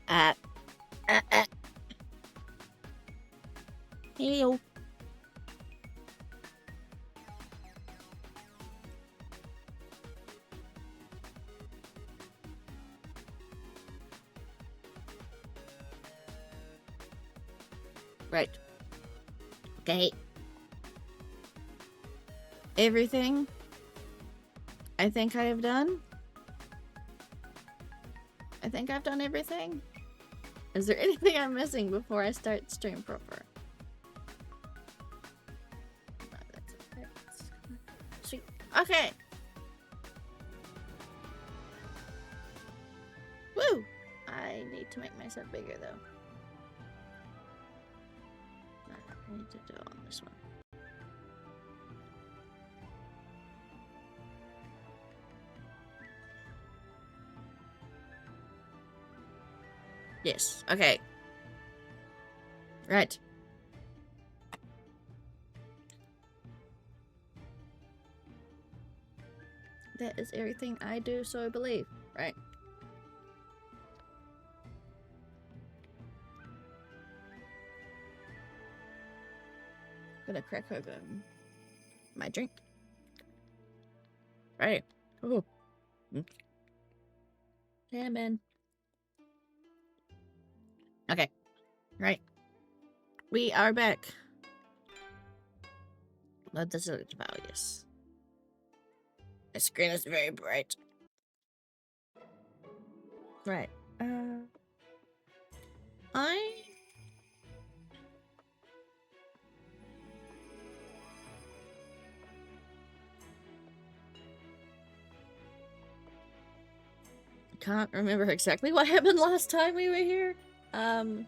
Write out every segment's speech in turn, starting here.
Uh, uh. Heyo. Right. Okay. Everything I think I have done. I think I've done everything. Is there anything I'm missing before I start stream proper? No, that's okay. Sweet. Okay. Woo! I need to make myself bigger though. I need to do it on this one. Yes. Okay. Right. That is everything I do, so I believe. Right. Gonna crack open my drink. Right. Oh. Lemon. Okay. Right. We are back. Let this look about, yes. The screen is very bright. Right. I can't remember exactly what happened last time we were here. I'm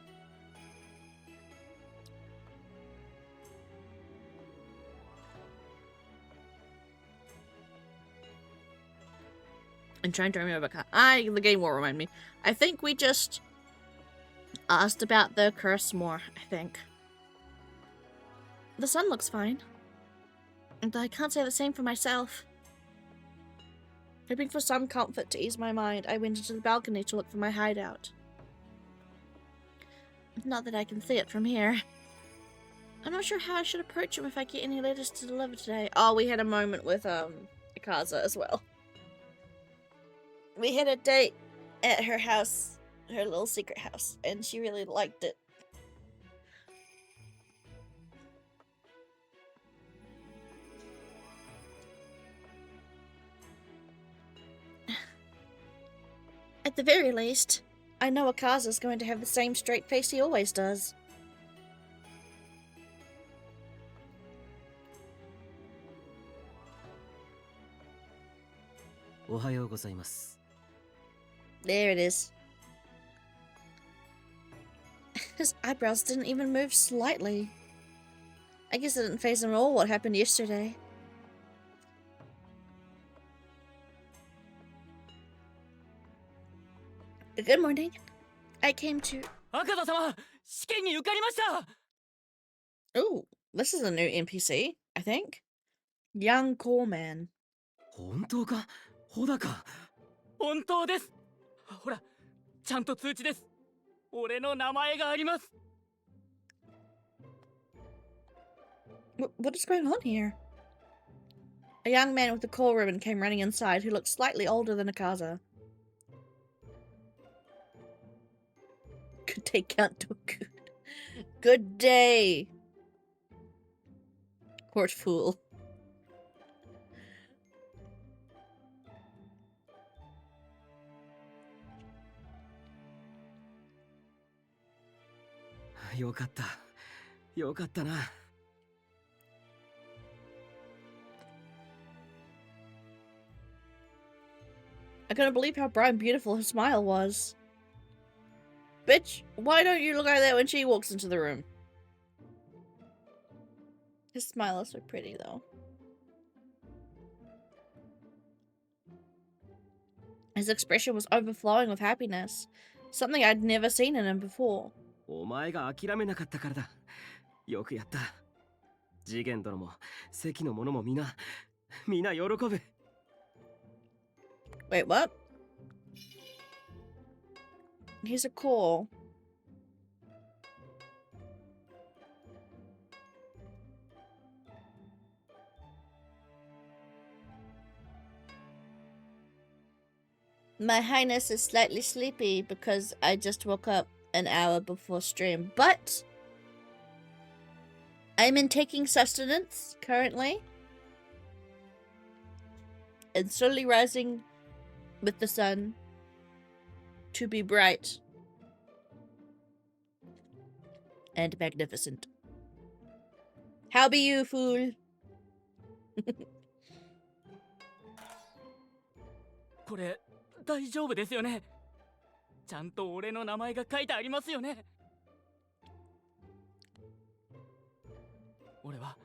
trying to remember. The game will remind me. I think we just asked about the curse more, I think. The sun looks fine. And I can't say the same for myself. Hoping for some comfort to ease my mind, I went into the balcony to look for my hideout. Not that I can see it from here. I'm not sure how I should approach him if I get any letters to deliver today. Oh, we had a moment with, Akaza as well. We had a date at her house, her little secret house, and she really liked it. At the very least, I know Akaza's going to have the same straight face he always does. There it is. His eyebrows didn't even move slightly. I guess it didn't faze him at all what happened yesterday. Good morning. I came to... Ooh, this is a new NPC, I think. Young core man. What is going on here? A young man with a core ribbon came running inside who looked slightly older than Akaza. Good day, Count Dooku. Good day. Court fool. I couldn't believe how bright and beautiful her smile was. Bitch, why don't you look like that when she walks into the room? His smile is so pretty, though. His expression was overflowing with happiness, something I'd never seen in him before. Wait, what? He's a core. My Highness is slightly sleepy because I just woke up an hour before stream, but I'm in taking sustenance currently and slowly rising with the sun to be bright and magnificent. How be you, fool? これ大丈夫ですよね。ちゃんと俺の名前が書いてありますよね。俺は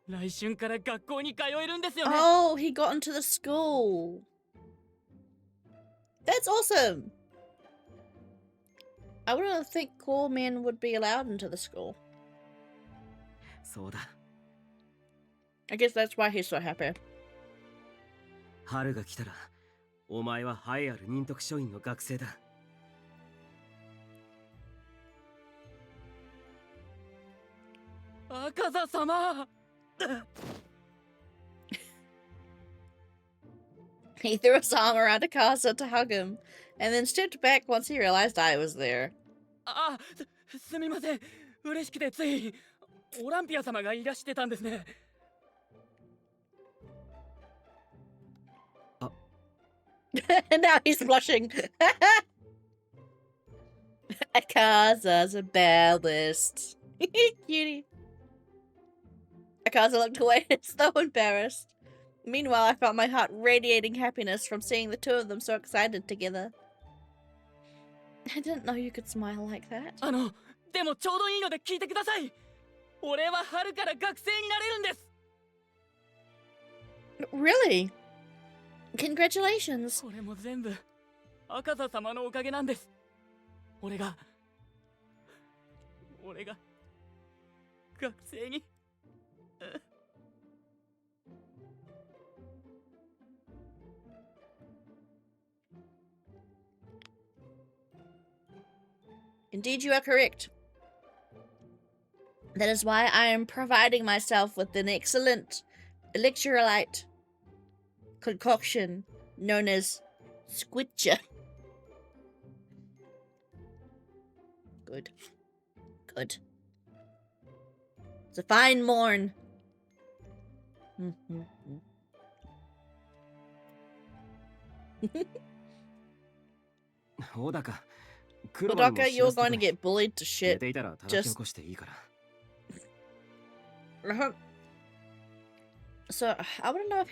来春から学校に通えるんですよね。Oh, he got into the school. That's awesome. I wouldn't think core men would be allowed into the school. そうだ。I guess that's why he's so happy. 春が来たら、お前は栄えある任徳書院の学生だ。赤座様。He threw his arm around Akasa to hug him, and then stepped back once he realized I was there. あ、すみません。嬉しくてついオランピア様がいらしてたんですね。And now he's blushing. Akaza's a ballast. Cutie. Akaza looked away, so embarrassed. Meanwhile, I felt my heart radiating happiness from seeing the two of them so excited together. I didn't know you could smile like that. でもちょうどいいので聞いてください。俺は春から学生になれるんです。Really? Congratulations. これも全部赤座様のおかげなんです。俺が学生に。Indeed, you are correct. That is why I am providing myself with an excellent electrolyte concoction known as Squitcher. Good. Good. It's a fine morn. Hodaka, you're going to get bullied to shit. Just... So, I want to know if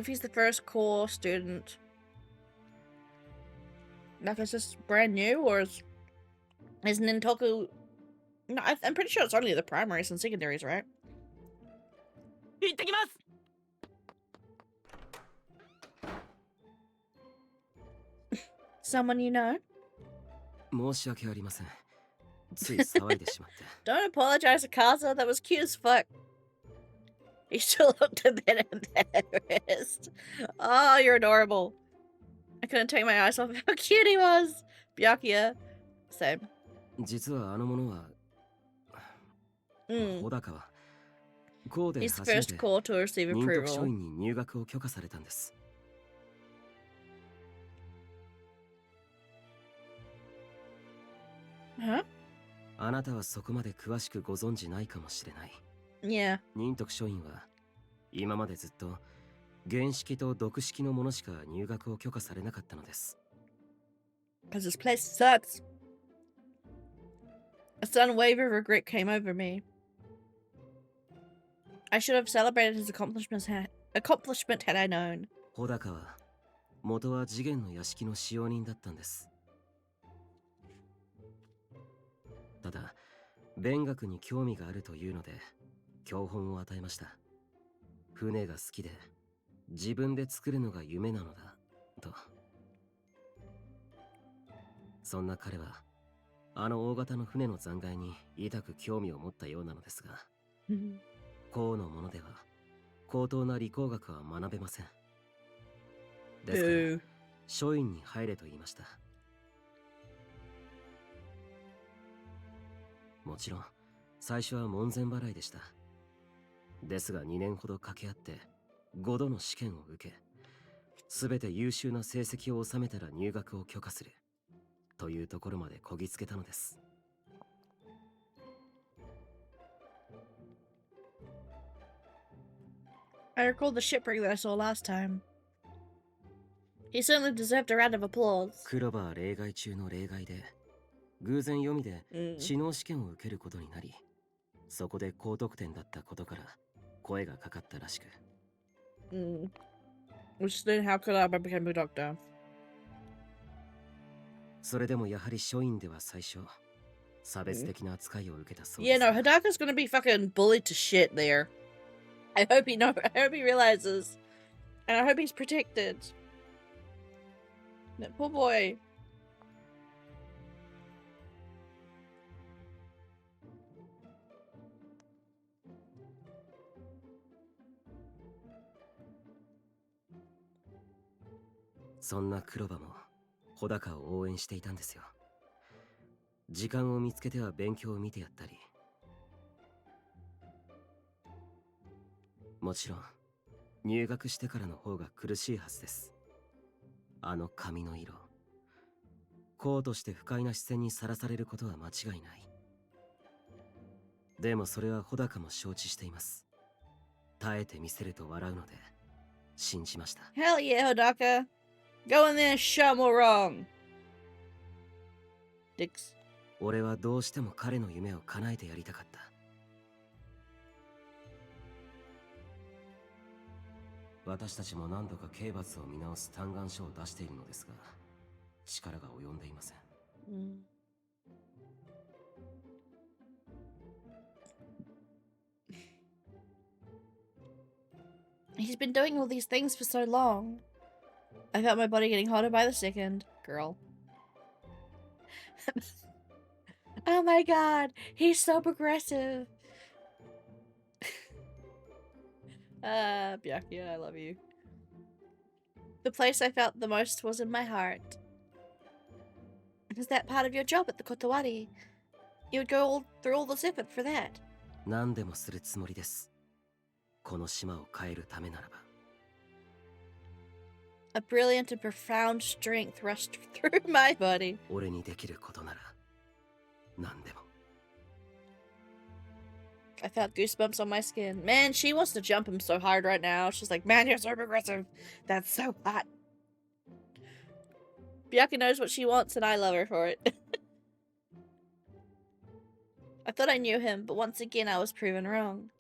he's the first core student. Like, is this brand new, or is Nintoku... No, I'm pretty sure it's only the primaries and secondaries, right? Someone you know? Don't apologize, Akaza. That was cute as fuck. He still looked a bit embarrassed. Oh, you're adorable. I couldn't take my eyes off how cute he was. Byakuya. Same. He's the first core to receive approval. Huh? Yeah. 任徳書院は今までずっと原式と読式のものしか入学を許可されなかったのです。Because this place sucks. A sudden wave of regret came over me. I should have celebrated his accomplishment had I known. 穂高は元は次元の屋敷の使用人だったんです。ただ、勉学に興味があるというので。教本を与えました。船が好きで自分で作るのが夢なのだと。そんな彼はあの大型の船の残骸に痛く興味を持ったようなのですが、校のものでは高等な理工学は学べません。ですから書院に入れと言いました。もちろん最初は門前払いでした。ですが2年ほど掛け合って5度の試験を受け、すべて優秀な成績を収めたら入学を許可するというところまでこぎつけたのです。I recall the shipwreck that I saw last time. He certainly deserved a round of applause. クロバは例外中の例外で、偶然読みで知能試験を受けることになり、そこで高得点だったことから声がかかったらしく。Which then how could I ever become a doctor? それでもやはり書院では最初、差別的な扱いを受けたそうYeah, です。no, Hidaka's gonna be fucking bullied to shit there. I hope he realizes. And I hope he's protected. That poor boy. そんなクロバも穂高を応援していたんですよ。時間を見つけては勉強を見てやったり。もちろん入学してからの方が苦しいはずです。あの髪の色、こうとして不快な視線にさらされることは間違いない。でもそれは穂高も承知しています。耐えてみせると笑うので信じました。 Hell yeah, Hodaka. Go in there and show them all wrong. Dicks. 俺はどうしても彼の夢を叶えてやりたかった。私たちも何度か刑罰を見直す嘆願書を出しているのですが、力が及んでいません。He's been doing all these things for so long. I felt my body getting hotter by the second. Girl. Oh my god, he's so progressive. Byakuya, I love you. The place I felt the most was in my heart. Is that part of your job at the Kotowari? You would go through all this effort for that. 何でもするつもりです。この島を変えるためならば。A brilliant and profound strength rushed through my body. 俺にできることなら何でも。I felt goosebumps on my skin. Man, she wants to jump him so hard right now. She's like, man, you're so progressive. That's so hot. Byaku knows what she wants and I love her for it. I thought I knew him, but once again I was proven wrong.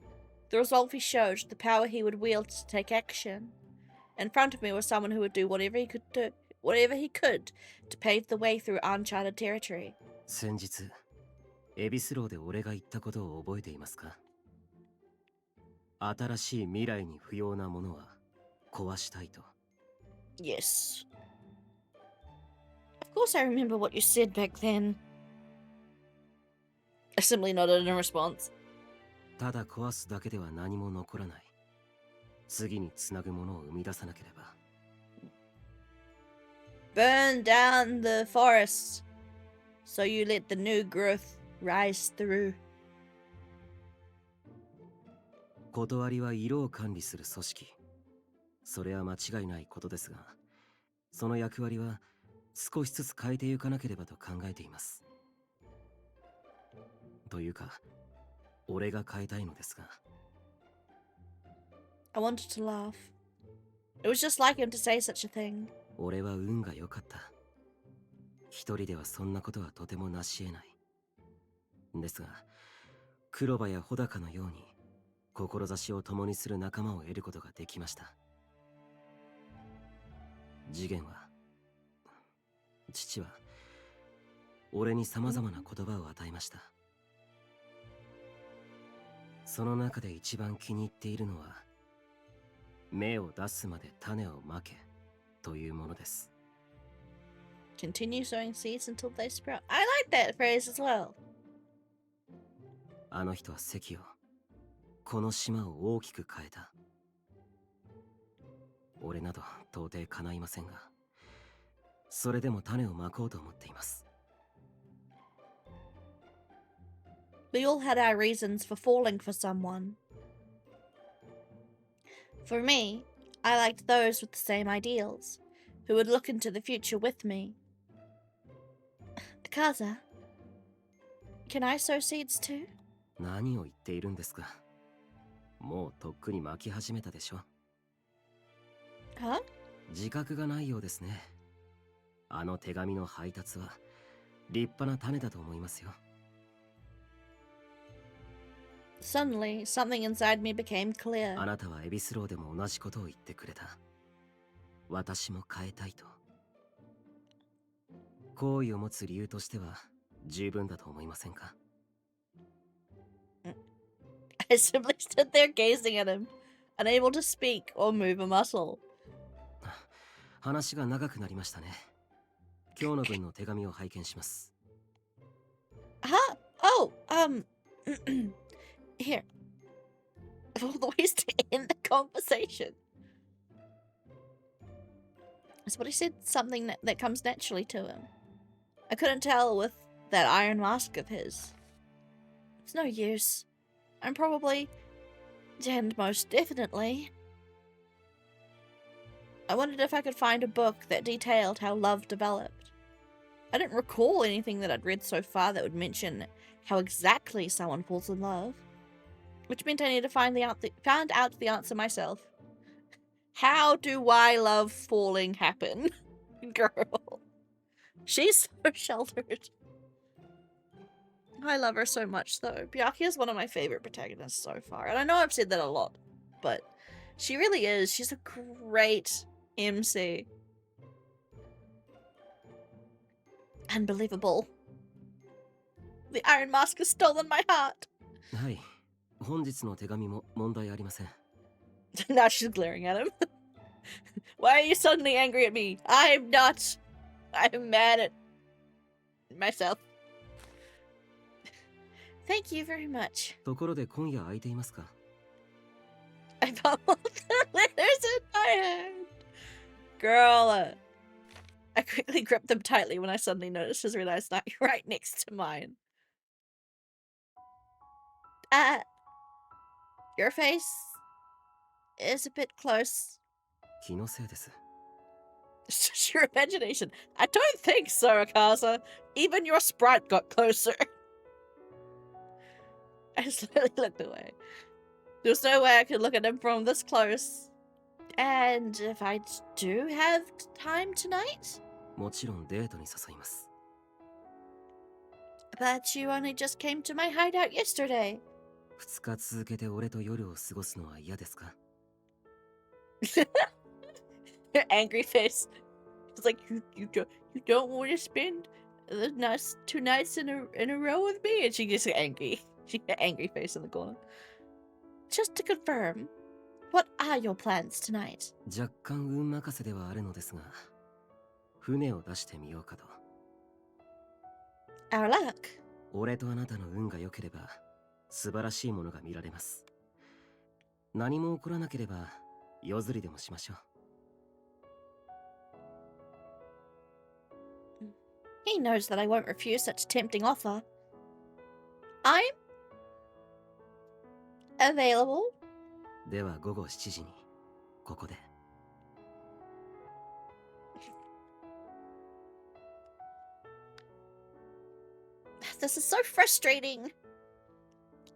The resolve he showed, the power he would wield to take action. In front of me was someone who would do whatever he could to pave the way through uncharted territory. 先日エビスローで俺が言ったことを覚えていますか？新しい未来に不要なものは壊したいと。 Yes. Of course I remember what you said back then. I simply nodded in response. ただ壊すだけでは何も残らない。次につなぐものを生み出さなければ。 Burn down the forest, so you let the new growth rise through. 断りは色を管理する組織。それは間違いないことですが、その役割は少しずつ変えていかなければと考えています。というか、俺が変えたいのですが。 I wanted to laugh. It was just like him to say such a thing. 俺は運が良かった。一人ではそんなことはとても成し得ない。ですが、黒羽や穂高のように志を共にする仲間を得ることができました。次元は、父は俺に様々な言葉を与えました。その中で一番気に入っているのは、芽を出すまで種をまけというものです。 Continue sowing seeds until they sprout. I like that phrase as well. あの人は関を、この島を大きく変えた。俺など到底叶いませんが、それでも種をまこうと思っています。We all had our reasons for falling for someone. For me, I liked those with the same ideals, who would look into the future with me. Akaza, can I sow seeds too? 何を言っているんですか。もうとっくに巻き始めたでしょ。Huh? 自覚がないようですね。あの手紙の配達は立派な種だと思いますよ。Suddenly, something inside me became あ clear. なたはエビスローでも同じことを言ってくれた。私も変えたいと。好意を持つ理由としては十分だと思いませんか。I simply stood there gazing at him, unable to speak or move a muscle. 話が長くなりましたね。今日の分の手紙を拝見します。Huh? Oh, here. Of all the ways to end the conversation. That's what he said, something that comes naturally to him. I couldn't tell with that iron mask of his. It's no use. I'm probably, and most definitely. I wondered if I could find a book that detailed how love developed. I didn't recall anything that I'd read so far that would mention how exactly someone falls in love, which meant I needed to find out the answer myself. How do I love falling happen? Girl. She's so sheltered. I love her so much, though. Byakuya is one of my favorite protagonists so far. And I know I've said that a lot, but she really is. She's a great MC. Unbelievable. The Iron Mask has stolen my heart. はい。本日の手紙も問題ありません。Now she's glaring at him. Why are you suddenly angry at me? I'm not. I'm mad at myself. Thank you very much. ところで今夜空いていますか。 I fumbled the letters in my hand. Girl, I quickly gripped them tightly when I suddenly noticed his red eyes right next to mine. Your face is a bit close. 気のせいです。 It's just your imagination. I don't think so, Akaza. Even your sprite got closer. I slowly looked away. There was no way I could look at him from this close. And if I do have time tonight? もちろんデートに誘います。 But you only just came to my hideout yesterday. 2日続けて俺と夜を過ごすのは嫌ですか。 Her angry face. It's like you don't want to spend the nice 2 nights in a row with me, and she gets angry. She got angry face in the corner. Just to confirm, what are your plans tonight? 若干運任せではあるのですが、船を出してみようかと。 Our luck. 俺とあなたの運が良ければ素晴らしいものが見られます。何も起こらなければ夜釣りでもしましょう。 He knows that I won't refuse such a tempting offer. I'm available. では午後7時にここで。 This is so frustrating.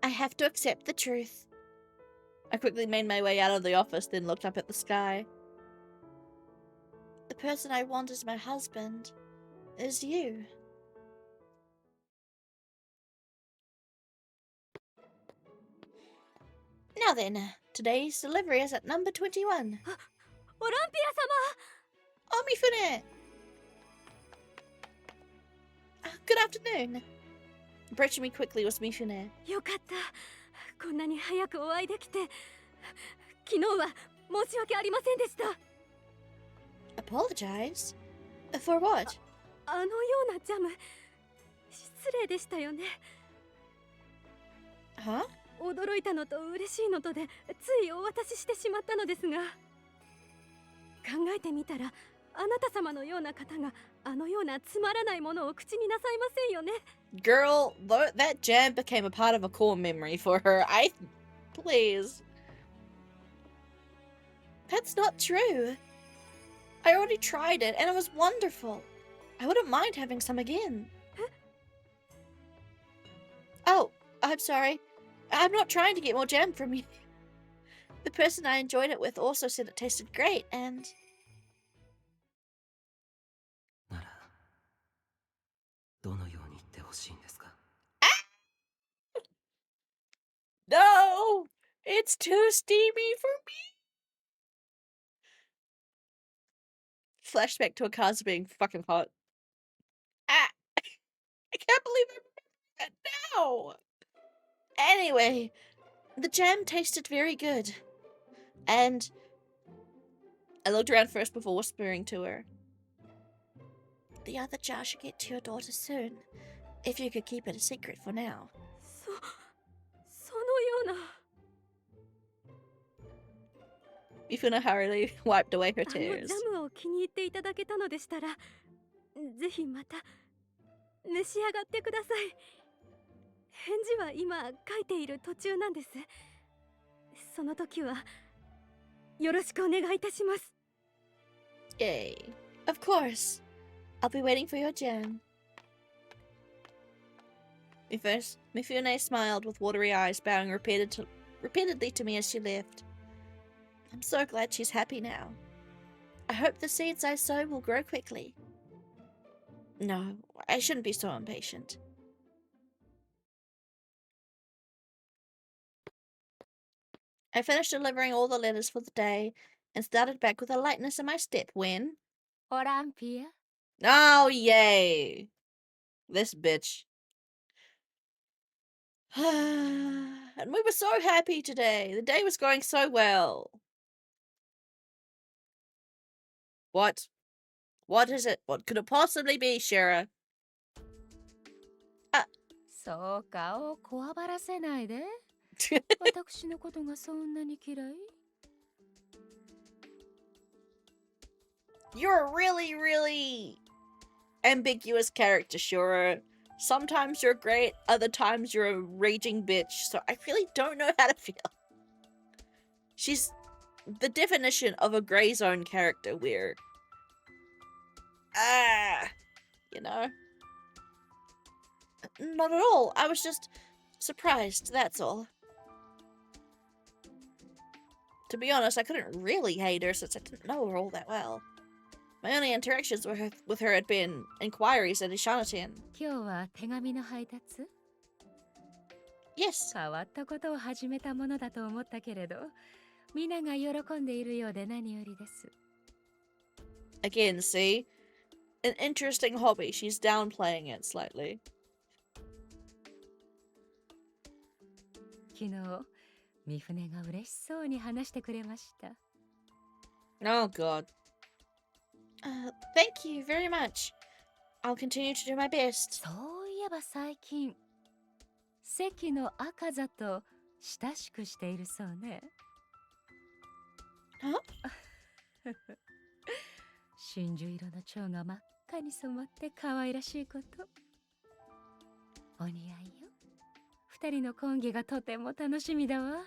I have to accept the truth. I quickly made my way out of the office, then looked up at the sky. The person I want as my husband is you. Now then, today's delivery is at number 21. Olympia-sama! Omifune! Good afternoon. Approaching me quickly was Mifune. よかった。こんなに早くお会いできて。昨日は申し訳ありませんでした。Apologize? For what? あのようなジャム、失礼でしたよね。Huh? 驚いたのと嬉しいのとでついお渡ししてしまったのですが、考えてみたらあなた様のような方があのようなつまらないものを口になさいませんよね。 Girl, that jam became a part of a core memory for her. Please. That's not true. I already tried it and it was wonderful. I wouldn't mind having some again. Oh, I'm sorry. I'm not trying to get more jam from you. The person I enjoyed it with also said it tasted great and... ならどのように言ってほしいんですか？ No! It's too steamy for me! Flashback to Akaza being fucking hot. Ah! I can't believe I remember that now! Anyway, the jam tasted very good. And I looked around first before whispering to her. The other jar should get to your daughter soon. If you could keep it a secret for now. そのような。 Mifuna hurriedly wiped away her あのジャ tears. ムを気に入っていただけたのでしたら、ぜひまた召し上がってください。返事は今書いている途中なんです。その時はよろしくお願いいたします。 Yay. Of course. I'll be waiting for your jam. Mifune smiled with watery eyes, bowing repeatedly to me as she left. I'm so glad she's happy now. I hope the seeds I sow will grow quickly. No, I shouldn't be so impatient. I finished delivering all the letters for the day and started back with a lightness in my step when... Olympia. Oh, yay! This bitch. And we were so happy today. The day was going so well. What? What is it? What could it possibly be, Shara? そうかをこわばらせないで。私のことがそんなに嫌い？ You're a really, really ambiguous character, Shura. Sometimes you're great, other times you're a raging bitch, so I really don't know how to feel. She's the definition of a grey zone character where... you know? Not at all. I was just surprised, that's all. To be honest, I couldn't really hate her since I didn't know her all that well. My only interactions with her had been inquiries at Ishanatin. 今日は手紙の配達？ Yes. 変わったことを始めたものだと思ったけれど、皆が喜んでいるようで何よりです。 Again, see? An interesting hobby. She's downplaying it slightly. 昨日、三船が嬉しそうに話してくれました。 Oh god. Thank you very much. I'll continue to do my best. そういえば最近、関の赤座と親しくしているそうね。Huh? 真珠色の蝶が真っ赤に染まって可愛らしいこと。お似合いよ。二人の婚儀がとても楽しみだわ。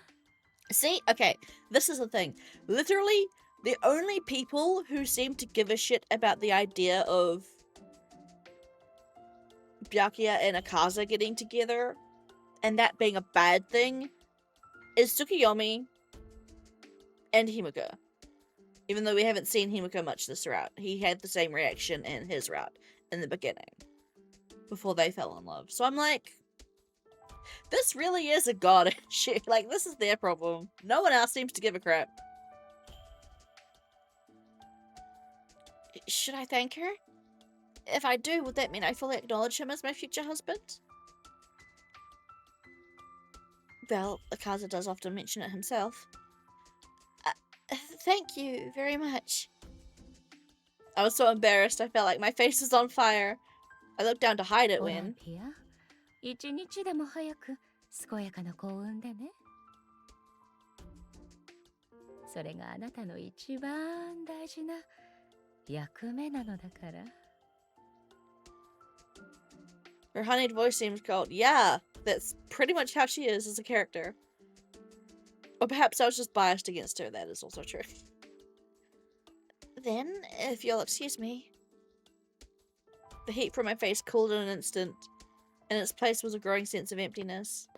See? Okay, this is the thing. Literally, the only people who seem to give a shit about the idea of Byakuya and Akaza getting together and that being a bad thing is Tsukuyomi and Himiko. Even though we haven't seen Himiko much this route, he had the same reaction in his route in the beginning before they fell in love. So I'm like, this really is a god issue. Like, this is their problem. No one else seems to give a crap. Should I thank her? If I do, would that mean I fully acknowledge him as my future husband? Well, Akaza does often mention it himself. Thank you very much. I was so embarrassed, I felt like my face was on fire. I looked down to hide it オラ when... ンピア、一日でも早く健やかな幸運でね。それがあなたの一番大事な役目なのだから。 Her honeyed voice seems cold. Yeah, that's pretty much how she is as a character. Or perhaps I was just biased against her. That is also true. Then, if you'll excuse me. The heat from my face cooled in an instant. In its place was a growing sense of emptiness.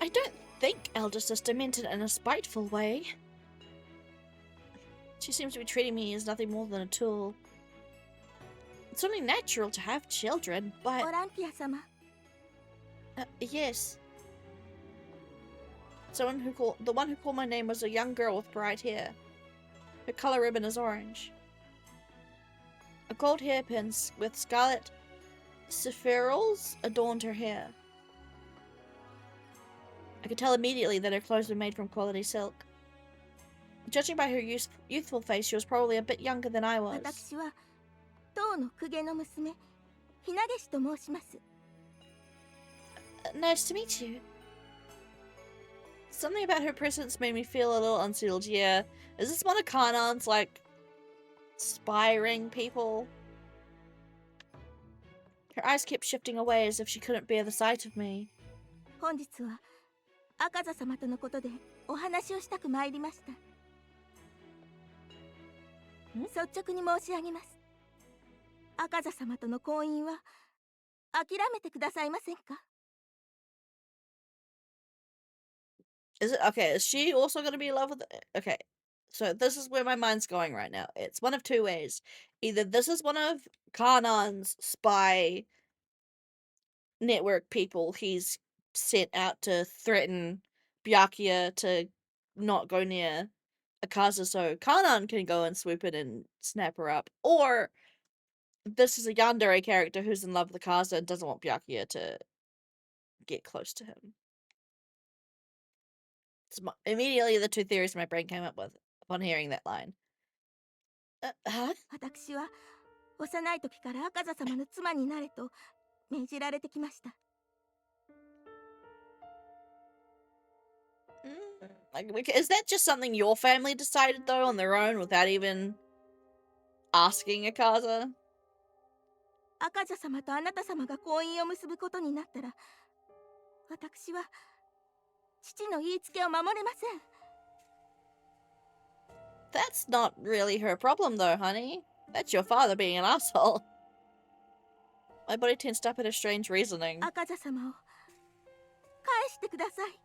I don't think elder sister meant it in a spiteful way. She seems to be treating me as nothing more than a tool. It's only natural to have children, but... Olympia-sama. Yes. The one who called my name was a young girl with bright hair. Her color ribbon is orange. A gold hairpin with scarlet spherules adorned her hair. I could tell immediately that her clothes were made from quality silk. Judging by her youthful face, she was probably a bit younger than I was. 私は当の公家の娘、ひなげしと申します。Nice to meet you. Something about her presence made me feel a little unsettled. Yeah. Is this one of Kanan's, like, spy ring people? Her eyes kept shifting away as if she couldn't bear the sight of me. 本日は赤座様とのことでお話をしたく参りました。率直に申し上げます。赤座様との婚姻は諦めてくださいませんか？ Is it okay? Is she also going to be in love with it? Okay, so this is where my mind's going right now. It's one of two ways. Either this is one of Kanan's spy network people he's sent out to threaten Byakuya to not go near Akaza so Kanan can go and swoop in and snap her up. Or this is a yandere character who's in love with Akaza and doesn't want Byakuya to get close to him. Immediately, the two theories my brain came up with upon hearing that line. Huh? 私は幼い時から赤座様の妻になれと命じられてきました。 Is that just something your family decided though on their own without even asking Akaza? 赤座様とあなた様が婚姻を結ぶことになったら、私は父の言いつけを守れません。 That's not really her problem though, honey. That's your father being an asshole. My body tensed up at her strange reasoning. 赤座様を返してください。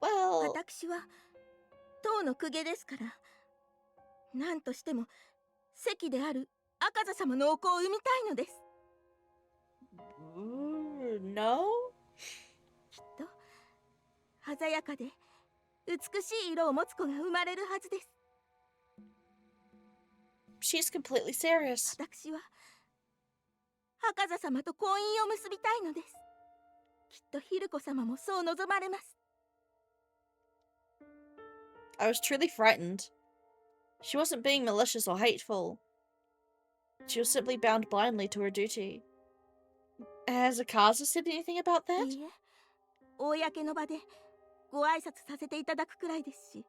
Well... 私は当の公家ですから、何としても席である赤座様のお子を産みたいのです。 No? きっと鮮やかで美しい色を持つ子が生まれるはずです。 She's completely serious. 私は赤座様と婚姻を結びたいのです。きっとヒルコ様もそう望まれます。 I was truly frightened. She wasn't being malicious or hateful. She was simply bound blindly to her duty. Has Akaza said anything about that? いいえ、公の場でご挨拶させていただくくらいですし。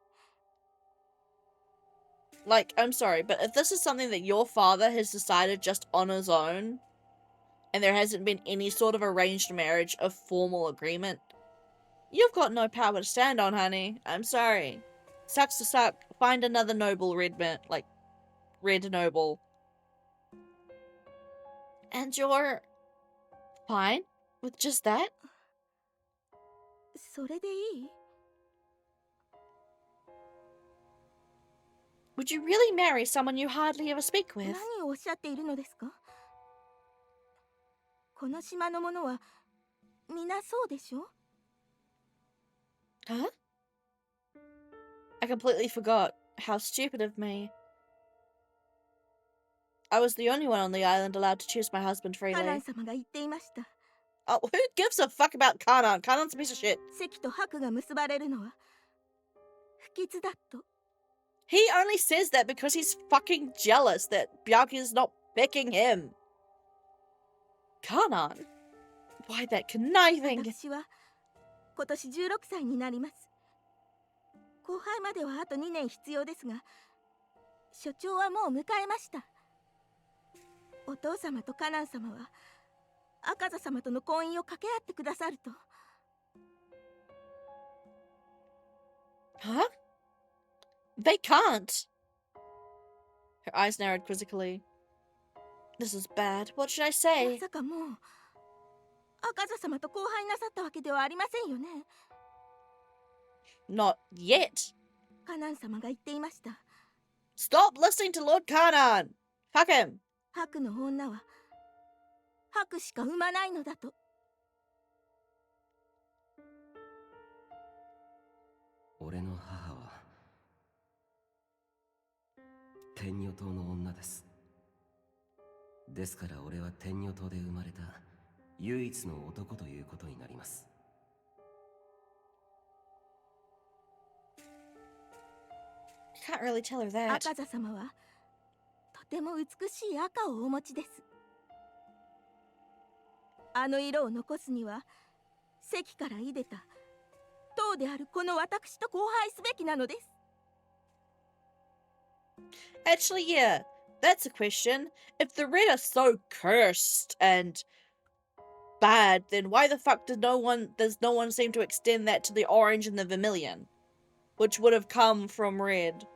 Like, I'm sorry, but if this is something that your father has decided just on his own, and there hasn't been any sort of arranged marriage of formal agreement, you've got no power to stand on, honey. I'm sorry. Sucks to suck. Find another noble red noble. And you're fine with just that? それでいい？ Would you really marry someone you hardly ever speak with? 何をおっしゃっているのですか？この島の者は皆そうでしょ？ Huh? I completely forgot. How stupid of me. I was the only one on the island allowed to choose my husband カナ freely. ン様が言っていました。 Oh, who gives a fuck about Kanan? Kanan's a piece of shit. 関と白が結ばれるのは不吉だと。He only says that because he's fucking jealous that Byakuya's not picking him. Kanan? Why that conniving? 私は今年16歳になります。後輩まではあと2年必要ですが、所長はもう迎えました。お父様とカナン様は赤座様との婚姻を掛け合ってくださると。Huh? They can't. Her eyes narrowed quizzically. This is bad. What should I ま say? さかもう赤座様と交配なさったわけではありませんよね。Not yet. カナン様が言っていました。Stop listening to Lord Kanan. Fuck him. 白の女は白しか産まないのだと。俺の母は天女島の女です。ですから俺は天女島で生まれた唯一の男ということになります。You can't really tell her that. 赤座様はとても美しい赤をお持ちです。あの色を残すには関からいでた塔であるこの私と交配すべきなのです。Actually, yeah, that's a question. If the red are so cursed and bad, then why the fuck does no one seem to extend that to the orange and the vermilion, which would have come from red?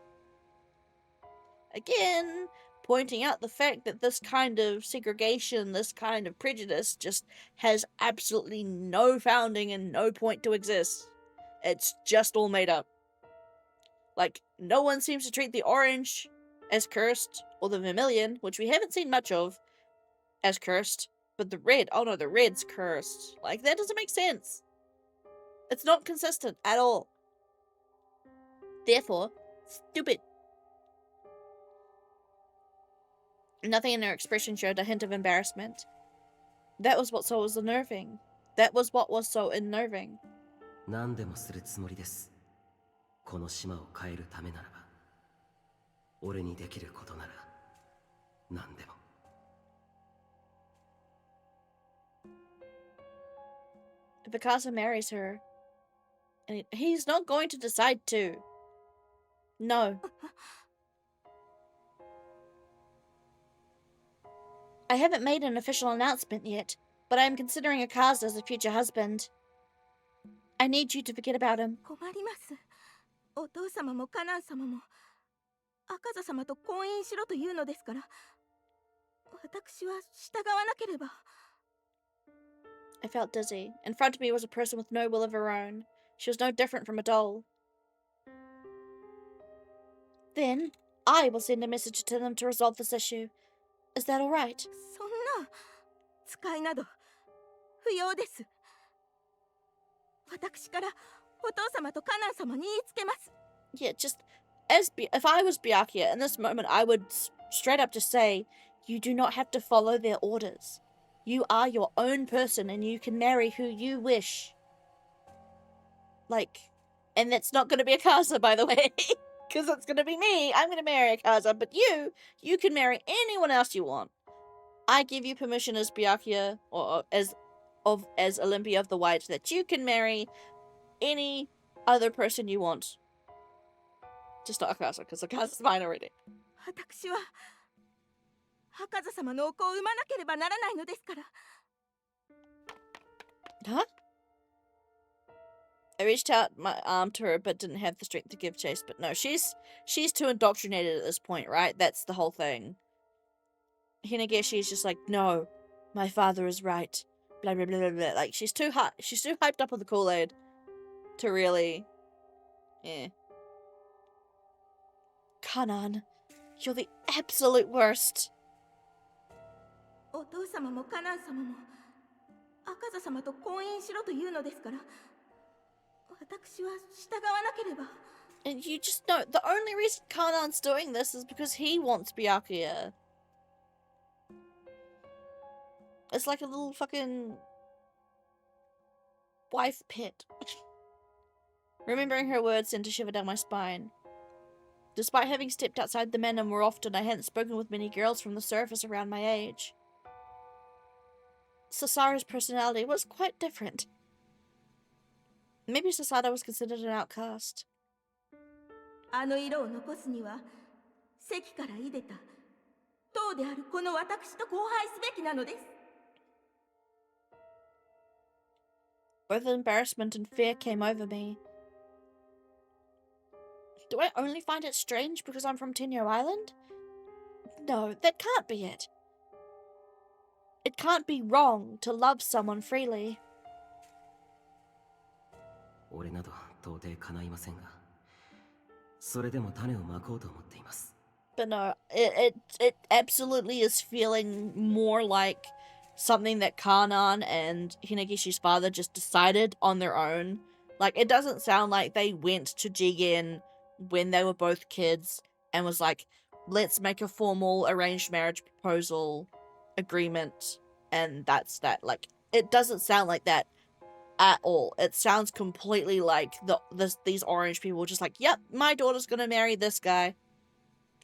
Again, pointing out the fact that this kind of segregation, this kind of prejudice just has absolutely no founding and no point to exist. It's just all made up. Like, no one seems to treat the orange as cursed, or the vermilion, which we haven't seen much of, as cursed, but the red, oh no, the red's cursed. Like, that doesn't make sense. It's not consistent at all. Therefore, stupid. Nothing in her expression showed a hint of embarrassment. That was what was so unnerving. That was what was so unnerving. 何でもするつもりです。この島を変えるためならば、俺にできることなら何でも。If Akasa marries her, and he's not going to decide to. No. I haven't made an official announcement yet, but I am considering Akaza as a future husband. I need you to forget about him. 困ります。お父様もカナン様も赤座様と婚姻しろというのですから、私は従わなければ。I felt dizzy. In front of me was a person with no will of her own. She was no different from a doll. Then, I will send a message to them to resolve this issue. Is that all right? そんな使いなど不要です。私からお父様とカナン様に言いつけます。Yeah, just if I was Byakuya in this moment, I would straight up just say, you do not have to follow their orders. You are your own person and you can marry who you wish. Like, and that's not going to be Akaza, by the way, because it's going to be me. I'm going to marry Akaza, but you can marry anyone else you want. I give you permission as Byakuya or as Olympia of the White that you can marry any other person you want. Just not Akaza, because Akaza's mine already. 私は赤座様のお子を産まなければならないのですから。Huh? I reached out my arm to her, but didn't have the strength to give chase. But no, she's too indoctrinated at this point, right? That's the whole thing. Hinegeshi's just like, no, my father is right. Blah blah blah blah blah. Like she's too hyped up on the Kool-Aid to really, yeah. Kanan, you're the absolute worst. お父様もカナン様も赤座様と婚姻しろというのですから、私は従わなければ。And you just know the only reason Kanan's doing this is because he wants Byakuya. It's like a little fucking wife pit. Remembering her words sent a shiver down my spine. Despite having stepped outside the manor more often, I hadn't spoken with many girls from the surface around my age. Sasara's personality was quite different. Maybe Sasara was considered an outcast. あの色を残すには席から出た党であるこの私と交配すべきなのです。 Both embarrassment and fear came over me. Do I only find it strange because I'm from Tenyo Island? No, that can't be it. It can't be wrong to love someone freely. 俺など到底叶いませんが、それでも種をまこうと思っています。 But no, it absolutely is feeling more like something that Kanan and Hinagishi's father just decided on their own. Like, it doesn't sound like they went to Jigen when they were both kids and was like, let's make a formal arranged marriage proposal agreement, and that's that. Like, it doesn't sound like that at all. It sounds completely like these orange people just like, yep, my daughter's gonna marry this guy.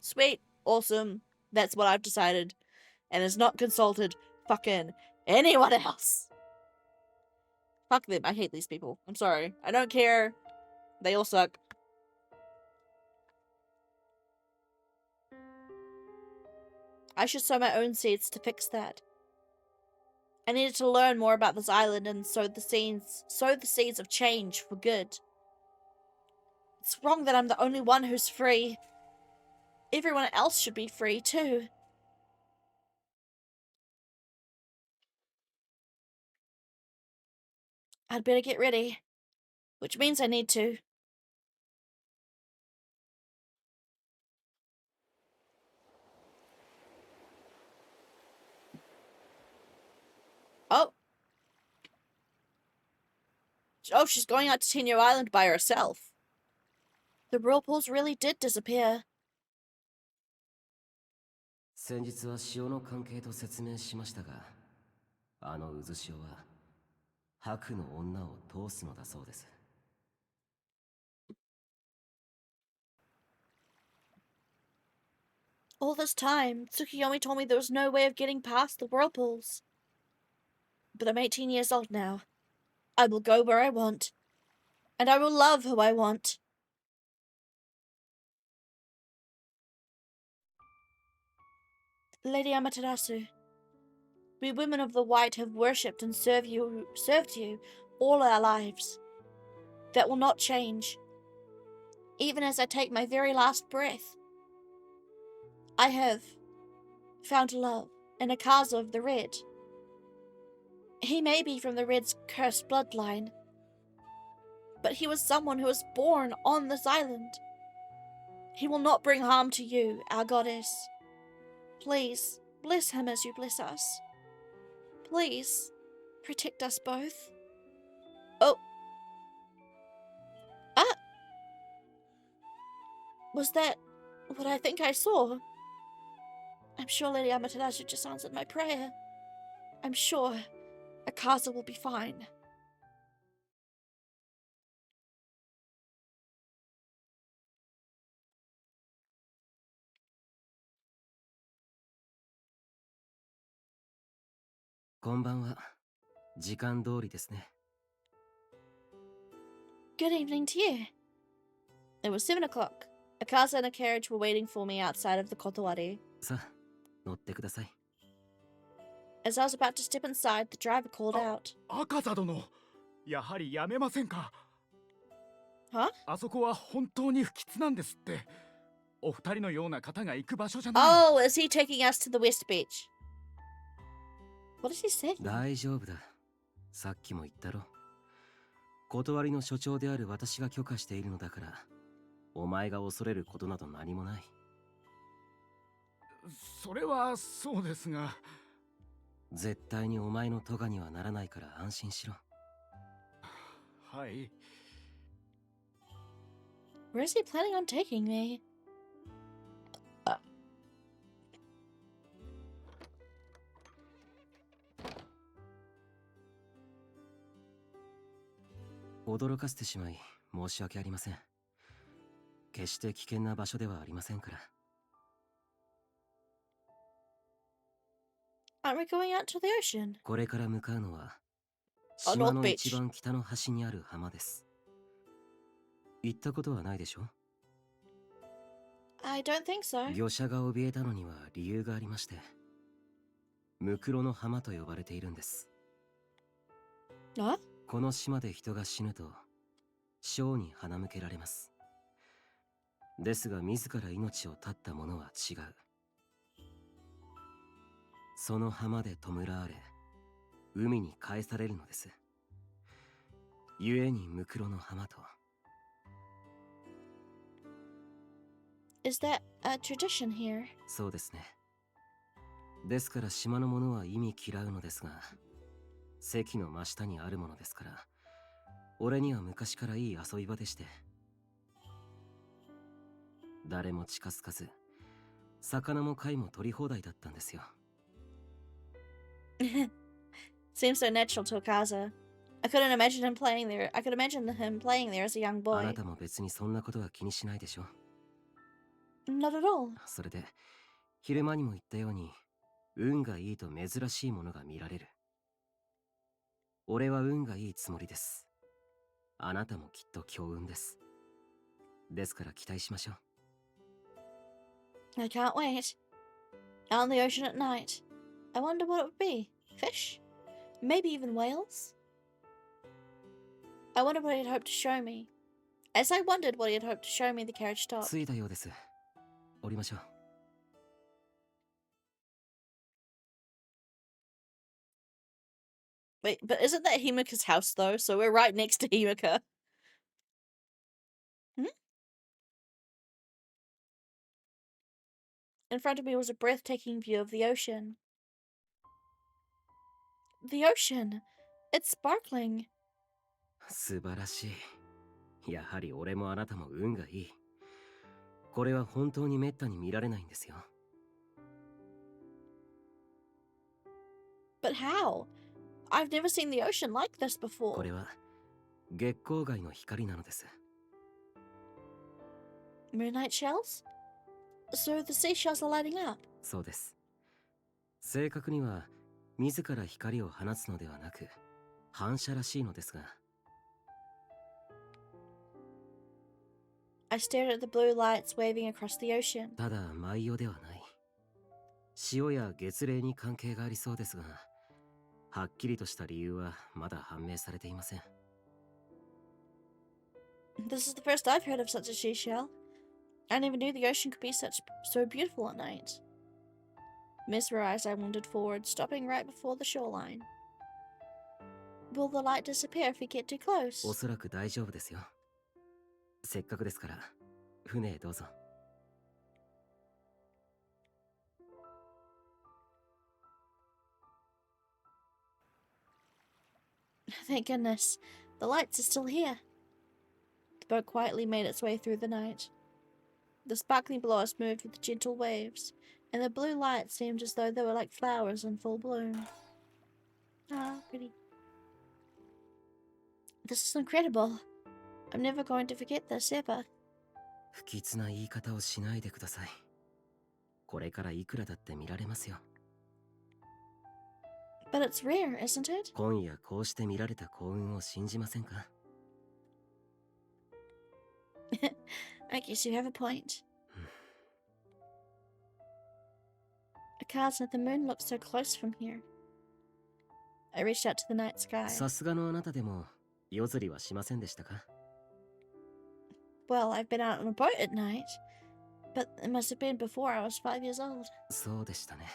Sweet, awesome, that's what I've decided, and has not consulted fucking anyone else. Fuck them, I hate these people. I'm sorry. I don't care. They all suck. I should sow my own seeds to fix that. I needed to learn more about this island and sow the seeds of change for good. It's wrong that I'm the only one who's free. Everyone else should be free too. I'd better get ready, which means I need to. Oh, she's going out to Tenyo Island by herself. The whirlpools really did disappear. 先日は潮の関係と説明しましたが、あの渦潮は白の女を通すのだそうです。 All this time, Tsukiyomi told me there was no way of getting past the whirlpools. But I'm 18 years old now. I will go where I want. And I will love who I want. Lady Amaterasu, we women of the White have worshipped and served you all our lives. That will not change. Even as I take my very last breath. I have found love in Akaza of the Red. He may be from the Red's cursed bloodline, but he was someone who was born on this island. He will not bring harm to you, our goddess. Please, bless him as you bless us. Please, protect us both. Oh. Ah! Was that what I think I saw? I'm sure Lady Amaterasu just answered my prayer. I'm sure Akaza will be fine. Konbanwa. 時間通りですね。 Good evening to you. It was 7 o'clock. Akaza and a carriage were waiting for me outside of the Kotowari. さあ、乗ってください。 As I was about to step inside, the driver called out. 赤座殿、やはりやめませんか。 Huh? あそこは本当に不吉なんですって。お二人のような方が行く場所じゃない。 Oh, is he taking us to the West Beach? What does he say? 大丈夫だ。さっきも言ったろ。断りの所長である私が許可しているのだから、お前が恐れることなど何もない。それはそうですが。 絶対にお前の咎にはならないから安心しろ。はい。 Where is he planning on taking me?驚かせてしまい申し訳ありません。決して危険な場所ではありませんから。 Aren't we going out to the ocean? これから向かうのは Oh, 島 North の Beach. 一番北の端にある浜です。行ったことはないでしょ？ I don't think so. 魚者が怯えたのには理由がありまして、ムクロの浜と呼ばれているんです。 What? この島で人が死ぬとショーに花向けられます。ですが自ら命を絶った者は違う。その浜で弔われ海に返されるのです。故にムクロの浜と。 Is that a tradition here? そうですね。ですから島の者は意味嫌うのですが、関の真下にあるものですから、俺には昔からいい遊び場でして、誰も近づかず魚も貝も取り放題だったんですよ。 Seems so natural to Akaza. I couldn't imagine him playing there. I could imagine him playing there as a young あな boy. たも別にそんなことは気にしないでしょ。 Not at all. それで昼間にも言ったように、運がいいと珍しいものが見られる。俺は運がいいつもりです。あなたもきっと強運です。ですから期待しましょう。 I can't wait. Out in the ocean at night. I wonder what it would be. Fish? Maybe even whales? I wondered what he'd hoped to show me. As I wondered what he had hoped to show me, the carriage stopped. 着いたようです。降りましょう。 Wait, but isn't that Himika's house though? So we're right next to Himika. Hmm? In front of me was a breathtaking view of the ocean. The ocean! It's sparkling. 素晴らしい。やはり俺もあなたも運がいい。これは本当にめったに見られないんですよ。 But how? I've never seen the ocean like this こ before. れは月光街の光なのです。 Moonlight shells? So the seashells are lighting up. そうです。正確には自ら光を放つのではなく、反射らしいのですが。 I stared at the blue lights waving across the ocean. ただ毎夜ではない。潮や月齢に関係がありそうですが、はっきりとした理由はまだ判明されていません。 This is the first I've heard of such a seashell. I never knew the ocean could be so beautiful at night. Mesmerized, I wandered forward, stopping right before the shoreline. Will the light disappear if we get too お close? そらく大丈夫ですよ。せっかくですから船へどうぞ。 Thank goodness. The lights are still here. The boat quietly made its way through the night. The sparkling below us moved with the gentle waves, and the blue lights seemed as though they were like flowers in full bloom. Ah, pretty. This is incredible. I'm never going to forget this ever. 不吉な言い方をしないでください。これからいくらだって見られますよ。 But it's rare, isn't it? 今夜こうして見られた幸運を信じませんか？ I guess you have a point. Akaza, the moon looks so close from here. I reached out to the night sky. さすがのあなたでも夜釣りはしませんでしたか？ Well, I've been out on a boat at night, but it must have been before I was 5 years old. そうでしたね。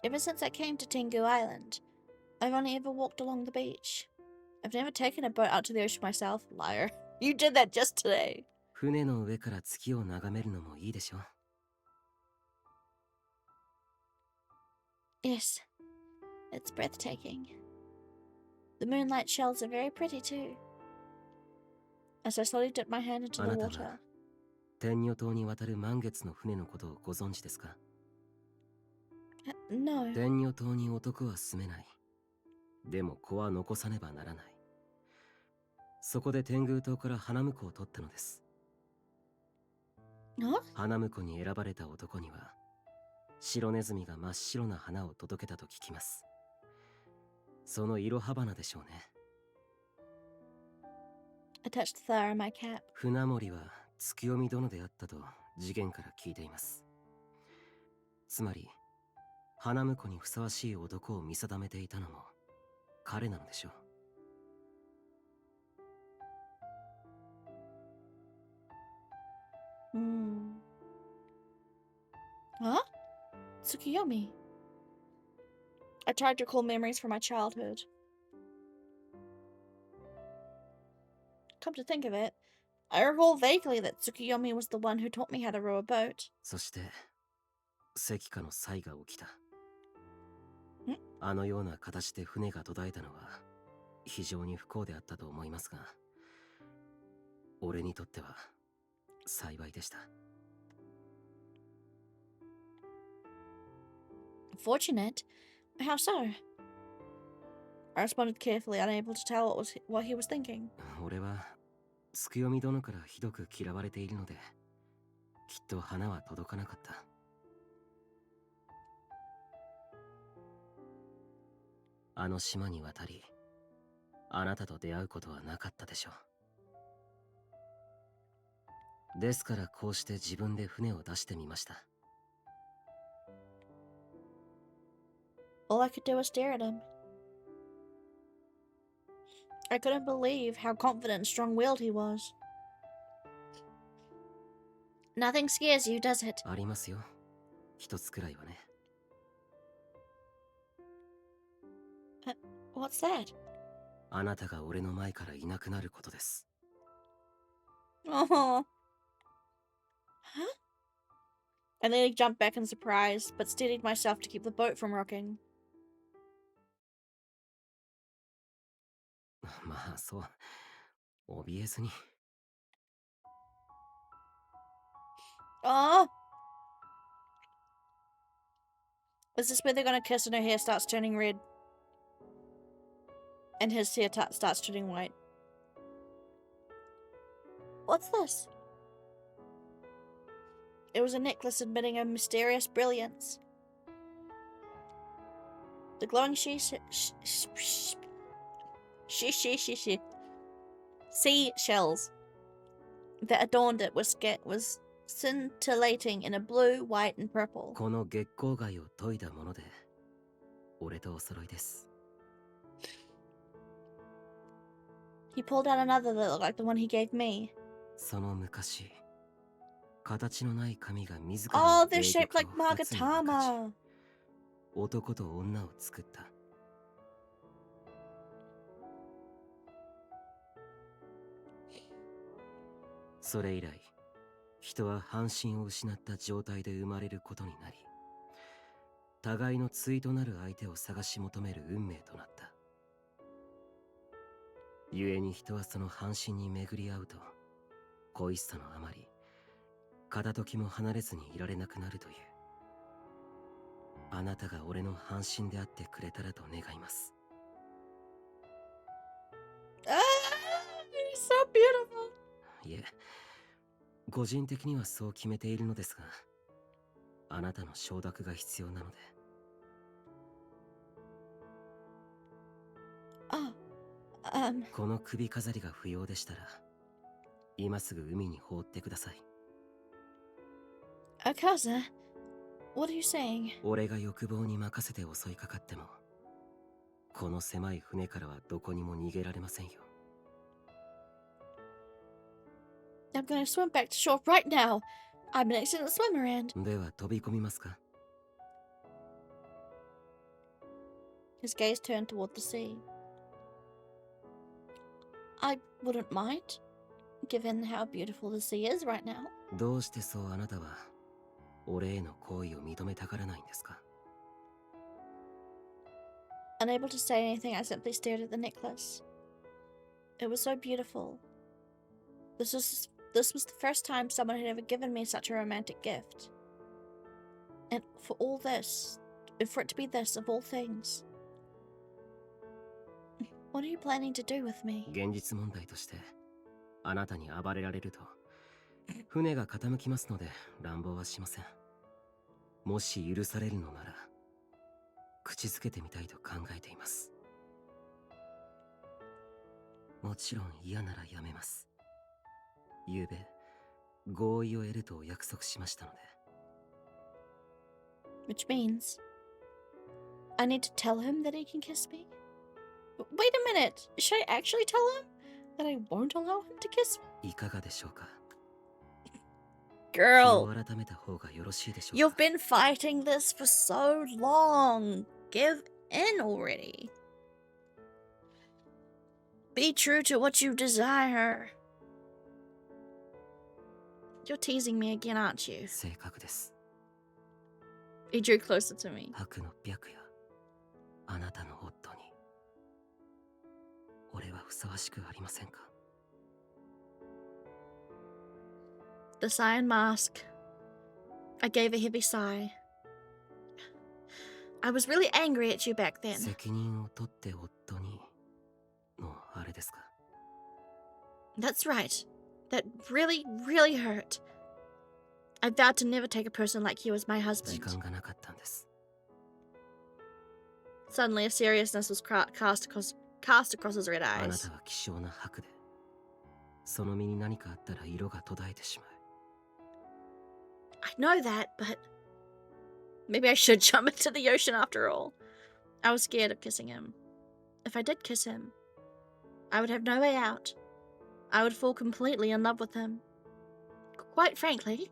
Ever since I came to Tengu Island, I've only ever walked along the beach. I've never taken a boat out to the ocean myself. Liar. You did that just today. 船の上から月を眺めるのもいいでしょう。 Yes, it's breathtaking. The moonlight shells are very pretty too. As I slowly dipped my hand into あ the なた water. は天女島に渡る満月の船のことをご存知ですか？ No. 天女島に男は住めない。でも子は残さねばならない。そこで天狗島から花婿を取ったのです。Huh? 花婿に選ばれた男には白ネズミが真っ白な花を届けたと聞きます。その色花でしょうね。 I touched the flower on my cap. 船森は月読み殿であったと次元から聞いています。つまり花婿にふさわしい男を見定めていたのも彼なのでしょう。Hmm. Huh? Tsukiyomi. I tried to recall memories from my childhood. Come to think of it, I recall vaguely that Tsukiyomi was the one who taught me how to row a boat. そして石化の災が起きた。ん？あのような形で船が途絶えたのは非常に不幸であったと思いますが、俺にとっては幸いでした。 Fortunate? How so? I responded carefully, unable to tell what he was thinking. 俺は月読み殿からひどく嫌われているので、きっと花は届かなかった。あの島に渡り、あなたと出会うことはなかったでしょう。ですからこうして自分で船を出してみました。 All I could do was stare at him. I couldn't believe how confident and strong-willed he was. Nothing scares you, does it? ありますよ。一つくらいはね。What's that? あなたが俺の前からいなくなることです。 Oh. Huh? I nearly jumped back in surprise, but steadied myself to keep the boat from rocking. まあそう、怯えずに。 Oh! Is this where they're gonna kiss and her hair starts turning red? And his hair starts turning white. What's this? It was a necklace emitting a mysterious brilliance. The glowing seashells that adorned it was scintillating in a blue, white, and purple. この月光貝を研いだもので、俺とお揃いです。 He pulled out another that looked like the one he gave me. その昔、形のない髪が自ら Oh, の they're 霊 shaped 玉 like を二つに分かち、 Magatama. 男と女を作った。 それ以来、人は半身を失った状態で生まれることになり、互いの対となる相手を探し求める運命となった。故に人はその半身に巡り合うと、恋しさのあまり、片時も離れずにいられなくなるという。あなたが俺の半身であってくれたらと願います。 Ah, he's so beautiful. いえ、個人的にはそう決めているのですが、あなたの承諾が必要なので。 Oh, この首飾りが不要でしたら、今すぐ海に放ってください。 Akaza, what are you saying? 俺が欲望に任せて襲いかかっても、この狭い船からはどこにも逃げられませんよ。 I'm gonna swim back to shore right now. I'm an excellent swimmer and... では飛び込みますか？ His gaze turned toward the sea. I wouldn't mind, given how beautiful the sea is right now. どうしてそうあなたは俺への行為を認めたがらないんですか？ Unable to say anything, I simply stared at the necklace. It was so beautiful. This was the first time someone had ever given me such a romantic gift. And for it to be this of all things. What are you planning to do with me? 現実問題としてあなたに暴れられると船が傾きますので乱暴はしません。もし許されるのなら口づけてみたいと考えています。もちろん嫌ならやめます。昨べ合意を得ると約束しましたので。 Which means I need to tell him that he can kiss me? Wait a minute! Should I actually tell him that I won't allow him to kiss me? いかがでしょうか。 Girl, 日を改めた方がよろしいでしょう you've か。 been fighting this for so long. Give in already. Be true to what you desire. You're teasing me again, aren't you? 正確です。 He drew closer to me. 白の白夜、あなたの夫に俺はふさわしくありませんか。 The cyan mask. I gave a heavy sigh. I was really angry at you back then. 責任を取って夫にのあれですか。 That's right. That really, really hurt. I vowed to never take a person like you as my 時 husband. 間がなかったんです。 Suddenly, a seriousness was cast across his red あな eyes. たは希少な白で、その身に何かあったら色が途絶えてしまう。 I know that, but maybe I should jump into the ocean after all. I was scared of kissing him. If I did kiss him, I would have no way out. I would fall completely in love with him. Quite frankly,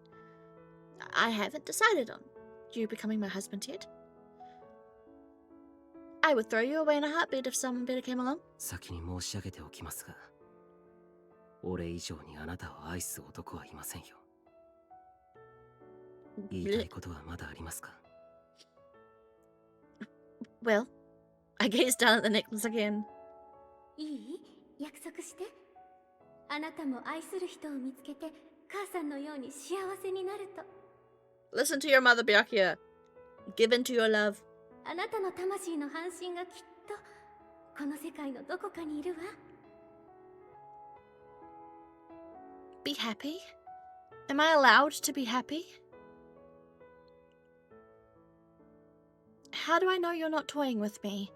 I haven't decided on you becoming my husband yet. I would throw you away in a heartbeat if someone better came along. 先に申し上げておきますが、俺以上にあなたを愛す男はいませんよ。言いたいことはまだありますか。 Well, I gazed down at the necklace again. いい？約束して。あなたも愛する人を見つけて母さんのように幸せになると。 Listen to your mother, Byakuya. Give in to your love. あなたの魂の半身がきっとこの世界のどこかにいるわ。 Be happy? Am I allowed to be happy? How do I know you're not toying with me?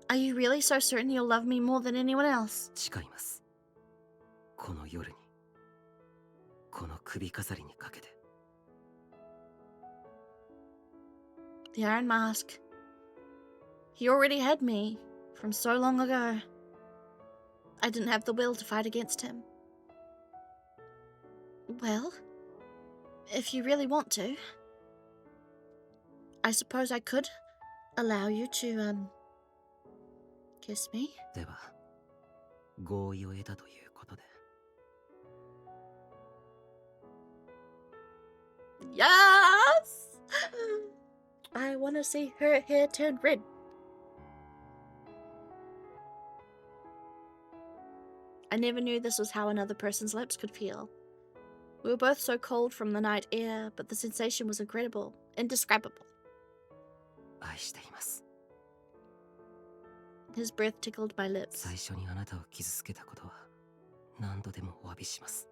Are you really so certain you'll love me more than anyone else? 誓います。この夜に、この首飾りにかけて。 The Iron Mask. He already had me from so long ago. I didn't have the will to fight against him. Well, if you really want to, I suppose I could allow you to, kiss me. では、合意を得たということで。 Yes! I want to see her hair turn red. I never knew this was how another person's lips could feel. We were both so cold from the night air, but the sensation was incredible, indescribable. 愛しています。 His breath tickled my lips. 最初にあなたを傷つけたことは何度でもお詫びします。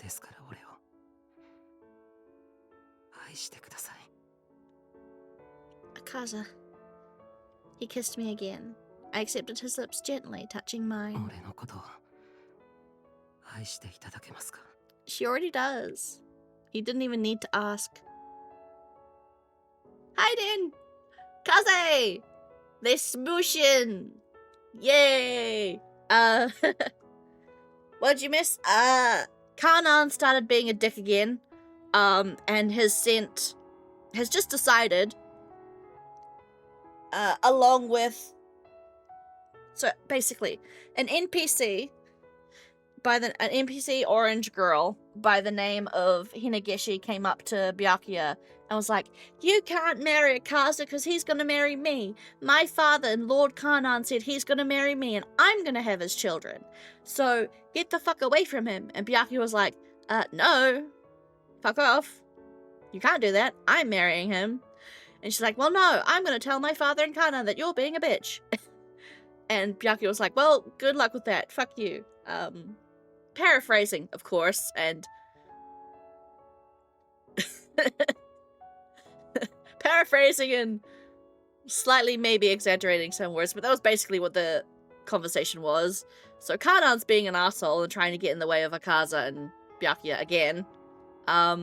ですから俺を愛してください。 Akaza. He kissed me again. I accepted his lips gently, touching mine. 俺のことを愛していただけますか。 She already does. He didn't even need to ask. Hayden! Kaze! They're smooshing! Yay! What'd you miss? Kanan started being a dick again. And his scent has just decided, along with... So, basically, an NPC orange girl by the name of Hinageshi came up to Byakuya and was like, "You can't marry Akaza because he's gonna marry me. My father and Lord Kanan said he's gonna marry me and I'm gonna have his children. So get the fuck away from him." And Byakuya was like, no, fuck off. You can't do that. I'm marrying him. And she's like, "Well, no, I'm gonna tell my father and Kanan that you're being a bitch." And Byakuya was like, well, good luck with that. Fuck you. Paraphrasing, of course, and paraphrasing and slightly maybe exaggerating some words, but that was basically what the conversation was. So Kanan's being an asshole and trying to get in the way of Akaza and Byakuya again. Yeah.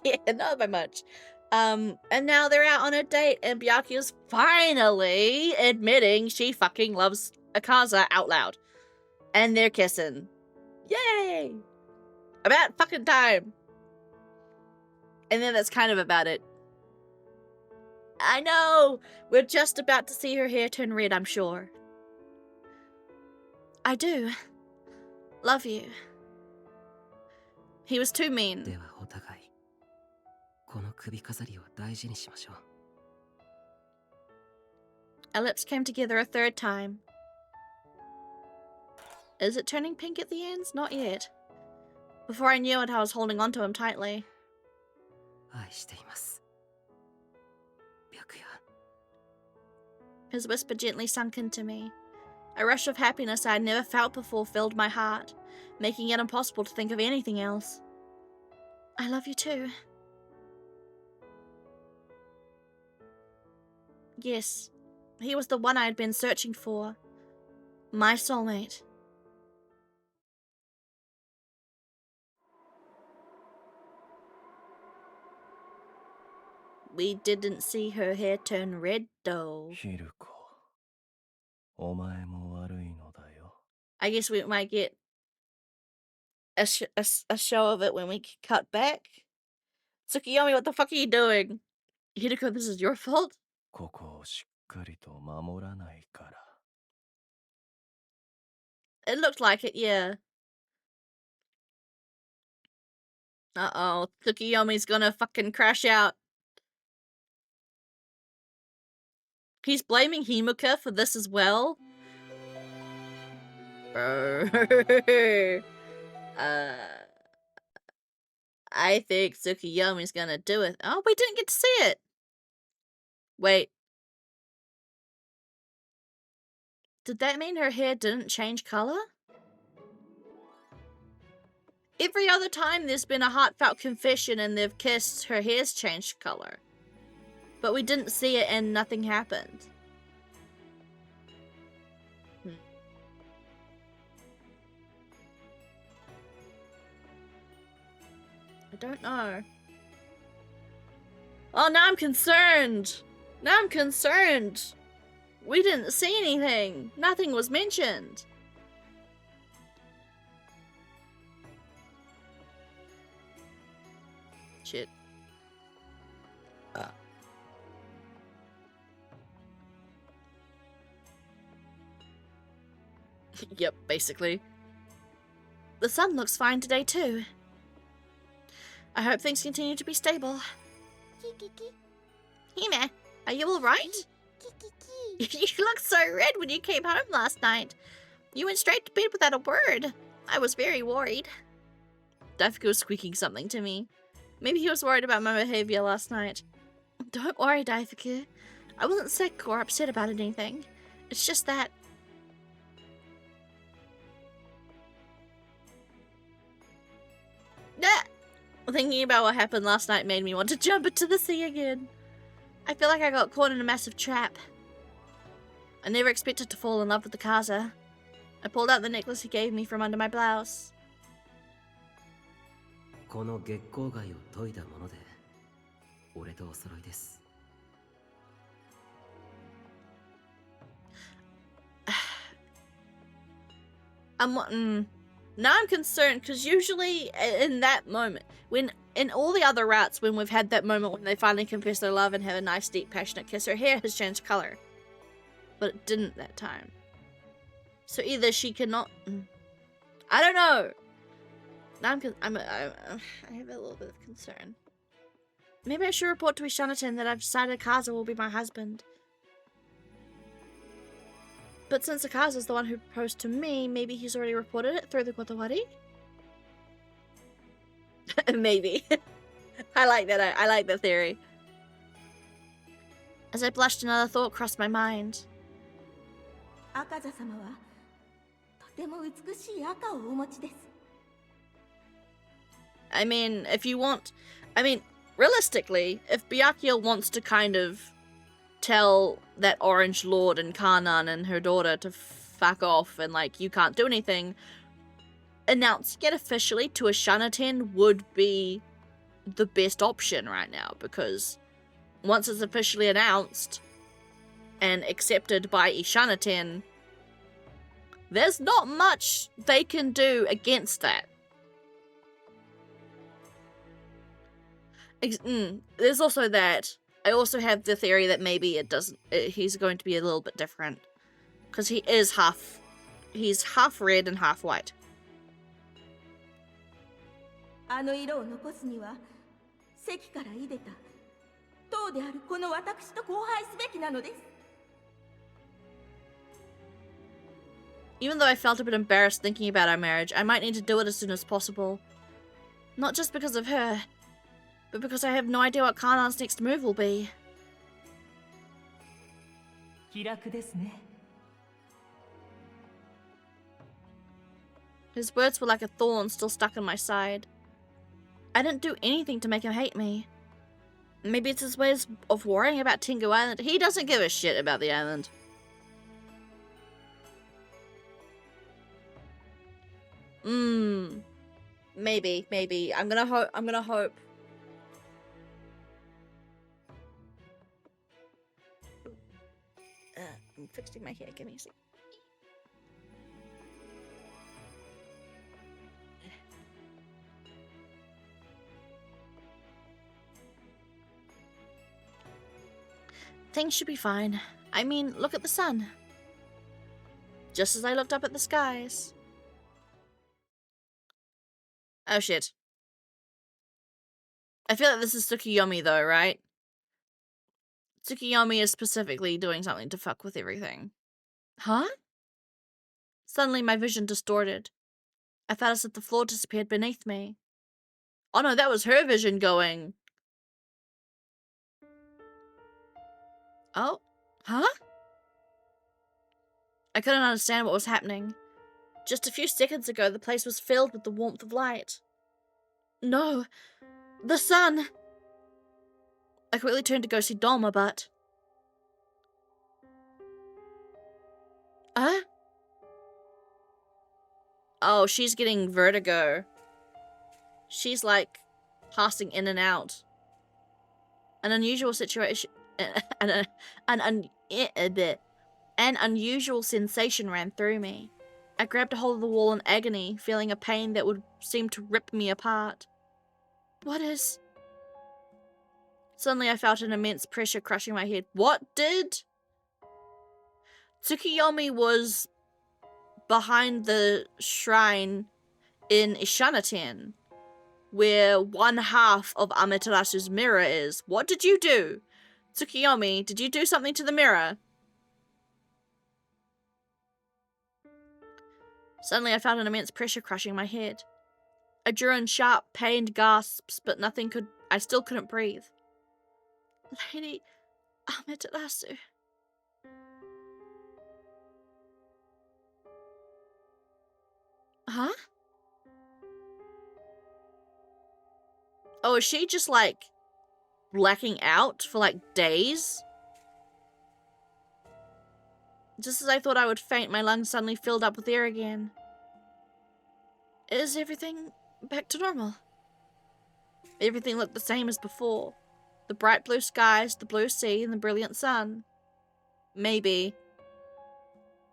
Yeah, not by much. And now they're out on a date, and Byakuya's finally admitting she fucking loves Akaza out loud. And they're kissing. Yay! About fucking time. And then that's kind of about it. I know! We're just about to see her hair turn red, I'm sure. I do. Love you. He was too mean. ではお互いこの首飾りを大事にしましょう。 Our lips came together a third time. Is it turning pink at the ends? Not yet. Before I knew it, I was holding onto him tightly. 愛しています。白夜。 His whisper gently sunk into me. A rush of happiness I had never felt before filled my heart, making it impossible to think of anything else. I love you too. Yes, he was the one I had been searching for. My soulmate. We didn't see her hair turn red, though. ヒルコ、お前も悪いのだよ。 I guess we might get a show of it when we cut back. Tsukiyomi, what the fuck are you doing? Hideko, this is your fault? ここをしっかりと守らないから。 It looked like it, yeah. Uh-oh, Tsukiyomi's gonna fucking crash out. He's blaming Himuka for this as well? I think Tsukiyomi's gonna do it. Oh, we didn't get to see it. Wait. Did that mean her hair didn't change color? Every other time there's been a heartfelt confession and they've kissed, her hair's changed color. But we didn't see it and nothing happened. I don't know. Oh, now I'm concerned. Now I'm concerned. We didn't see anything. Nothing was mentioned. Shit. Yep, basically. The sun looks fine today, too. I hope things continue to be stable. Hime, are you alright? You looked so red when you came home last night. You went straight to bed without a word. I was very worried. Daifuku was squeaking something to me. Maybe he was worried about my behavior last night. Don't worry, Daifuku. I wasn't sick or upset about anything. It's just that... Thinking about what happened last night made me want to jump into the sea again. I feel like I got caught in a massive trap. I never expected to fall in love with the Kaza. I pulled out the necklace he gave me from under my blouse. この月光貝を研いだもので、俺とお揃いです。 Now I'm concerned because usually in that moment, when in all the other routes, when we've had that moment when they finally confess their love and have a nice, deep, passionate kiss, her hair has changed color, but it didn't that time. So either she cannot. I don't know. Now I have a little bit of concern. Maybe I should report to Ishanatan that I've decided Akaza will be my husband. But since Akaza's the one who proposed to me, maybe he's already reported it through the Kotowari? Maybe. I like that. I like that theory. As I blushed, another thought crossed my mind. 赤座様はとても美しい赤をお持ちです。 I mean, realistically, if Byakuya wants to kind of tell that Orange Lord and Kanan and her daughter to fuck off and, like, you can't do anything, announcing it officially to Ashanaten would be the best option right now, because once it's officially announced and accepted by Ishanaten, there's not much they can do against that. There's also that. I also have the theory that maybe he's going to be a little bit different, because he's half red and half white. あの色を残すには席から出た党であるこの私と交配すべきなのです。 Even though I felt a bit embarrassed thinking about our marriage, I might need to do it as soon as possible. Not just because of her, but because I have no idea what Kanan's next move will be. 気楽ですね。 His words were like a thorn still stuck in my side. I didn't do anything to make him hate me. Maybe it's his ways of worrying about Tengu Island. He doesn't give a shit about the island. Maybe. I'm gonna hope. I'm fixing my hair. Give me a sec. Things should be fine. I mean, look at the sun. Just as I looked up at the skies. Oh shit. I feel like this is Tsukiyomi though, right? Tsukiyomi is specifically doing something to fuck with everything. Huh? Suddenly my vision distorted. I felt as if the floor disappeared beneath me. Oh no, that was her vision going. Oh? Huh? I couldn't understand what was happening. Just a few seconds ago, the place was filled with the warmth of light. No! The sun! I quickly turned to go see Doma, but... Huh? Oh, she's getting vertigo. She's, like, passing in and out. An unusual situation... An unusual sensation ran through me. I grabbed a hold of the wall in agony, feeling a pain that would seem to rip me apart. What is... Suddenly I felt an immense pressure crushing my head. What did? Tsukiyomi was behind the shrine in Ishanaten, where one half of Amaterasu's mirror is. What did you do? Tsukiyomi, did you do something to the mirror? Suddenly I felt an immense pressure crushing my head. I drew in sharp, pained gasps, but I still couldn't breathe. Lady Amaterasu. Huh? Oh, is she just, like, blacking out for, like, days? Just as I thought I would faint, my lungs suddenly filled up with air again. Is everything back to normal? Everything looked the same as before. The bright blue skies, the blue sea, and the brilliant sun. Maybe.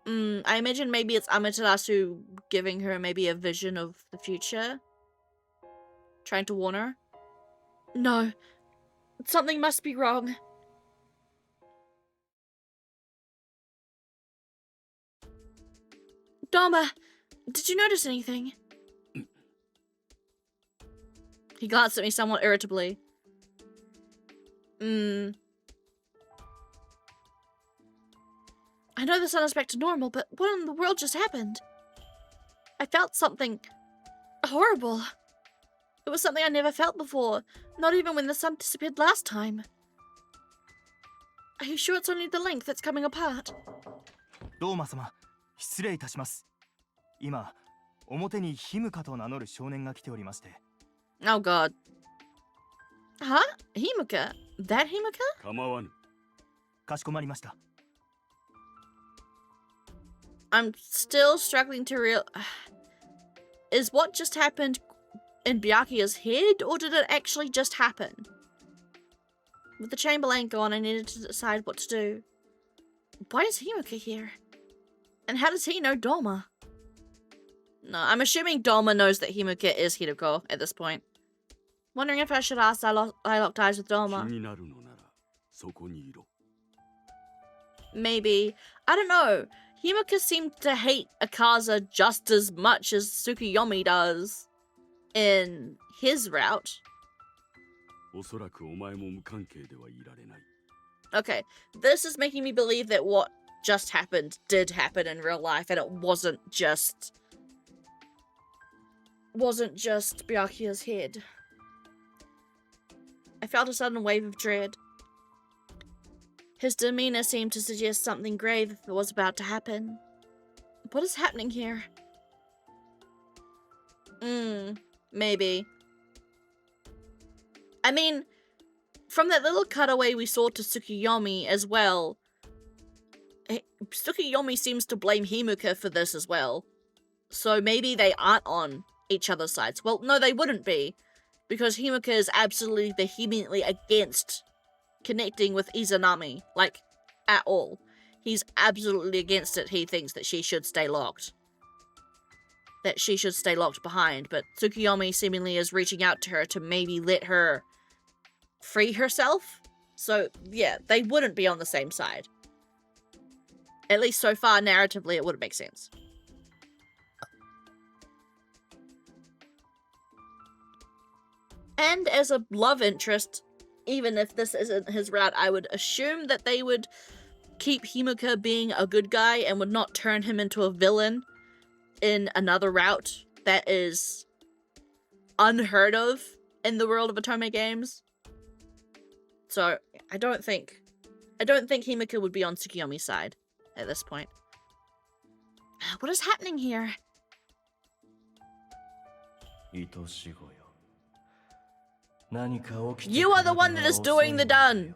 I imagine maybe it's Amaterasu giving her maybe a vision of the future. Trying to warn her. No. Something must be wrong. Doma, did you notice anything? He glanced at me somewhat irritably. I know the sun is back to normal, but what in the world just happened? I felt something horrible. It was something I never felt before, not even when the sun disappeared last time. Are you sure it's only the link that's coming apart? ドーマ様、失礼いたします。今、表にヒムカと名乗る少年が来ておりまして。Oh god. Huh? Himuka? That Himuka? 構わぬ。かしこまりました。I'm still struggling to Is what just happened in Byakuya's head, or did it actually just happen? With the Chamberlain gone, I needed to decide what to do. Why is Himuka here? And how does he know Doma? No, I'm assuming Doma knows that Himuka is Hideko at this point. Wondering if I should ask I locked eyes with Doma. Maybe. I don't know. Himuka seemed to hate Akaza just as much as Tsukuyomi does in his route. Okay, this is making me believe that what just happened did happen in real life, and it wasn't just Byakuya's head. I felt a sudden wave of dread. His demeanor seemed to suggest something grave was about to happen. What is happening here? Maybe. I mean, from that little cutaway we saw to Tsukuyomi as well, Tsukuyomi seems to blame Himuka for this as well. So maybe they aren't on each other's sides. Well, no, they wouldn't be, because Himuka is absolutely vehemently against connecting with Izanami, like, at all. He's absolutely against it. He thinks that she should stay locked. That she should stay locked behind, but Tsukuyomi seemingly is reaching out to her to maybe let her free herself. So, yeah, they wouldn't be on the same side. At least so far, narratively, it wouldn't make sense. And as a love interest, even if this isn't his route, I would assume that they would keep Himuka being a good guy and would not turn him into a villain in another route that is unheard of in the world of Otome games. So I don't think Himuka would be on Tsukuyomi's side at this point. What is happening here? You are the one that is doing the done.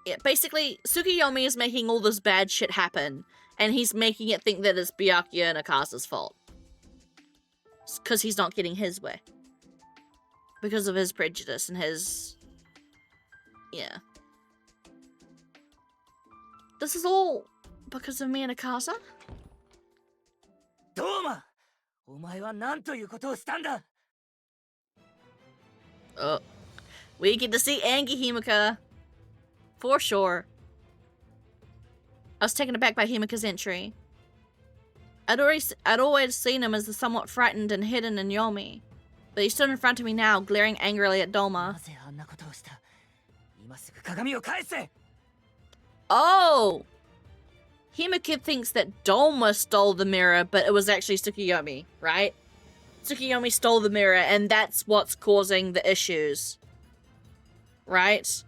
Yeah, basically, Tsukuyomi is making all this bad shit happen, and he's making it think that it's Byakuya and Akaza's fault. Because he's not getting his way. Because of his prejudice and his... yeah. This is all because of me and Akaza? Doma! お前は何ということをしたんだ? Oh. We get to see Angie Himuka. For sure. I was taken aback by Himuka's entry. I'd always seen him as the somewhat frightened and hidden in Yomi. But he stood in front of me now, glaring angrily at Doma. Oh! Himuka thinks that Doma stole the mirror, but it was actually Tsukuyomi, right? Tsukuyomi stole the mirror, and that's what's causing the issues. Right?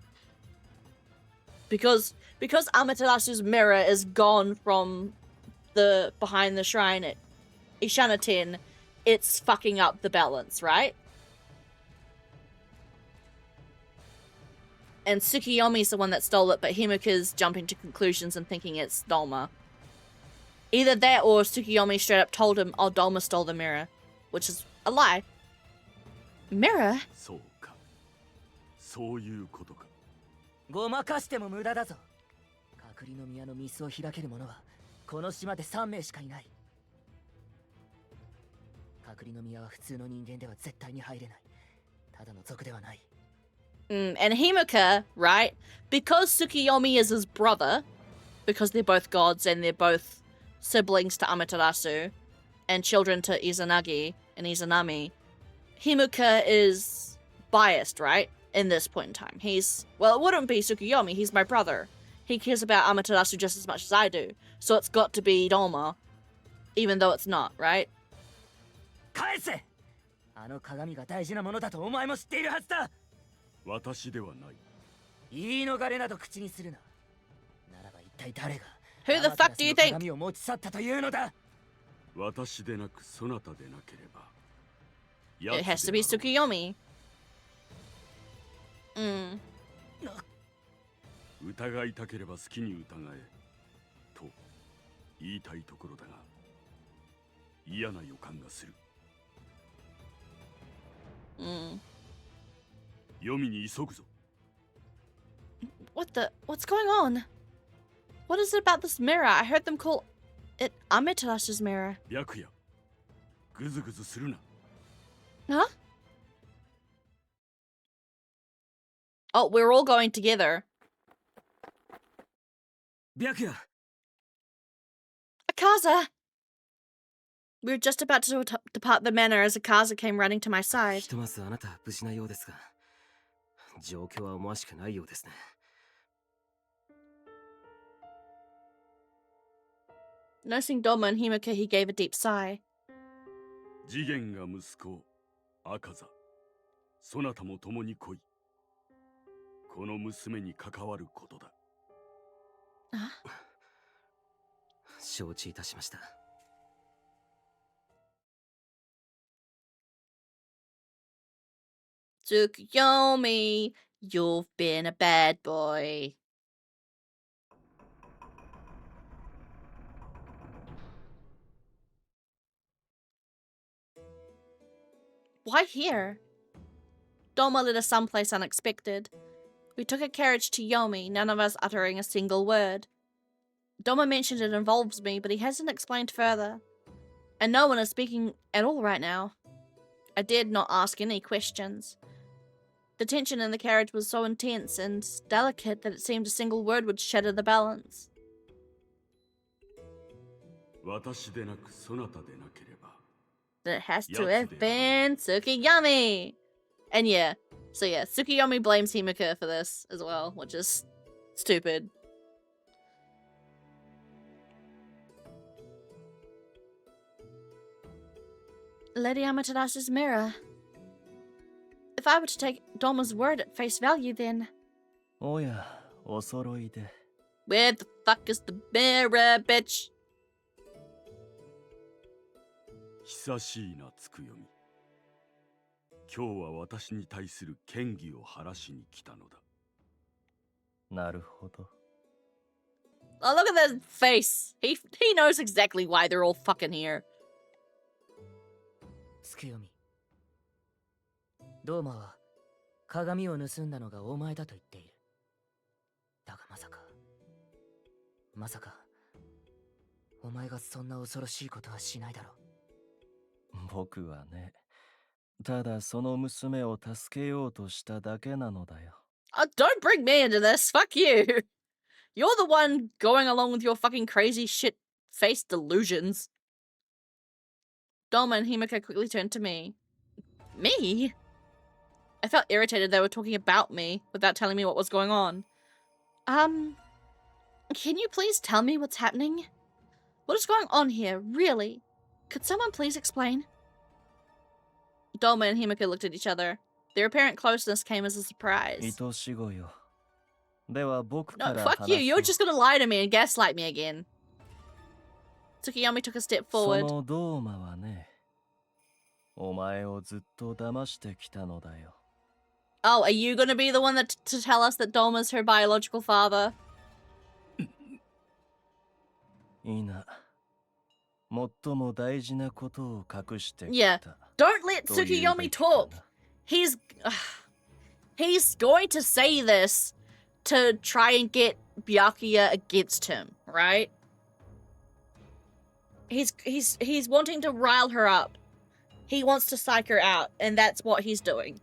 Because Amaterasu's mirror is gone from the behind the shrine at Ishanaten, it's fucking up the balance, right? And Tsukuyomi's the one that stole it, but Himuka's jumping to conclusions and thinking it's Doma. Either that or Tsukuyomi straight up told him, oh, Doma stole the mirror. Which is a lie. Mirror? そういうことか。ごまかしても無駄だぞ。隔離の宮のミスを開ける者はこの島で3名しかいない。隔離の宮は普通の人間では絶対に入れない。ただの族ではない。And Himuka, right? Because Tsukuyomi is his brother, because they're both gods and they're both siblings to Amaterasu and children to Izanagi and Izanami, Himuka is biased, right? In this point in time. Well, it wouldn't be Tsukuyomi, he's my brother. He cares about Amaterasu just as much as I do. So it's got to be Doma, even though it's not, right? 返せ! あの鏡が大事なものだとお前も知っているはずだ!私ではない。言い逃れなど口にするな。ならば一体誰が Who the fuck do you think? 鏡を持ち去ったというのだ。私でなくそなたでなければ。 It has to be Tsukiyomi. 疑いたければ好きに疑えと言いたいところだが嫌な予感がする。読みに急ぐぞ。 What's going on? What is it about this mirror? I heard them call it Amitarash's mirror. 白夜ぐずぐずするな。 Huh? Oh, we're all going together. 白夜 Akaza! We were just about to depart the manor as Akaza came running to my side. ひとまずあなた無事なようですが状況は思わしくないようですね。 Nursing Doma and Himika, he gave a deep sigh. 次元が息子赤座そなたも共に来い。この娘に関わることだ。承知いたしました。 Tsukuyomi, you've been a bad boy. Why here? Doma led us someplace unexpected. We took a carriage to Yomi, none of us uttering a single word. Doma mentioned it involves me, but he hasn't explained further. And no one is speaking at all right now. I dared not ask any questions. The tension in the carriage was so intense and delicate that it seemed a single word would shatter the balance. 私でなくそなたでなければ。 Then it has to have been Tsukiyomi. And yeah, so yeah, Tsukiyomi blames Himika for this as well, which is stupid. Lady Amaterasu's mirror. If I were to take Doma's word at face value, then おや、お揃いで。 where the fuck is the mirror, bitch? 久しいなつくよみ。今日は私に対する嫌疑を晴らしに来たのだ。なるほど。 Oh, look at that face. He knows exactly why they're all fucking here. つくよみ。ドーマは鏡を盗んだのがお前だと言っている。だがまさかお前がそんな恐ろしいことはしないだろう。僕はね、ただその娘を助けようとしただけなのだよ。Don't bring me into this. Fuck you. You're the one going along with your fucking crazy shit-faced delusions. Doma and Himika quickly turned to me. Me? I felt irritated they were talking about me without telling me what was going on. Can you please tell me what's happening? What is going on here, really? Could someone please explain? Doma and Himika looked at each other. Their apparent closeness came as a surprise. 愛し子よ。では僕か No, ら fuck you. 話 You're そう。 just gonna lie to me and gaslight me again. Tsukiyomi took a step そ forward. のドーマはね、お前をずっと騙してきたのだよ。 Oh, are you gonna be the one to tell us that Doma's her biological father? いいな。最も大事なことを隠してき Yeah. た。 Don't let と言うべ Tsukiyomi きかな。 talk. He's going to say this to try and get Byakuya against him, right? He's wanting to rile her up. He wants to psych her out, and that's what he's doing.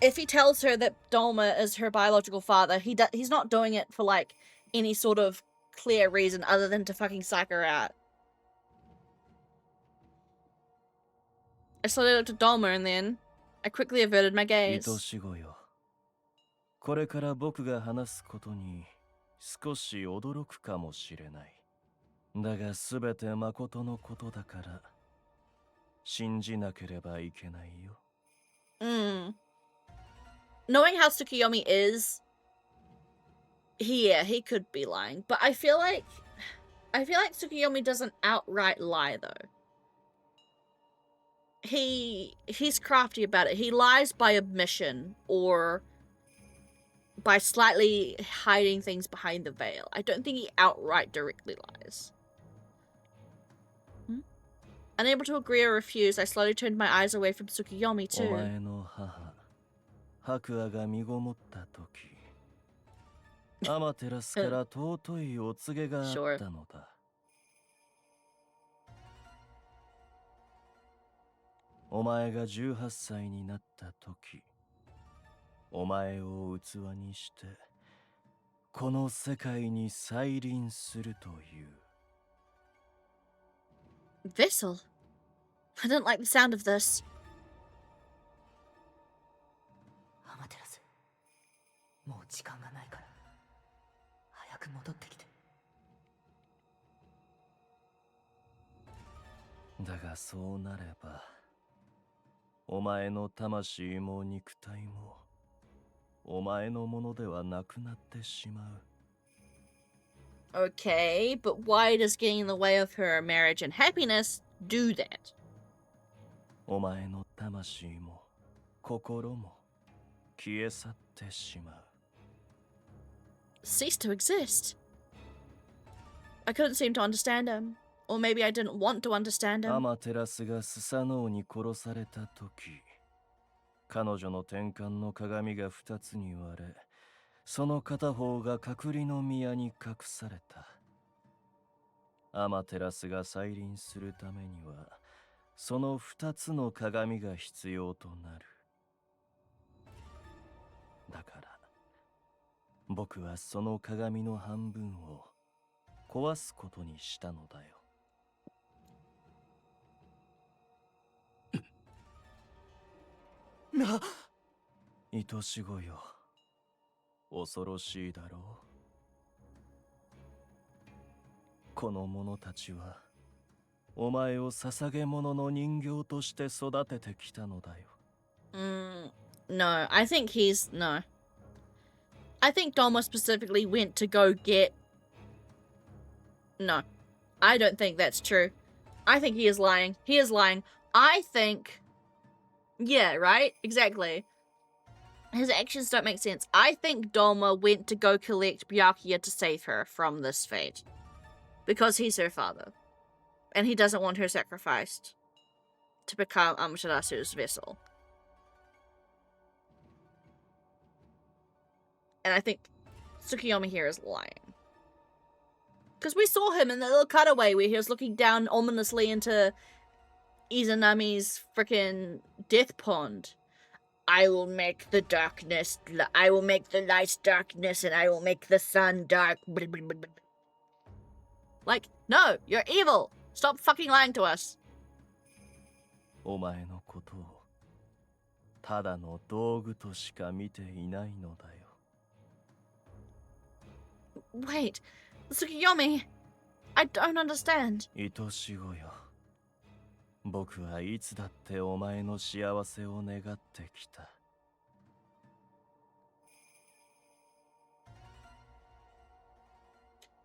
If he tells her that Doma is her biological father, he's not doing it for like any sort of clear reason other than to fucking psych her out. I slowly looked at Doma and then I quickly averted my 愛 gaze. し子よ。これから僕が話すことに少し驚くかもしれない。だがすべて誠のことだから信じなければいけないよ。knowing how Tsukiyomi is, he could be lying. But I feel like Tsukiyomi doesn't outright lie though. He's crafty about it. He lies by omission or by slightly hiding things behind the veil. I don't think he outright directly lies. Unable to agree or refuse, I slowly turned my eyes away from Tsukiyomi お too. 前の母白亜が身ごもった時アマテラスから尊いお告げがあったのだ。お前が18歳になった時お前を器にしてこの世界に再臨するという。 Vessel? I don't like the sound of this. アマテラス、もう時間がないから早く戻ってきて。だがそうなればお前の魂も肉体もお前のものではなくなってしまう。 Okay, but why does getting in the way of her marriage and happiness do that? お前の魂も心も消え去ってしまう。 Cease to exist. I couldn't seem to understand him. Or maybe I didn't want to understand ア him. マテラスがスサノオに殺された時彼女の天冠の鏡が2つに割れその片方が隔離の宮に隠された。アマテラスが再臨するためにはその2つの鏡が必要となる。だから僕はその鏡の半分を壊すことにしたのだよ。な、愛し子よ、恐ろしいだろう。この者たちはお前を捧げ物の人形として育ててきたのだよ。No, I think no. I think Doma specifically went to go get... No, I don't think that's true. I think he is lying. He is lying. I think... Yeah, right? Exactly. His actions don't make sense. I think Doma went to go collect Byakuya to save her from this fate. Because he's her father. And he doesn't want her sacrificed to become Amaterasu's vessel. And I think Tsukiyomi here is lying. Because we saw him in the little cutaway where he was looking down ominously into Izanami's freaking death pond. I will make the darkness, I will make the light darkness, and I will make the sun dark. Like, no, you're evil. Stop fucking lying to us. お前のことをただの道具としか見ていないのだよ。 Wait, Tsukiyomi, I don't understand. 愛し子よ、僕はいつだってお前の幸せを願ってきた。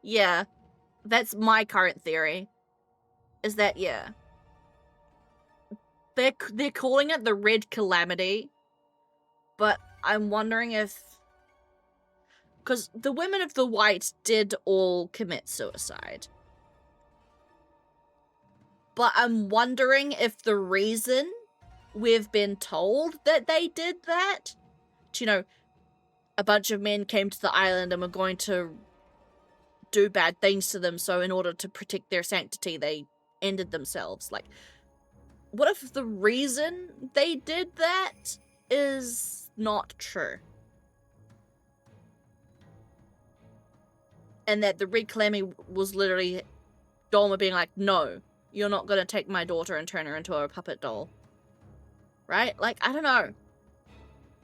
Yeah, that's my current theory. Is that, yeah. They're calling it the Red Calamity. But I'm wondering if... Because the women of the White did all commit suicide. But I'm wondering if the reason we've been told that they did that... You know, a bunch of men came to the island and were going to do bad things to them, so in order to protect their sanctity, they ended themselves. Like, what if the reason they did that is not true? And that the Red Calamity was literally Doma being like, no, you're not gonna take my daughter and turn her into a puppet doll. Right? Like, I don't know.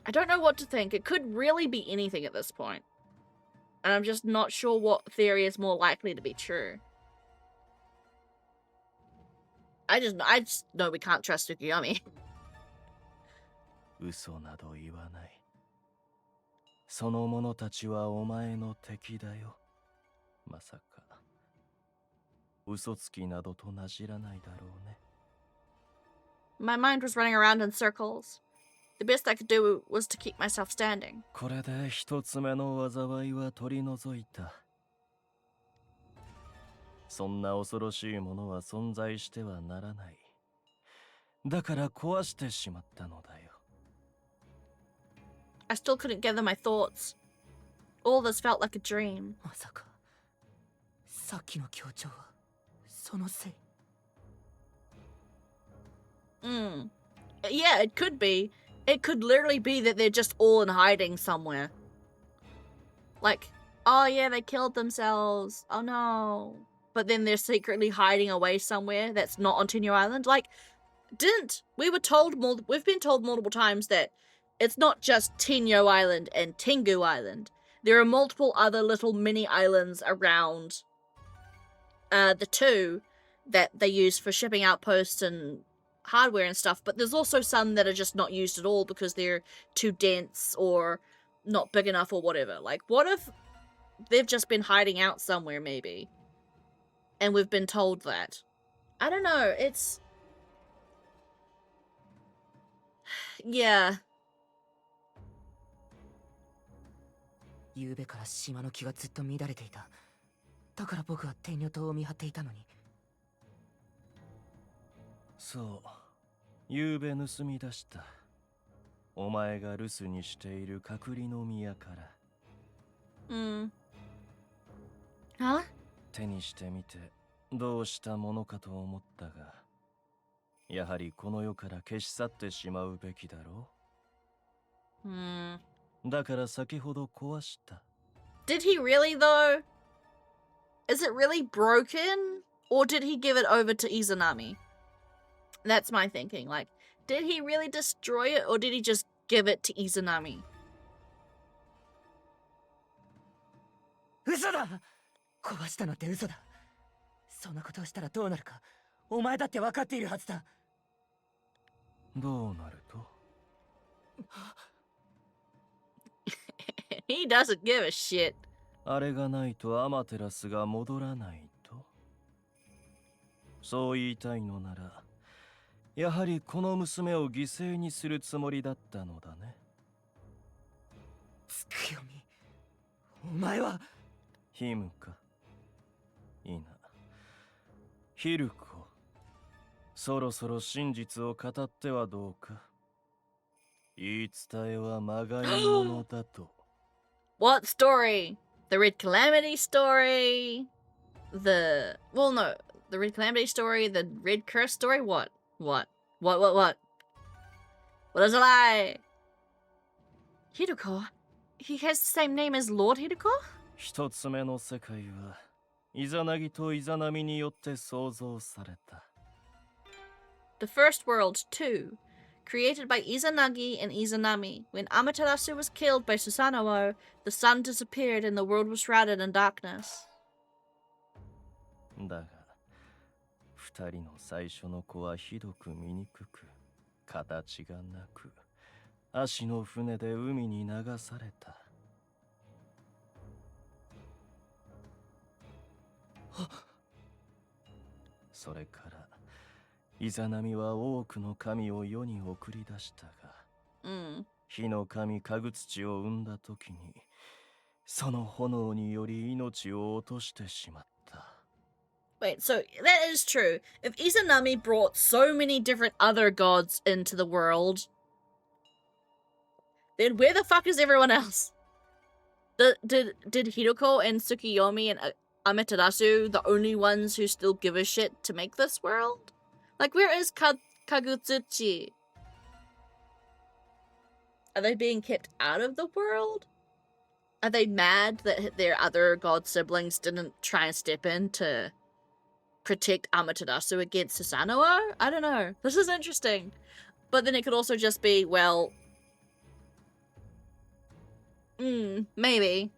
I don't know what to think. It could really be anything at this point. And I'm just not sure what theory is more likely to be true. I just know we can't trust Tsukiyomi. 嘘など言わない。その者たちはお前の敵だよ。まさか嘘つきなどとなじらないだろうね。My mind was running around in circles. The best I could do was to keep myself standing. これで一つ目の災いは取り除いた。そんな恐ろしいものは存在してはならない。だから壊してしまったのだよ。I still couldn't gather my thoughts. All this felt like a dream. まさかさっきの強調はそのせい。Yeah, it could be. It could literally be that they're just all in hiding somewhere. Like, oh yeah, they killed themselves. Oh no. But then they're secretly hiding away somewhere that's not on Tenyo Island. Like, we've been told multiple times that it's not just Tenyo Island and Tengu Island. There are multiple other little mini islands around the two that they use for shipping outposts and hardware and stuff, but there's also some that are just not used at all because they're too dense or not big enough or whatever. Like, what if they've just been hiding out somewhere, maybe, and we've been told that? I don't know, it's... yeah. 昨べから島の気がずっと乱れていた。だから僕は天女島を見張っていたのに。そう、昨べ盗み出した。お前が留守にしている隔離の宮から。Huh? 手にしてみてどうしたものかと思ったが、やはりこの世から消し去ってしまうべきだろう。だから先ほど壊した。Did he really though? Is it really broken? Or did he give it over to Izanami? That's my thinking. Like, did he really destroy it or did he just give it to Izanami? 嘘だ！壊したのって嘘だ。そんなことをしたらどうなるか、お前だって分かっているはずだ。どうなると？He doesn't give a shit. あれがないとアマテラスが戻らないと？そう言いたいのなら、やはりこの娘を犠牲にするつもりだったのだね。つくよみ、お前は。ヒムか。いいな。ヒルコ、そろそろ真実を語ってはどうか。言い伝えはまがいものだと。What story? The Red Calamity story? The Red Calamity story? The Red Curse story? What? What is a lie? Hiruko? He has the same name as Lord Hiruko? 一つ目の世界はイザナギとイザナミによって創造された。The first world, too, created by Izanagi and Izanami. When Amaterasu was killed by Susanoo, the sun disappeared and the world was shrouded in darkness. だが、二人の最初の子はひどく醜く、形がなく、足の船で海に流された。それからイザナミは多くの神を世に送り出したが、火の神カグツチを生んだ時にその炎により命を落としてしまった。 Wait, so that is true. If Izanami brought so many different other gods into the world, then where the fuck is everyone else? Did Hiroko and Tsukiyomi and Amaterasu the only ones who still give a shit to make this world? Like, where is Kagutsuchi? Are they being kept out of the world? Are they mad that their other god siblings didn't try and step in to protect Amaterasu against Susanoo? I don't know. This is interesting. But then it could also just be, well... maybe.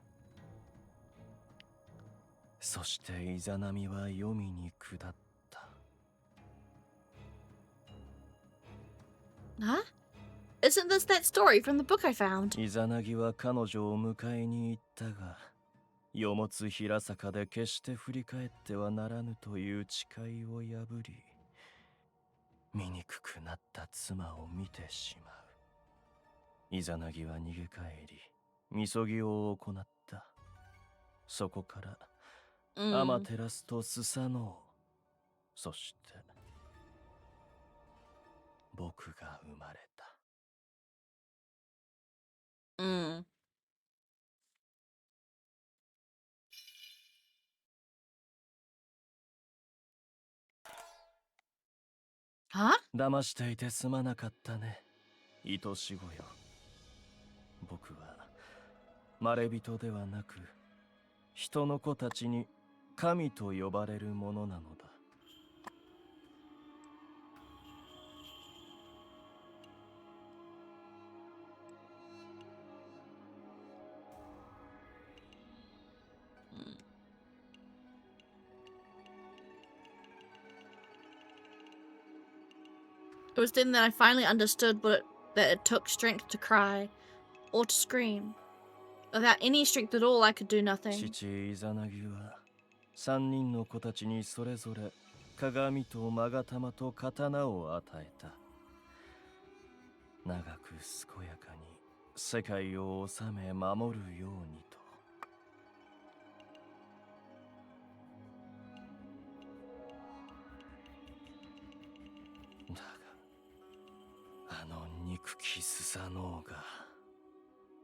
そしてイザナミは黄泉に下った。Huh? Isn't this that story from the book I found? イザナギは彼女を迎えに行ったが、世もつ平坂で決して振り返ってはならぬという誓いを破り、醜くなった妻を見てしまう。イザナギは逃げ帰り、みそぎを行った。そこから、アマテラスとスサノオ、そして、僕が生まれた。Huh? 騙していてすまなかったね、愛し子よ。僕はまれびとではなく、人の子たちに神と呼ばれるものなのだ。It was then that I finally understood that it took strength to cry, or to scream. Without any strength at all, I could do nothing. 父イザナギは三人の子たちにそれぞれ鏡と勾玉と刀を与えた。長く健やかに世界を治め守るようにと。だが、あの憎きスサノオが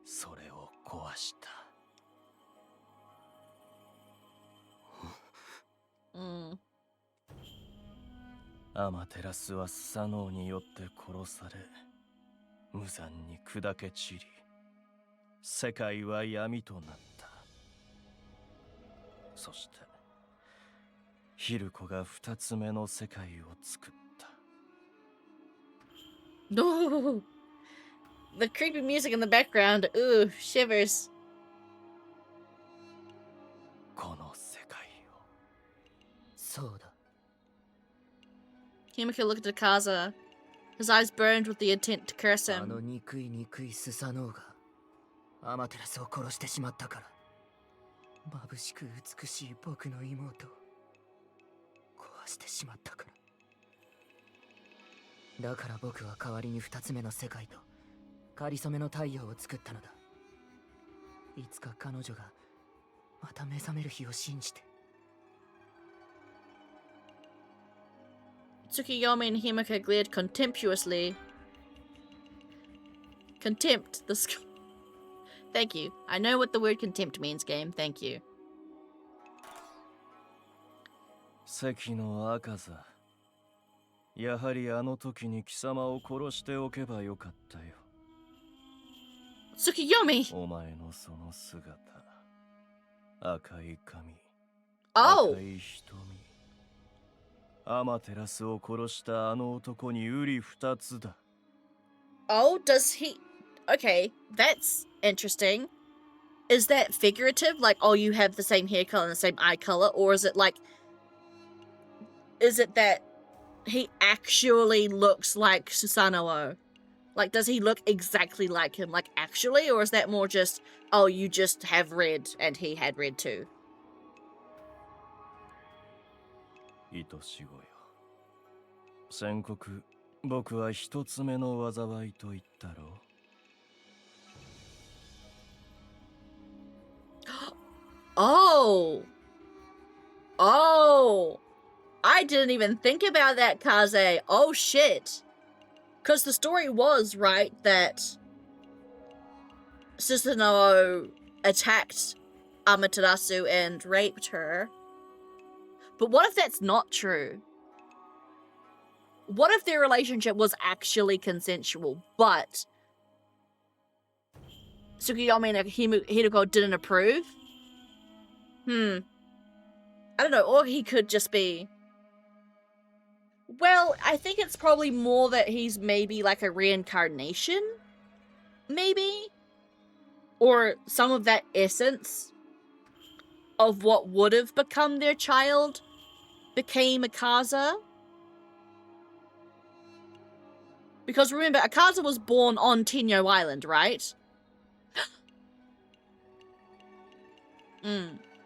それを壊した。アマテラスはスサノオによって殺され、無残に砕け散り、世界は闇となった。そして、ヒルコが二つ目の世界を作った。No! The creepy music in the background. Ooh, shivers. この世界を。そうだ。Himiko looked at Akaza. His eyes burned with the intent to curse あの him. 憎いスサノオがアマテラスを殺してしまったから、眩しく美しい僕の妹を壊してしまったから。だから僕は代わりに二つ目の世界とかりそめの太陽を作ったのだ。いつか彼女がまた目覚める日を信じて。Tsukiyomi and Himiko glared contemptuously. Contempt. Thank you. I know what the word contempt means, game. Thank you. 関の赤座。やはりあの時に貴様を殺しておけばよかったよ。Tsukiyomi! お前のその姿。赤い髪。Oh! 赤い瞳。アマテラスを殺したあの男に瓜二つだ。Oh, does he... Okay, that's interesting. Is that figurative? Like, oh, you have the same hair color and the same eye color? Or is it like... Is it that he actually looks like Susanoo? Like, does he look exactly like him? Like, actually? Or is that more just, oh, you just have red and he had red too? 愛し子よ。宣告、僕は一つ目の災いと言ったろう。Oh! Oh! I didn't even think about that, Kaze. Oh, shit. Because the story was, right, that Susanoo attacked Amaterasu and raped her. But what if that's not true? What if their relationship was actually consensual, but Tsukiyomi and Hideko didn't approve? I don't know, or he could just be... Well, I think it's probably more that he's maybe like a reincarnation? Maybe? Or some of that essence of what would have become their child became Akaza? Because remember, Akaza was born on Tenyo Island, right?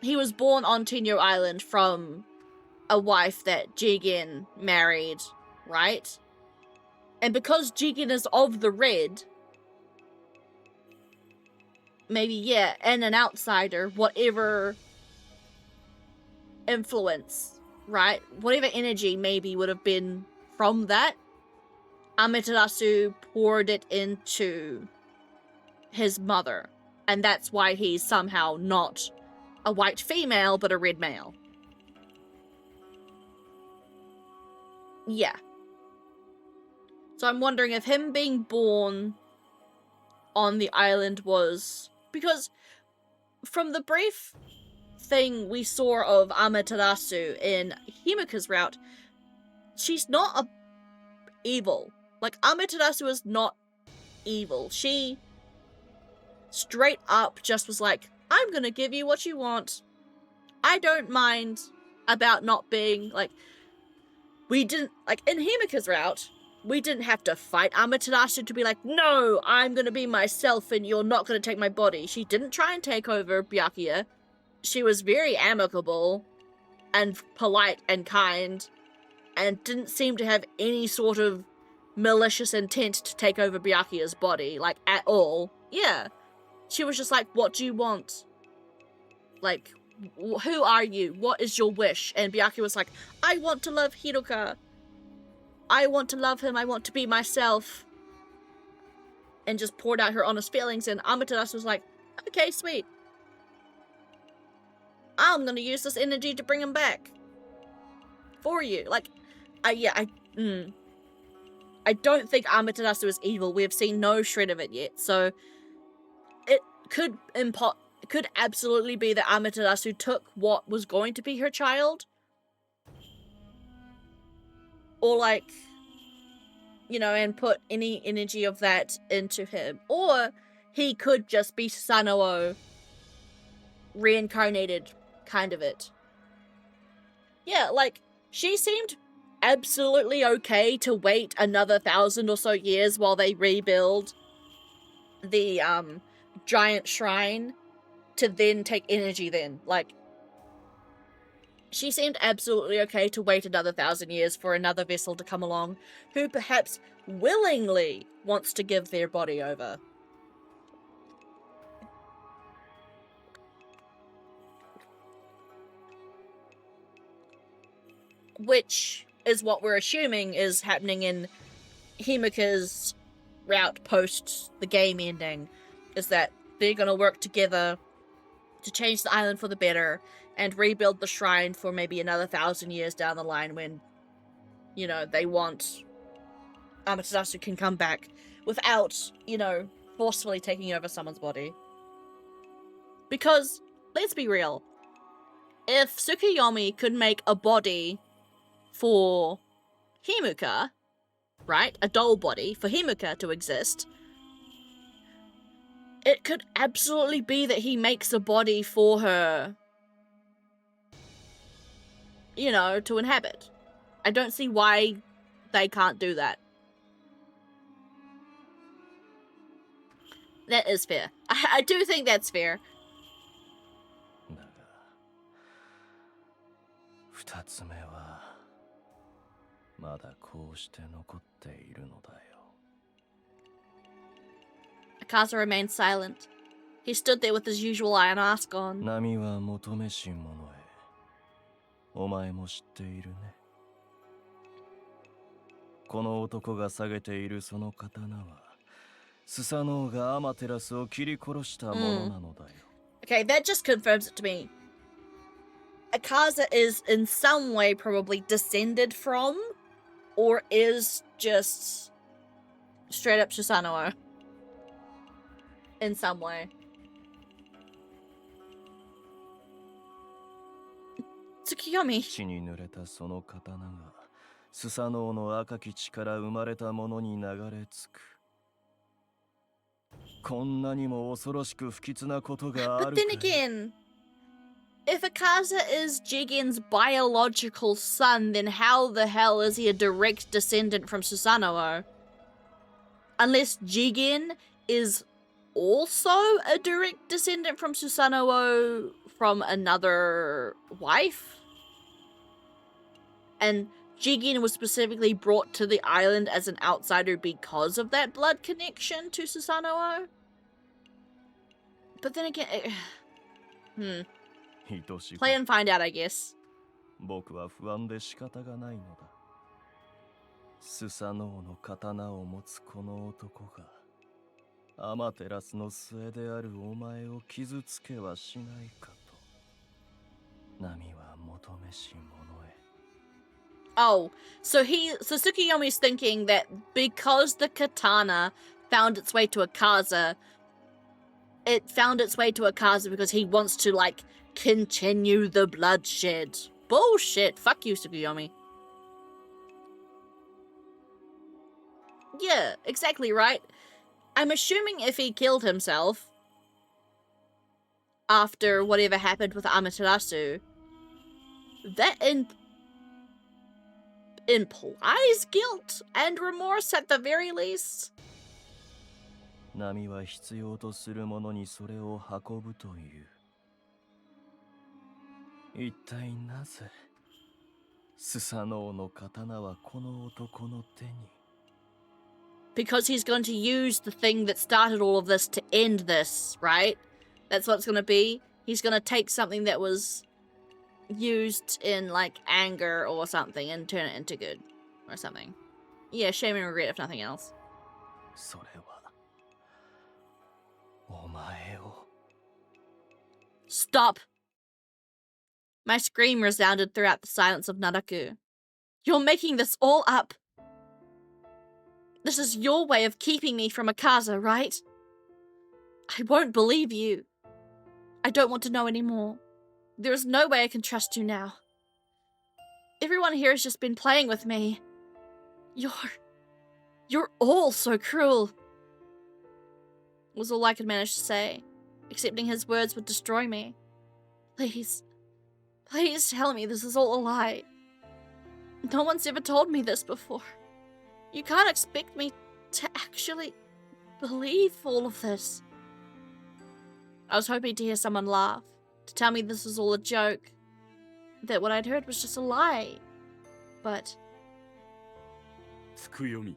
He was born on Tenyo Island from a wife that Jigen married, right? And because Jigen is of the red, maybe, yeah, and an outsider, whatever influence, right? Whatever energy maybe would have been from that, Amaterasu poured it into his mother. And that's why he's somehow not a white female, but a red male. Yeah. So I'm wondering if him being born on the island was... Because from the brief thing we saw of Amaterasu in Himika's route, she's not evil. Like, Amaterasu is not evil. She straight up just was like, I'm gonna give you what you want. I don't mind about not being, like... We didn't... Like, in Himika's route, we didn't have to fight Amaterasu to be like, no, I'm gonna be myself and you're not gonna take my body. She didn't try and take over Byakuya. She was very amicable and polite and kind and didn't seem to have any sort of malicious intent to take over Byakuya's body, like, at all. Yeah. She was just like, what do you want? Like, who are you? What is your wish? And Byakuya was like, I want to love Hiruka. I want to love him. I want to be myself. And just poured out her honest feelings, and Amaterasu was like, okay, sweet. I'm gonna use this energy to bring him back. For you. Like, I don't think Amaterasu is evil. We have seen no shred of it yet, so it could absolutely be that Amaterasu took what was going to be her child, or like, you know, and put any energy of that into him, or he could just be Susanoo reincarnated, kind of it. Yeah, like, she seemed absolutely okay to wait another 1,000 or so years while they rebuild the giant shrine to then take energy then. Like, she seemed absolutely okay to wait another 1,000 years for another vessel to come along who perhaps willingly wants to give their body over. Which is what we're assuming is happening in Himika's route post the game ending, is that they're gonna work together to change the island for the better and rebuild the shrine for maybe another 1,000 years down the line when, you know, they want Amaterasu can come back without, you know, forcefully taking over someone's body. Because, let's be real, if Tsukuyomi could make a body for Himuka, right? A doll body for Himuka to exist, it could absolutely be that he makes a body for her, you know, to inhabit. I don't see why they can't do that. That is fair. I do think that's fair. だが、二つ目はまだこうして残っているのだよ。 Akaza remained silent. He stood there with his usual iron mask on. 波は求めし者へ。お前も知っているね。この男が下げているその刀は、スサノオがアマテラスを切り殺したものなのだよ。Okay, that just confirms it to me. Akaza is in some way probably descended from, or is just straight up Susanoo. In some way. Tsukuyomi. 血に濡れたその刀がスサノオの赤き血から生まれたものに流れ着く。こんなにも恐ろしく不吉なことがあるかい。 But then again, if Akaza is Jigen's biological son, then how the hell is he a direct descendant from Susanoo? unless Jigen is also a direct descendant from Susanoo from another wife. And Jigen was specifically brought to the island as an outsider because of that blood connection to Susanoo. But then again, play and find out, I guess. 僕は不安で仕方がないのだ。スサノオの刀を持つこの男がアマテラスの末であるお前を傷つけはしないかと。ナミは求めし者へ。Oh, so Tsukuyomi's thinking that because the katana found its way to Akaza, it found its way to Akaza because he wants to, like, continue the bloodshed. Bullshit. Fuck you, Tsukuyomi. Yeah, exactly right. I'm assuming if he killed himself after whatever happened with Amaterasu, that implies guilt and remorse at the very least. ナミは必要とする者にそれを運ぶという。一体なぜスサノオの刀はこの男の手に。Because he's going to use the thing that started all of this to end this, right? That's what it's going to be. He's going to take something that was used in, like, anger or something and turn it into good or something. Yeah, shame and regret if nothing else. それはお前を。Stop! My scream resounded throughout the silence of Naraku. You're making this all up. This is your way of keeping me from Akaza, right? I won't believe you. I don't want to know anymore. There is no way I can trust you now. Everyone here has just been playing with me. You're all so cruel. Was all I could manage to say. Accepting his words would destroy me. Please tell me this is all a lie. No one's ever told me this before. You can't expect me to actually believe all of this. I was hoping to hear someone laugh, to tell me this was all a joke, that what I'd heard was just a lie. But... つくよみ、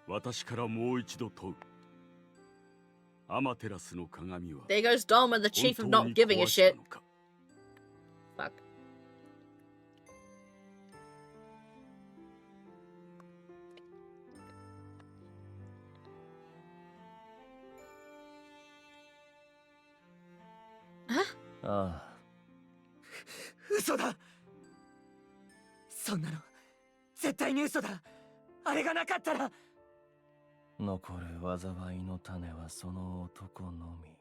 私からもう一度問う。アマテラスの鏡は There goes Dom and the chief of not giving a shit. Fuck. Huh? ああ。嘘だ。そんなの絶対に嘘だ。あれがなかったら。残る災いの種はその男のみ。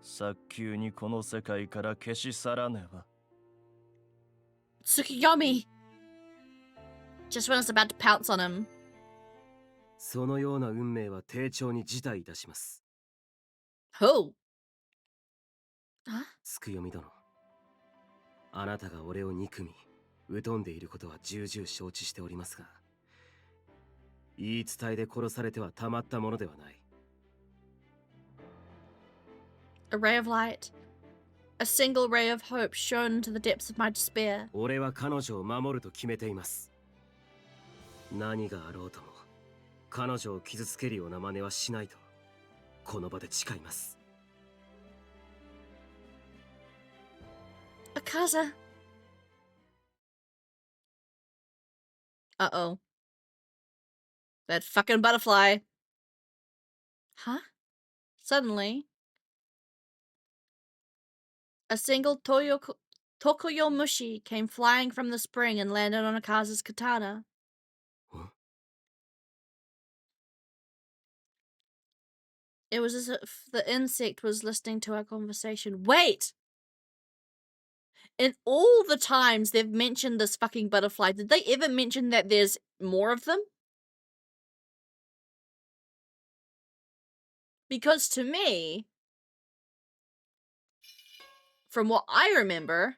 早急にこの世界から消し去らねば。Tsukuyomi! Just when I was about to pounce on him. そのような運命は丁重に辞退いたします。Who? つくよみ殿。あなたが俺を憎み、疎んでいることは重々承知しておりますが、言い伝えで殺されてはたまったものではない。A ray of light. A single ray of hope shone to the depths of my despair. 俺は彼女を守ると決めています。何があろうとも、彼女を傷つけるような真似はしないと、この場で誓います。Akaza. Uh-oh. That fucking butterfly. Huh? Suddenly, a single Tokoyomushi came flying from the spring and landed on Akaza's katana. Huh? It was as if the insect was listening to our conversation. Wait! In all the times they've mentioned this fucking butterfly, did they ever mention that there's more of them? Because to me, from what I remember,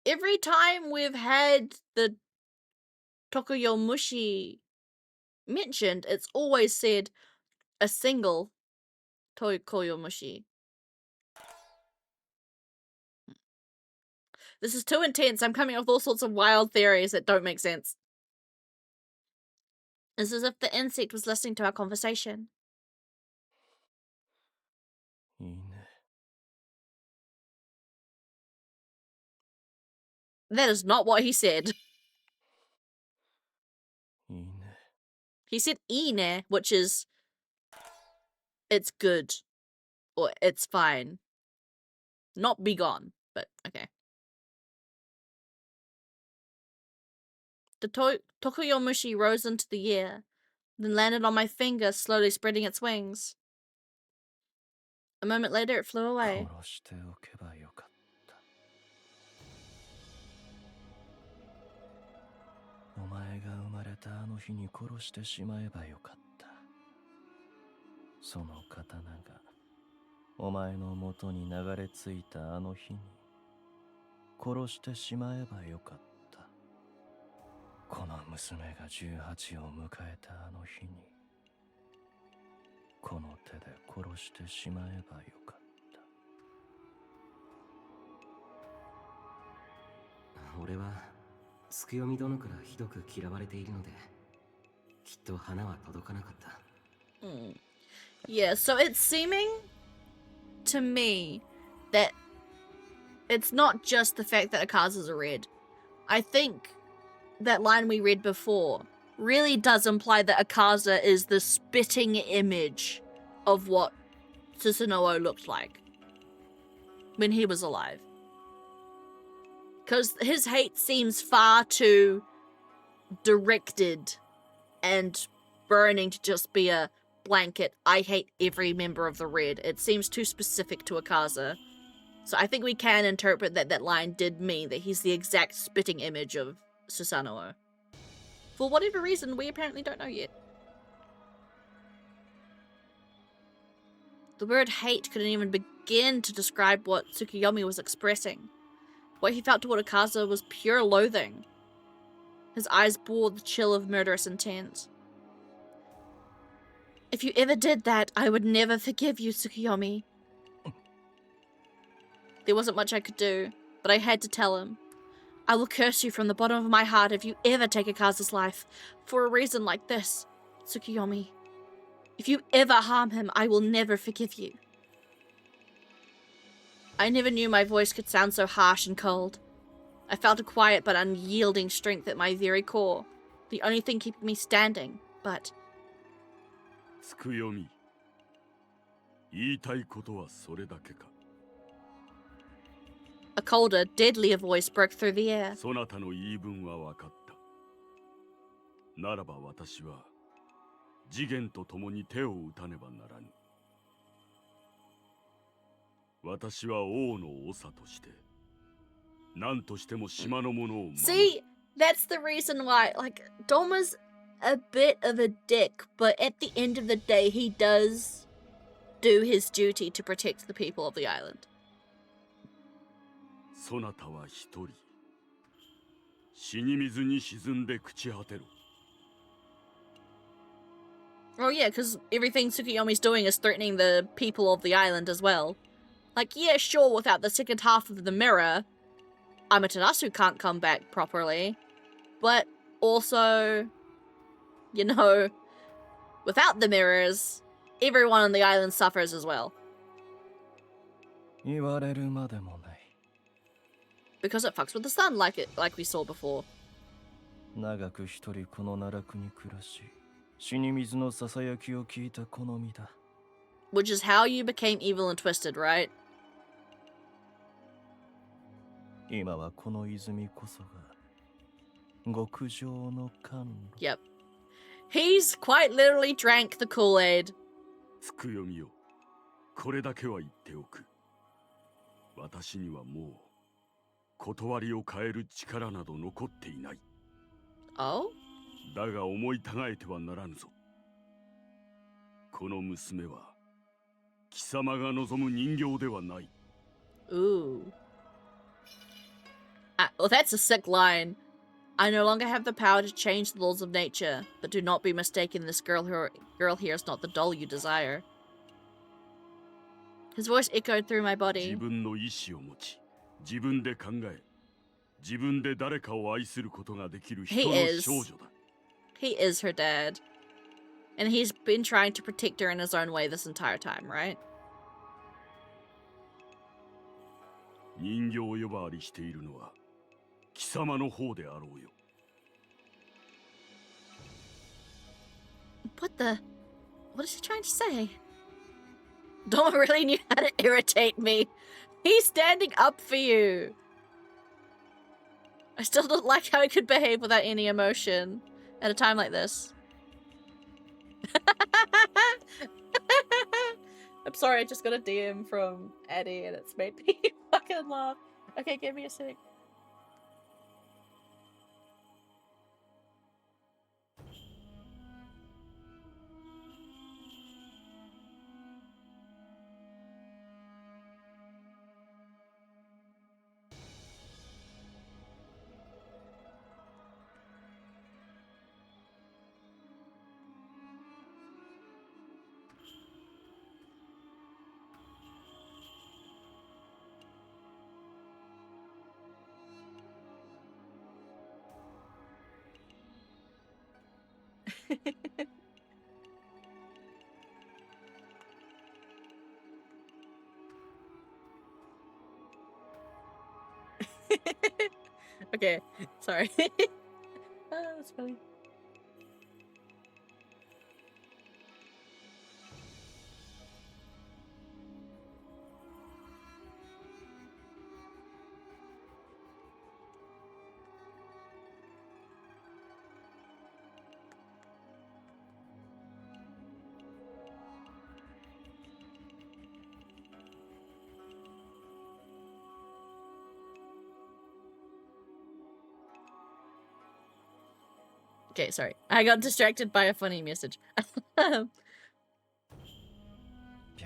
every time we've had the Tokoyomushi mentioned, it's always said a single Tokoyomushi. This is too intense. I'm coming up with all sorts of wild theories that don't make sense. It's as if the insect was listening to our conversation. いいね。 That is not what he said. いいね。 He said ine, which is it's good or it's fine. Not be gone, but okay. The Tokoyomushi rose into the air, then landed on my finger, slowly spreading its wings. A moment later, it flew away. 殺しておけばよかった。お前が生まれたあの日に殺してしまえばよかった。その刀がお前の元に流れ着いたあの日に殺してしまえばよかった。この娘が18を迎えたあの日にこの手で殺してしまえばよかった。俺はつくよみ殿からひどく嫌われているので、きっと花は届かなかった。Yeah, so it's seeming to me that it's not just the fact that Akazas are red. I think that line we read before really does imply that Akaza is the spitting image of what Susanoo looked like when he was alive. Because his hate seems far too directed and burning to just be a blanket, I hate every member of the Red. It seems too specific to Akaza. So I think we can interpret that that line did mean that he's the exact spitting image of Susanoo. For whatever reason, we apparently don't know yet. The word hate couldn't even begin to describe what Tsukuyomi was expressing. What he felt toward Akaza was pure loathing. His eyes bore the chill of murderous intent. If you ever did that, I would never forgive you, Tsukuyomi. There wasn't much I could do, but I had to tell him. I will curse you from the bottom of my heart if you ever take Akaza's life, for a reason like this, Tsukuyomi. If you ever harm him, I will never forgive you. I never knew my voice could sound so harsh and cold. I felt a quiet but unyielding strength at my very core, the only thing keeping me standing, but... つくよみ、言いたいことはそれだけか。 A colder, deadlier voice broke through the air. そなたの言い分は分かった。ならば私は次元と共に手を打たねばならぬ。私は王の長として何としても島の者を守る。 See, that's the reason why, like, Doma's a bit of a dick, but at the end of the day, he does do his duty to protect the people of the island. そなたは一人死に水に沈んで朽ち果てろ。 Oh yeah, because everything Tsukuyomi's doing is threatening the people of the island as well. Like, yeah, sure, without the second half of the mirror, Amaterasu can't come back properly. But also, you know, without the mirrors, everyone on the island suffers as well. 言われるまでもない。 Because it fucks with the sun, like we saw before. 長く一人この奈落に暮らし、死に水のささやきを聞いた好みだ。 Which is how you became evil and twisted, right? 今はこの泉こそが極上の甘露。 Yep. He's quite literally drank the Kool-Aid. つくよみよ、これだけは言っておく。私にはもう断りを変える力など残っていない。 Oh? だが思いたがえてはならぬぞ。この娘は貴様が望む人形ではない。 Ooh. Well, that's a sick line. I no longer have the power to change the laws of nature, but do not be mistaken, this girl here is not the doll you desire. His voice echoed through my body. 自分の意志を持ち、自分で考え、自分で誰かを愛することができる人の少女だ。 He is her dad. And he's been trying to protect her in his own way this entire time, right? 人形呼ばわりしているのは貴様の方であろうよ。 What the? What is he trying to say? Dom really knew how to irritate me. He's standing up for you. I still don't like how he could behave without any emotion at a time like this. I'm sorry, I just got a DM from Eddie and it's made me fucking laugh. Okay, give me a sec. Okay, sorry. That's funny. Okay, sorry. I got distracted by a funny message. I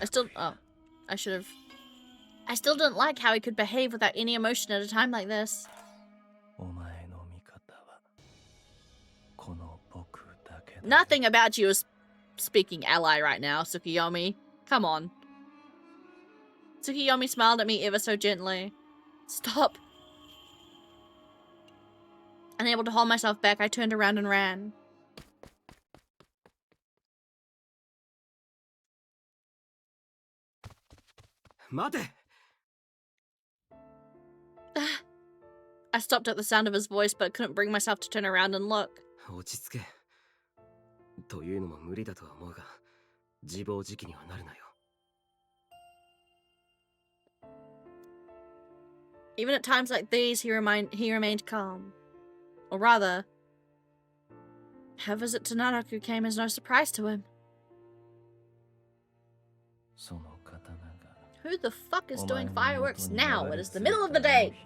still don't like how he could behave without any emotion at a time like this. Nothing about you is speaking ally right now, Tsukiyomi. Come on. Tsukiyomi smiled at me ever so gently. Stop. Unable to hold myself back, I turned around and ran. I stopped at the sound of his voice, but couldn't bring myself to turn around and look. 落ち着け。というのも無理だとは思うが、自暴自棄にはなるなよ。 Even at times like these, he remained calm. Or rather, her visit to Naraku came as no surprise to him. Who the fuck is doing fireworks now? It is the middle of the day!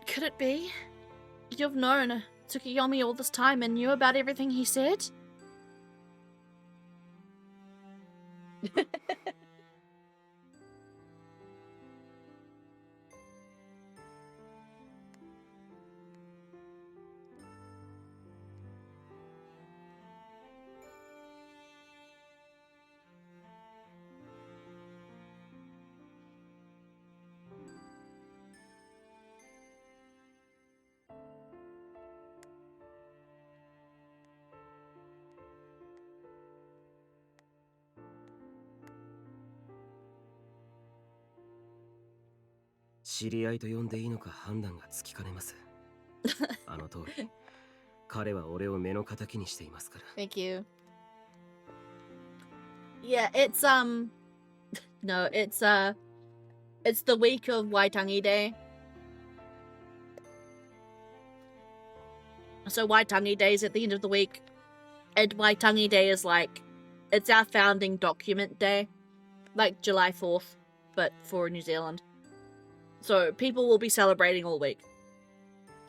Could it be? You've known Tsukiyomi all this time and knew about everything he said?知り合いと呼んでいいのか判断がつきかねます。あの通り、彼は俺を目の敵にしていますから。Thank you. Yeah, it's no, it's the week of Waitangi Day. So Waitangi Day is at the end of the week, and Waitangi Day is like, it's our founding document day, like July 4th, but for New Zealand. So people will be celebrating all week.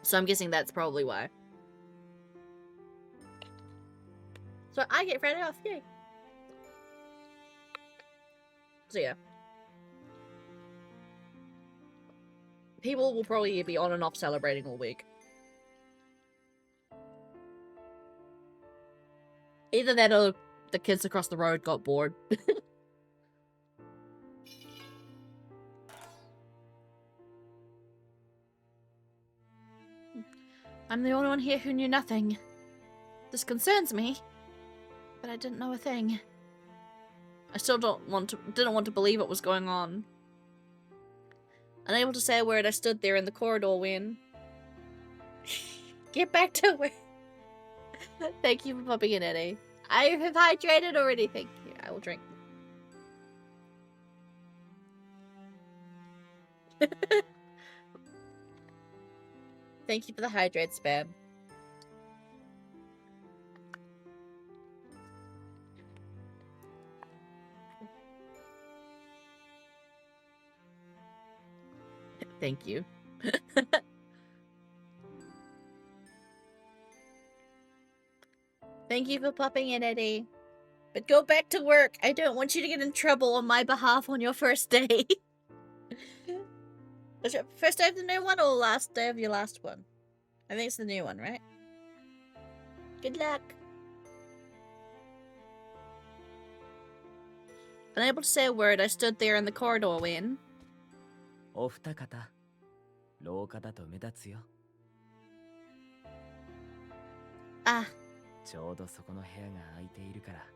So I'm guessing that's probably why. So I get Friday off, yay. So yeah. People will probably be on and off celebrating all week. Either that or the kids across the road got bored. I'm the only one here who knew nothing. This concerns me, but I didn't know a thing. I still didn't want to believe what was going on. Unable to say a word, I stood there in the corridor when... Get back to work. Thank you for popping in, Eddie. I have hydrated already, thank you. I will drink. Thank you for the hydrate spam. Thank you. Thank you for popping in, Eddie. But go back to work. I don't want you to get in trouble on my behalf on your first day. Was it first day of the new one or last day of your last one? I think it's the new one, right? Good luck. Unable to say a word, I stood there in the corridor when... お二方、廊下だと目立つよ。あ、ちょうどそこの部屋が空いているから、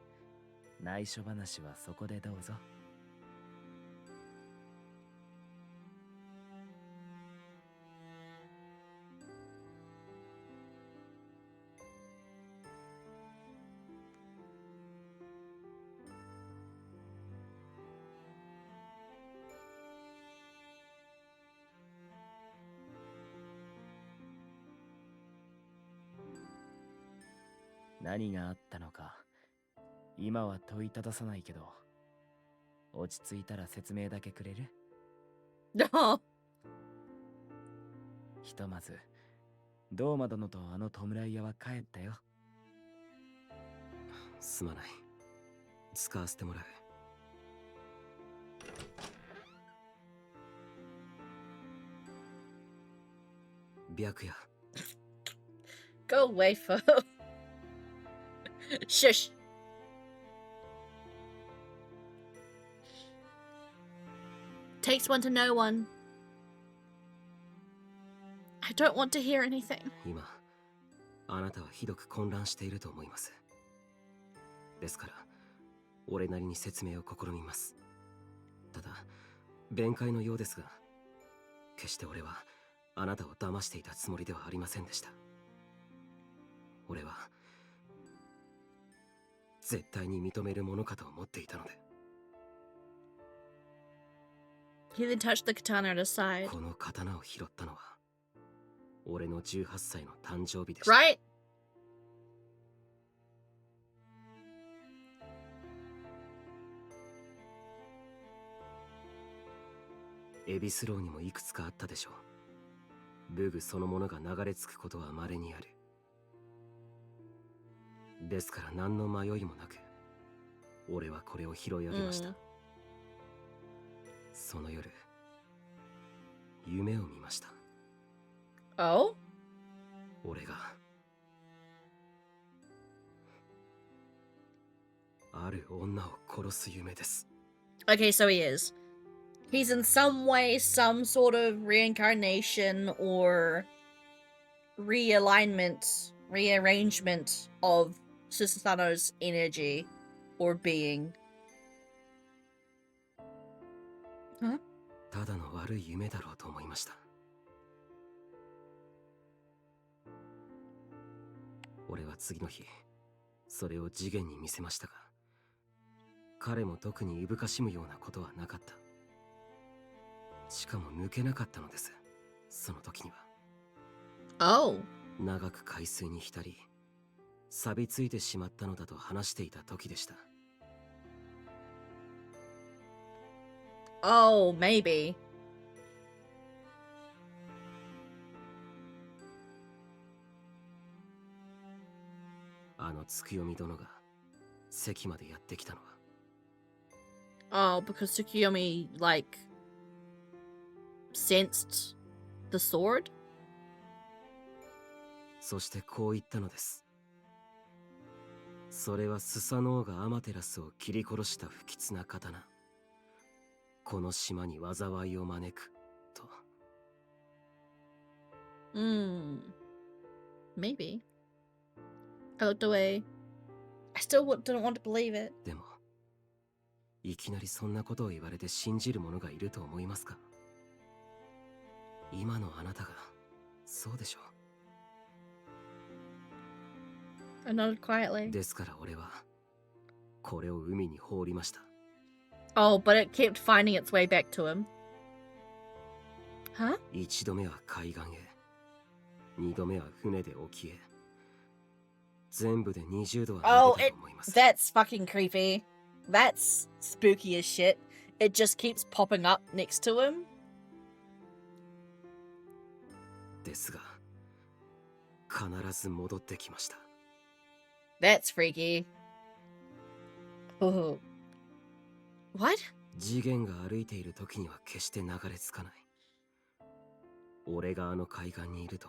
内緒話はそこでどうぞ。何があったのか、今は問いたださないけど、落ち着いたら説明だけくれる？ No. ひとまず、ドーマ殿とあの弔い屋は帰ったよ。すまない。使わせてもらう。白夜。Go away, Fo. Shush. Takes one to know one. I don't want to hear anything. 今、あなたはひどく混乱していると思います。ですから、俺なりに説明を試みます。ただ、弁解のようですが、決して俺はあなたを騙していたつもりではありませんでした。俺は絶対に認めるものかと思っていたので。He then touched the katana at his side. この刀を拾ったのは俺の18歳の誕生日でした。Right? エビスローにもいくつかあったでしょう。武具そのものが流れ着くことは稀にある。ですから何の迷いもなく、俺はこれを拾い上げました。その夜、夢を見ました。Oh? 俺がある女を殺す夢です Okay, so he is. He's in some way some sort of reincarnation or realignment, rearrangement of Susanoo's energy or being. Huh? ただの悪い夢だろうと思いました。俺は次の日、それを次元に見せましたが、彼も特にいぶかしむようなことはなかった。しかも抜けなかったのです、その時には。Oh. 長く海水に浸り、錆びついてしまったのだと話していた時でした。Oh, maybe. あの月読み殿が席までやってきたのは。 Oh, because Tsukiyomi, like, sensed the sword? そしてこう言ったのです。それはスサノオがアマテラスを切り殺した不吉な刀。この島に災いを招くと。Maybe. I looked away. I still didn't want to believe it. でもいきなりそんなことを言われて信じる者がいると思いますか？今のあなたがそうでしょう。 I nodded quietly. ですから俺はこれを海に放りました。 Oh, but it kept finding its way back to him. Huh? 一度目は海岸へ、二度目は船で沖へ。全部で20度は Oh, 投げたと思います。 that's fucking creepy. That's spooky as shit. It just keeps popping up next to him. ですが必ず戻ってきました。 That's freaky. Oh. What? 次元が歩いている時には決して流れ着かない。俺があの海岸にいると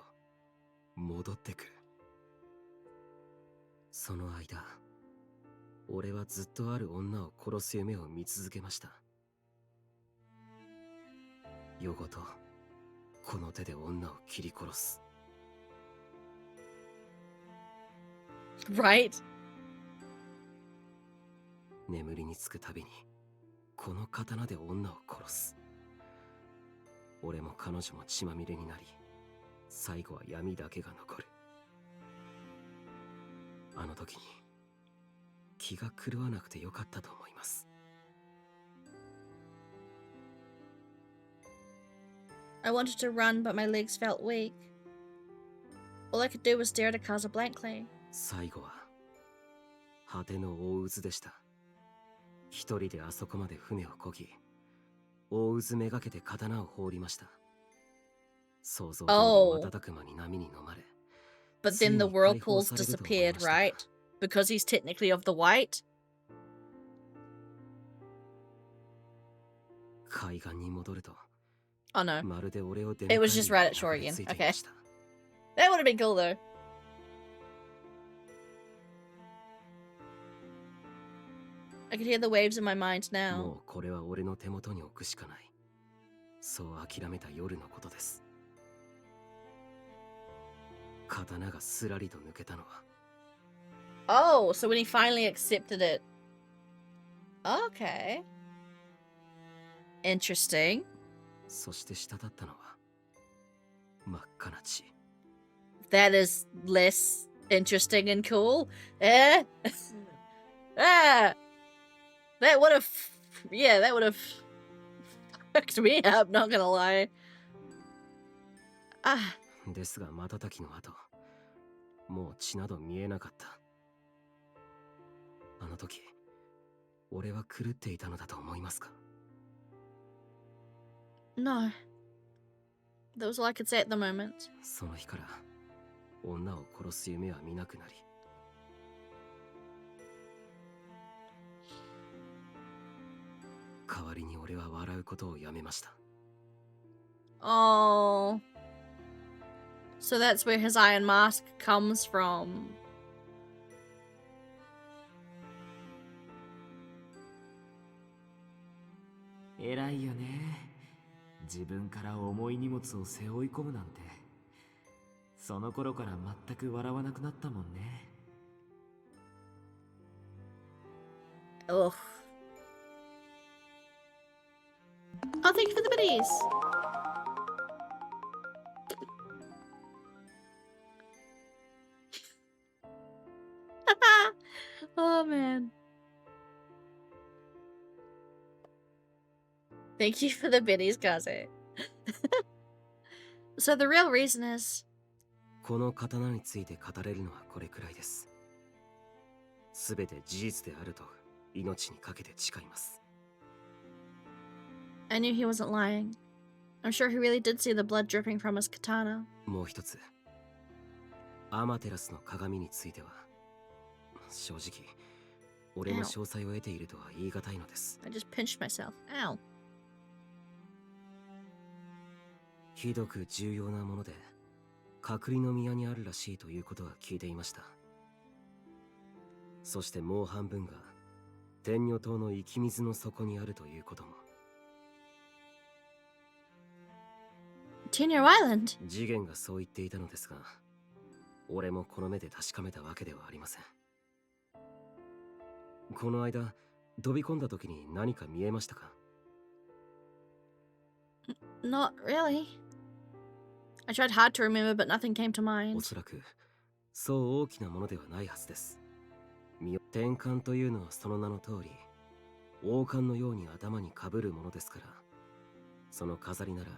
戻ってくる。その間俺はずっとある女を殺す夢を見続けました。夜ごとこの手で女を切り殺す。 Right? 眠りにつくたびにこの刀で女を殺す。俺も彼女も血まみれになり、最後は闇だけが残る。あの時に気が狂わなくてよかったと思います。 I wanted to run, but my legs felt weak. All I could do was stare at Akaza blankly. 最後は果ての大渦でした。一人であそこまで船を漕ぎ、大渦めがけて刀を放りました。想像通り瞬く間に波に飲まれ。 But then the whirlpools disappeared, right? Because he's technically of the white? 海岸に戻ると、 Oh no. まるで俺を出 It was just right at shore again. Okay. That would have been cool though. I could hear the waves in my mind も now. うこれは俺の手元に置くしかない。そう諦めた夜のことです。刀がすらりと抜けたのは。 Oh, so when he finally accepted it. Okay. Interesting. そして滴ったのは真っ赤な血。 That is less interesting and cool. Eh? Ah! That would have... Yeah, that would have fucked me up, not gonna lie. Ah. ですが瞬きの後、もう血など見えなかった。あの時、俺は狂っていたのだと思いますか？ No. That was all I could say at the moment. その日から女を殺す夢は見なくなり、代わりに俺は笑うことをやめました。 Oh. So that's where his iron mask comes from. 偉いよね。自分から重い荷物を背負い込むなんて。その頃から全く笑わなくなったもんね。Ugh. Oh, thank you for the biddies. Oh man. Thank you for the biddies, Kaze. So the real reason is... この刀について語れるのはこれくらいです。すべて事実であると命にかけて誓います。 I knew he wasn't lying. I'm sure he really did see the blood dripping from his katana. もう一つ、アマテラスの鏡については、正直俺の詳細を得ているとは言い難いのです。 I just pinched myself. Ow. ひどく重要なもので隔離の宮にあるらしいということは聞いていました。そしてもう半分が天女島の生き水の底にあるということも。 Tenure Island? 次元がそう言っていたのですが、俺もこの目で確かめたわけではありません。この間飛び込んだ時に何か見えましたか？ Not really. I tried hard to remember, but nothing came to お mind. そらくそう大きなものではないはずです。天冠というのはその名の通り王冠のように頭にかぶるものですから、その飾りなら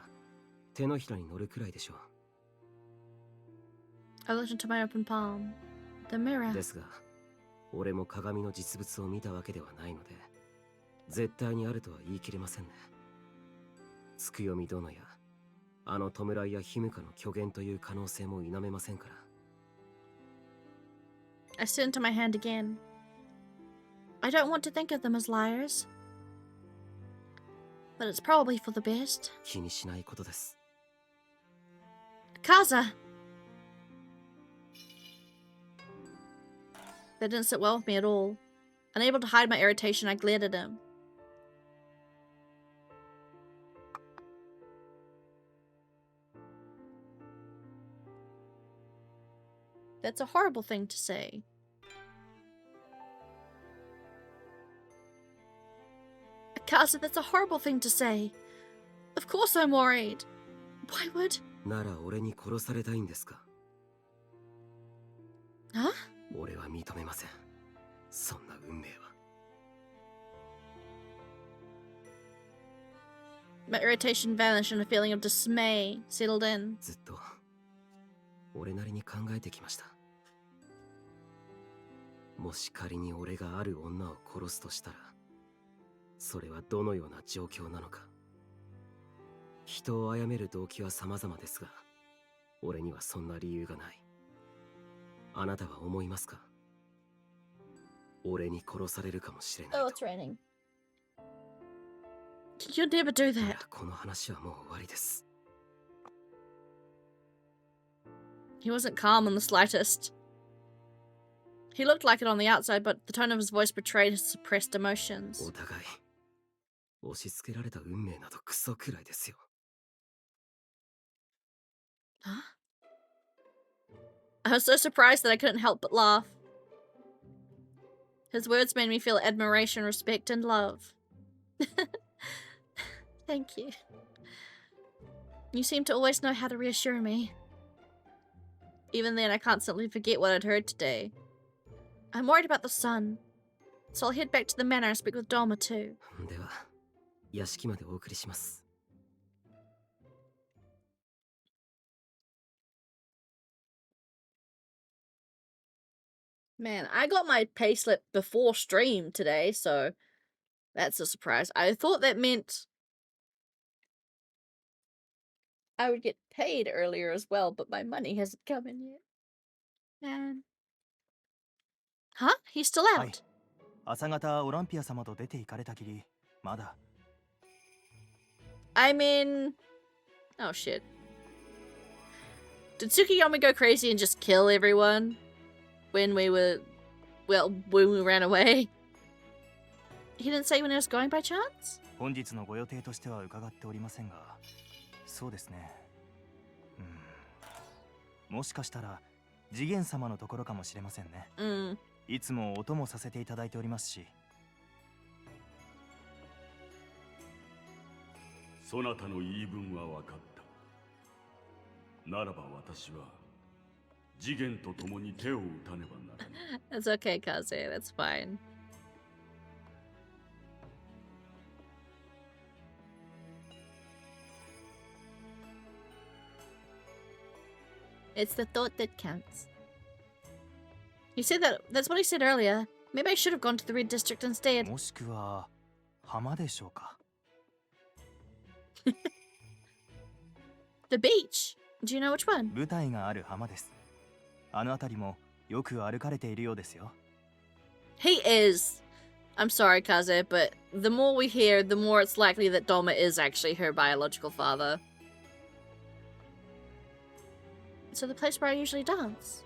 手のひらに乗るくらいでしょ I looked into my open palm. The う。 mirror. ですが俺も鏡の実物を見たわけではないので絶対にあるとは言い切れませんね。つくよみ殿やあの弔いやヒムカの虚言という可能性も否めませんから。 I stood into my hand again. I don't want to think of them as liars. But it's probably for the best. 気にしないことです。 Kaza! That didn't sit well with me at all. Unable to hide my irritation, I glared at him. That's a horrible thing to say. Kaza, that's a horrible thing to say. Of course I'm worried. Why would... なら俺に殺されたいんですか？ Huh? 俺は認めません。そんな運命は。 My irritation vanished and a feeling of dismay settled in. ずっと俺なりに考えてきました。もし仮に俺がある女を殺すとしたら、それはどのような状況なのか。人を殺める動機は様々ですが、俺にはそんな理由がない。あなたは思いますか？俺に殺されるかもしれないと。 Oh, it's raining. You'd never do い that. や、この話はもう終わりです。 He wasn't calm in the slightest. He looked like it on the outside, but the tone of his voice betrayed his suppressed emotions. お互い押し付けられた運命などクソくらいですよ。 Huh? I was so surprised that I couldn't help but laugh. His words made me feel admiration, respect, and love. Thank you. You seem to always know how to reassure me. Even then, I can't simply forget what I'd heard today. I'm worried about the sun, so I'll head back to the manor and speak with Doma too. では、屋敷までお送りします。 Man, I got my payslip before stream today, so that's a surprise. I thought that meant I would get paid earlier as well, but my money hasn't come in yet. Man. Huh? He's still はい out. 朝方オランピア様と出て行かれたきりまだ I mean... Oh, shit. Did Tsukiyomi go crazy and just kill everyone? When we were... Well, when we ran away? He didn't say when he was going by chance? 本日のご予定としては伺っておりませんがそうですねもしかしたら次元様のところかもしれませんねいつもお供させていただいておりますしそなたの言い分は分かったならば私は次元と共に手を打たねばならない That's okay, Kaze. That's fine. It's the thought that counts. He said that. That's what he said earlier. Maybe I should have gone to the Red District instead. もしくは浜でしょうか The beach. Do you know which one? 舞台がある浜ですあの辺りもよく歩かれているようですよ He is. I'm sorry, Kaze, but the more we hear, the more it's likely that Doma is actually her biological father. So the place where I usually dance.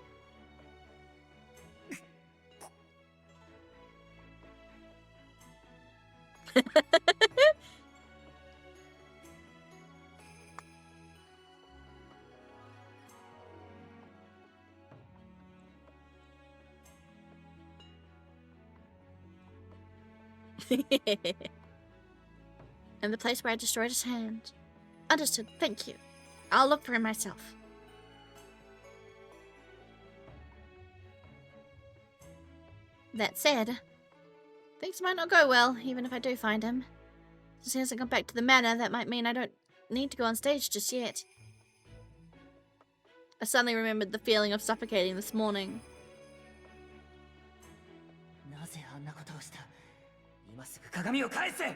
And the place where I destroyed his hand. Understood, thank you. I'll look for him myself. That said, things might not go well, even if I do find him. Since he hasn't come back to the manor, that might mean I don't need to go on stage just yet. I suddenly remembered the feeling of suffocating this morning. なぜあんなことをした？今すぐ鏡を返せ！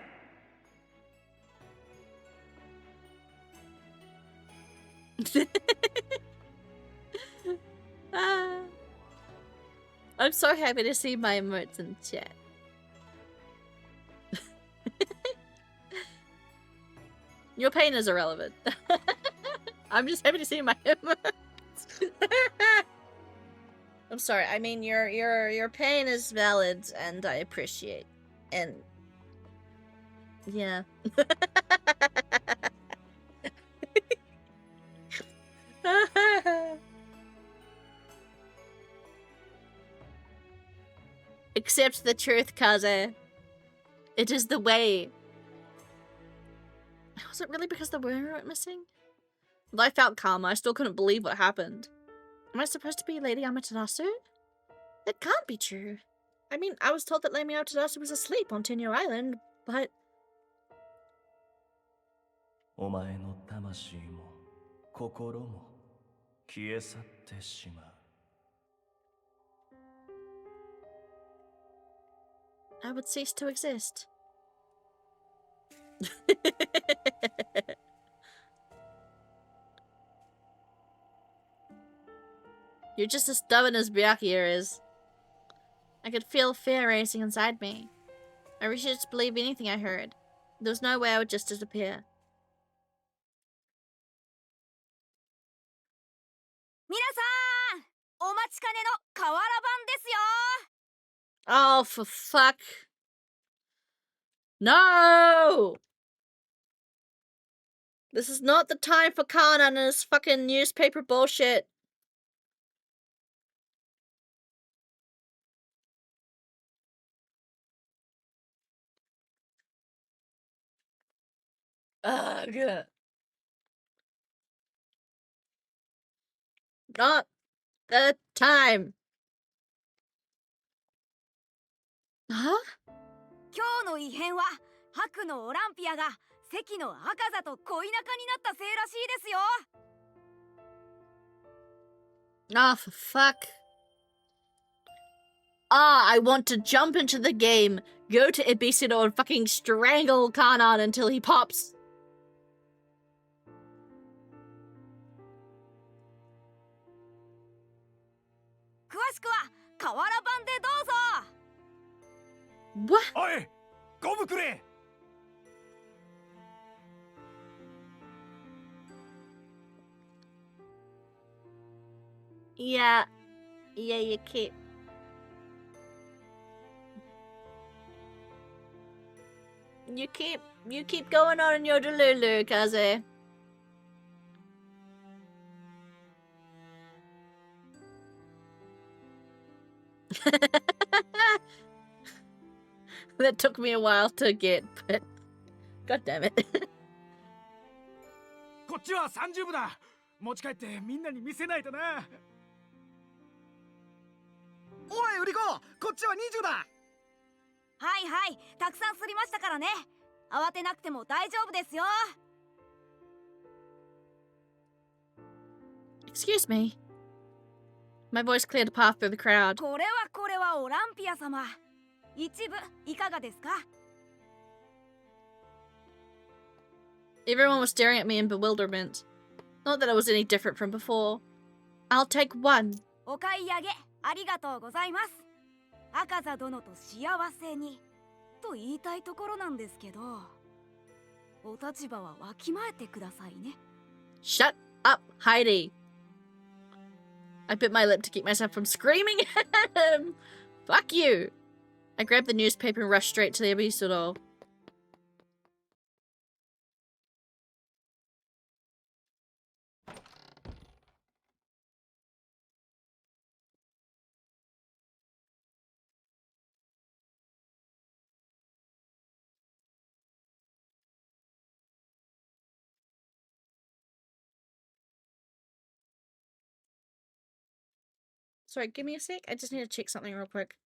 I'm so happy to see my emotes in chat. Your pain is irrelevant. I'm just happy to see my emotes. I'm sorry. I mean, your pain is valid, and I appreciate. And yeah. Accept the truth, Kaze. It is the way. Was it really because the word went missing? Though I felt calm, I still couldn't believe what happened. Am I supposed to be Lady Amaterasu? That can't be true. I mean, I was told that Lady Amaterasu was asleep on Tenyo Island, but... お前の魂も心も消え去ってしまう。 I would cease to exist. You're just as stubborn as Byakuya is. I could feel fear racing inside me. I refused to believe anything I heard. There was no way I would just disappear. 皆さん、お待ちかねの瓦版ですよ。 Oh, for fuck. No! This is not the time for Kana and his fucking newspaper bullshit. Ugh. Not the time. Huh? 今日の異変は白のオランピアが関の赤座と恋仲になったせいらしいですよ。 Ah, for fuck. Ah, I want to jump into the game, go to Ibisino and fucking strangle Kanan until he pops. What? おい、ゴムくれ。 Yeah, you keep. You keep going on in your delulu, Kaze. That took me a while to get, but god damn it. こっちは30部だ。持ち帰ってみんなに見せないとな。おい、ウリコ、こっちは20だ。はいはい、たくさんすりましたからね。慌てなくても大丈夫ですよ。 Excuse me. My voice cleared a path through the crowd. これはオランピア様。一部いかがですか？ Everyone was staring at me in bewilderment. Not that I was any different from before. I'll take one. お買い上げありがとうございます。赤座殿と幸せに。と言いたいところなんですけど、お立場はわきまえてくださいね。Shut up, Heidi. I bit my lip to keep myself from screaming at him. Fuck you. I grabbed the newspaper and rushed straight to the abyssal door. Sorry, give me a sec. I just need to check something real quick.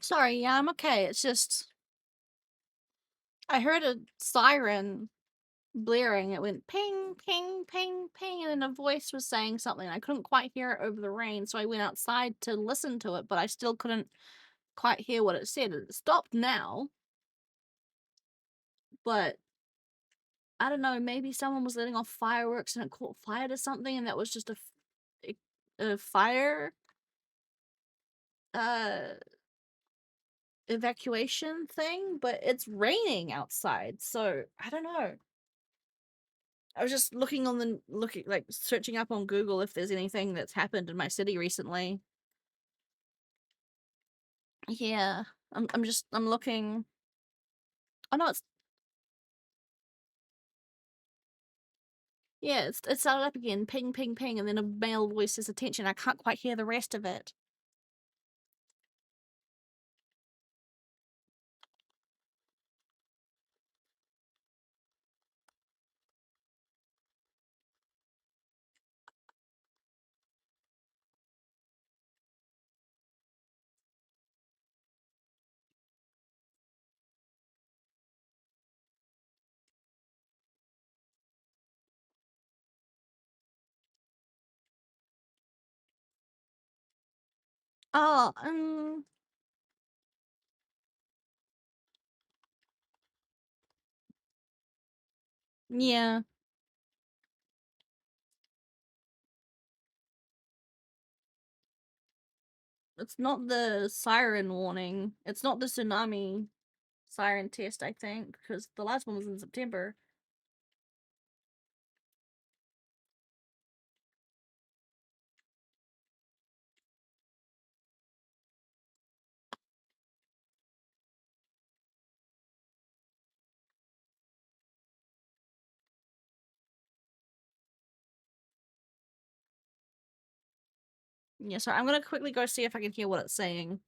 Sorry, yeah, I'm okay. It's just I heard a siren blaring. It went ping, ping, ping, ping, and then a voice was saying something. I couldn't quite hear it over the rain, so I went outside to listen to it, but I still couldn't quite hear what it said. It stopped now, but I don't know, maybe someone was letting off fireworks and it caught fire to something, and that was just a fire uh evacuation thing, but it's raining outside, so I don't know. I was just looking on the looking like searching up on Google if there's anything that's happened in my city recently. Yeah. I'm looking. Oh no, it's yeah, it started up again. Ping ping ping, and then a male voice says attention. I can't quite hear the rest of it. Oh, yeah. It's not the siren warning. It's not the tsunami siren test, I think, because the last one was in September. Yeah, sorry, I'm gonna quickly go see if I can hear what it's saying.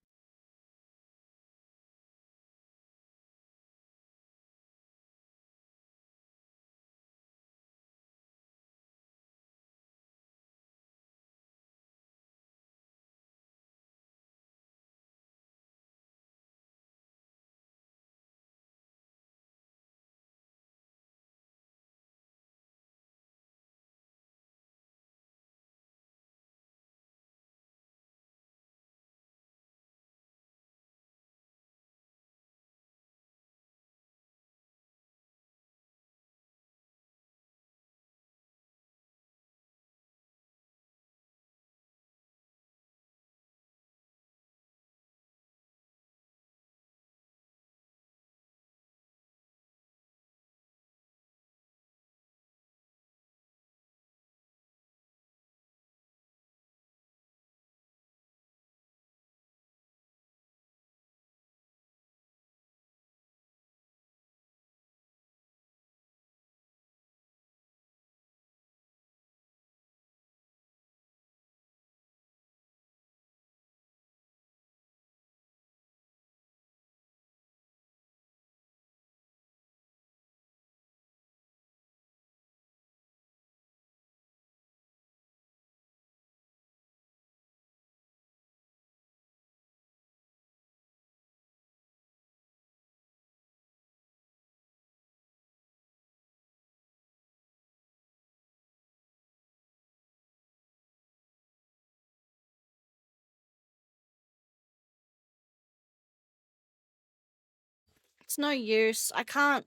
It's no use. I can't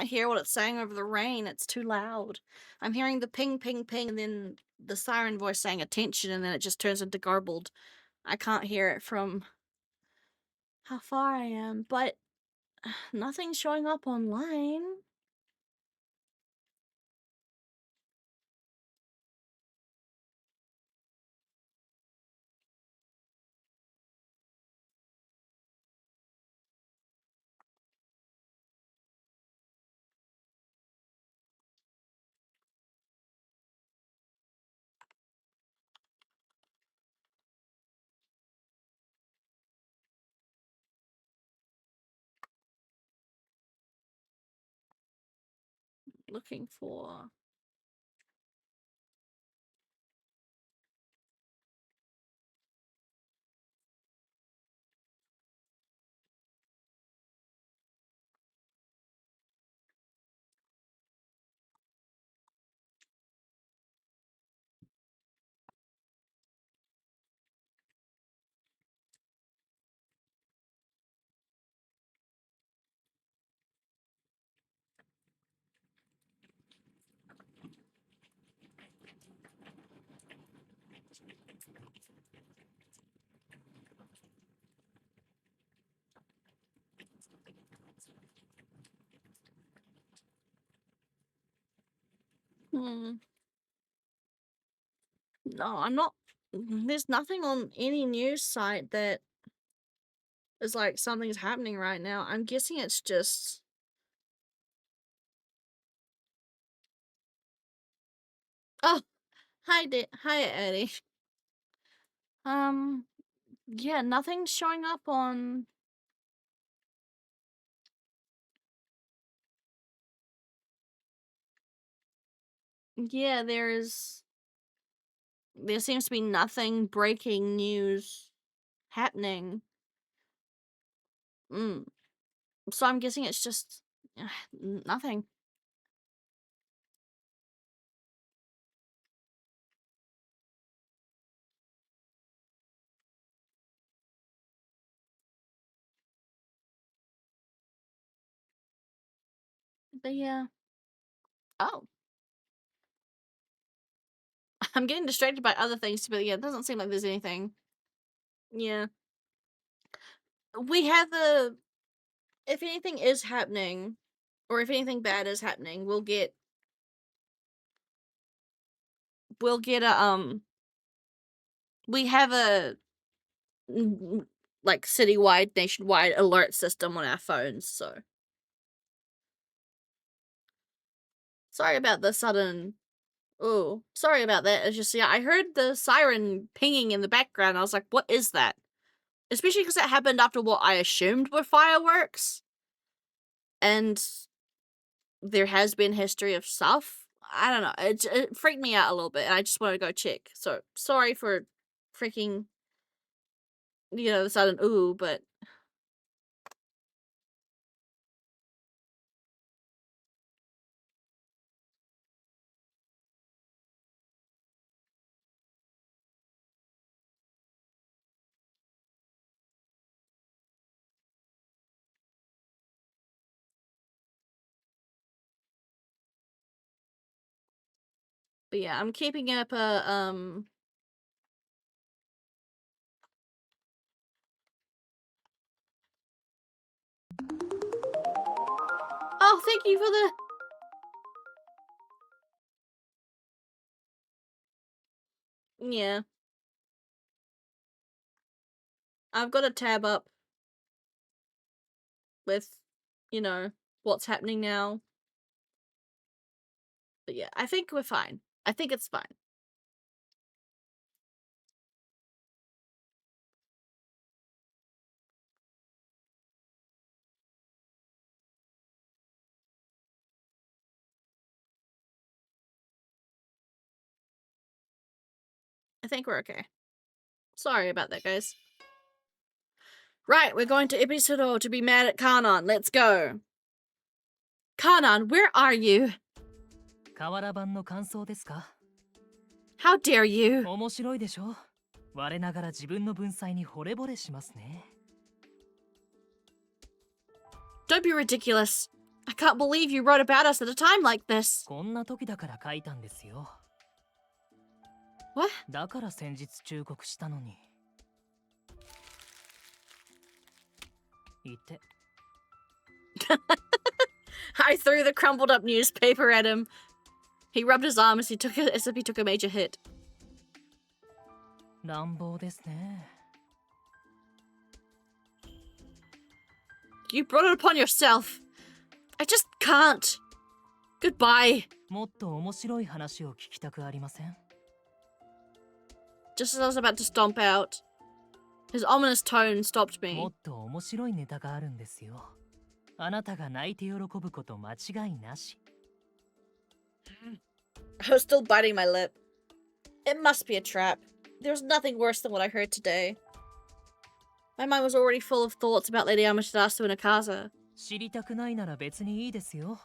hear what it's saying over the rain. It's too loud. I'm hearing the ping ping ping and then the siren voice saying attention and then it just turns into garbled. I can't hear it from how far I am, but nothing's showing up online. Looking for Hmm. No, I'm not. There's nothing on any news site that is like something's happening right now. I'm guessing it's just. Oh, hi, Eddie. Yeah, nothing's showing up on. Yeah, there seems to be nothing breaking news happening. So I'm guessing it's just nothing. But yeah. Oh. I'm getting distracted by other things, but yeah, it doesn't seem like there's anything. Yeah. We have if anything is happening, or if anything bad is happening, we'll get a we have a like citywide, nationwide alert system on our phones, so sorry about the sudden. Oh, sorry about that. It's just, yeah, I heard the siren pinging in the background. I was like, what is that? Especially because it happened after what I assumed were fireworks. And there has been history of stuff. I don't know. It freaked me out a little bit, and I just wanted to go check. So, sorry for freaking, the sudden ooh, but yeah, I'm keeping up Oh, thank you for the Yeah. I've got a tab up with, what's happening now. But yeah, I think we're fine. I think it's fine. I think we're okay. Sorry about that, guys. Right, we're going to Episode to be mad at Kanan. Let's go. Kanan, where are you? 瓦版の感想ですか How dare you? 面白いでしょ我ながら自分の文才に惚れ惚れしますね Don't be ridiculous. I can't believe you wrote about us at a time like this. こんな時だから書いたんですよ What? だから先日忠告したのに言って I threw the crumpled up newspaper at him. He rubbed his arm as if he took a major hit. 乱暴ですね You brought it upon yourself. I just can't. Goodbye. もっと面白い話を聞きたくありません Just as I was about to stomp out, his ominous tone stopped も me. っと面白いネタがあるんですよあなたが泣いて喜ぶこと間違いなし I was still biting my lip. It must be a trap. There's nothing worse than what I heard today. My mind was already full of thoughts about Lady Amaterasu and Akaza. 知りたくないなら別にいいですよ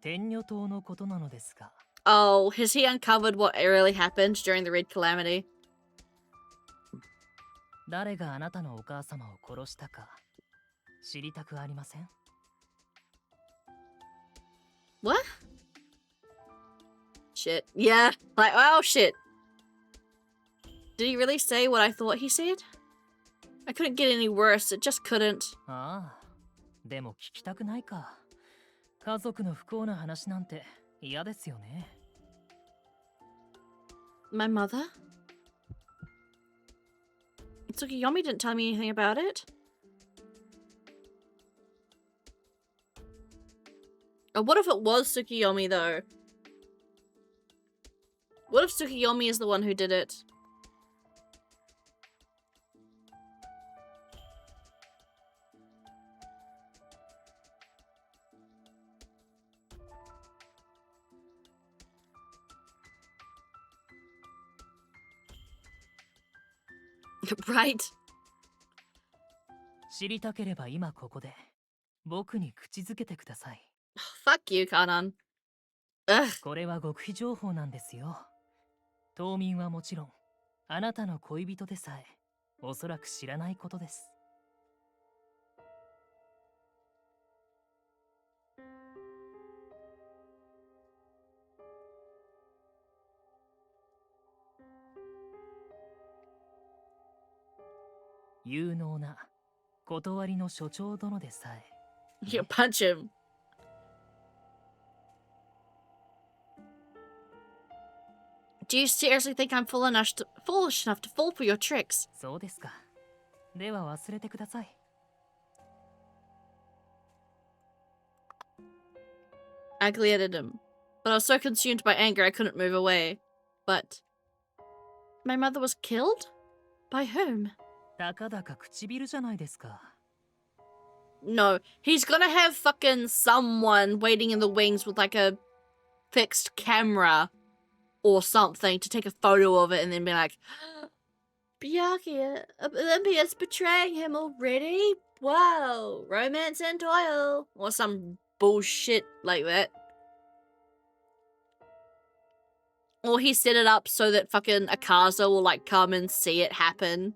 天女島のことなのですが Oh, has he uncovered what really happened during the Red Calamity? 誰があなたのお母様を殺したか知りたくありません What? Shit. Yeah. Like, oh shit. Did he really say what I thought he said? I couldn't get any worse. It just couldn't. ああ、でも聞きたくないか。家族の不幸な話なんて嫌ですよね。My mother? Tsukiyomi didn't tell me anything about it. Oh, what if it was Tsukiyomi, though? What if Tsukiyomi is the one who did it? Right. 知りたければ今ここで僕に口づけてください。Fuck you, Kanan. Ugh. これは極秘情報なんですよ。島民はもちろん、あなたの恋人でさえおそらく知らないことです。有能な断りの所長殿でさえ。You punch him. Do you seriously think I'm foolish enough to fall for your tricks? そうですか。では忘れてください。I glared at him, but I was so consumed by anger I couldn't move away. But my mother was killed? By whom? たかだか唇じゃないですか。No, he's gonna have fucking someone waiting in the wings with like a fixed camera or something to take a photo of it and then be like, Byakuya, Olympia's betraying him already? Wow, romance and toil. Or some bullshit like that. Or he set it up so that fucking Akaza will like come and see it happen.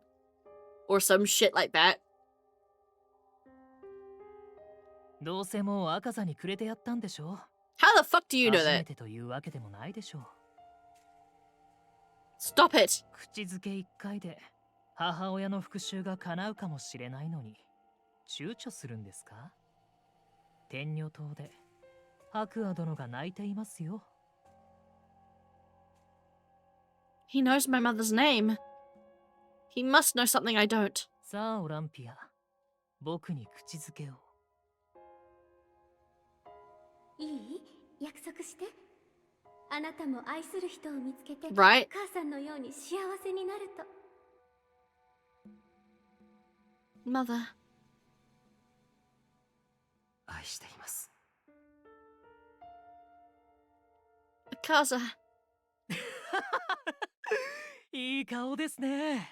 Or some shit like that. どうせもう赤座にくれてやったんでしょ。 How the fuck do you know 初め that? てというわけでもないでしょう。 Stop it! 口づけ一回で母親の復讐が叶うかもしれないのに躊躇するんですか？天女島で白亜殿が泣いていますよ。 He knows my mother's name. He must know something I don't. さあオランピア、僕に口づけを。いい？約束して。あなたも愛する人を見つけて、 Right? 母さんのように幸せになると。 Mother. 愛しています。 Akaza. いい顔ですね。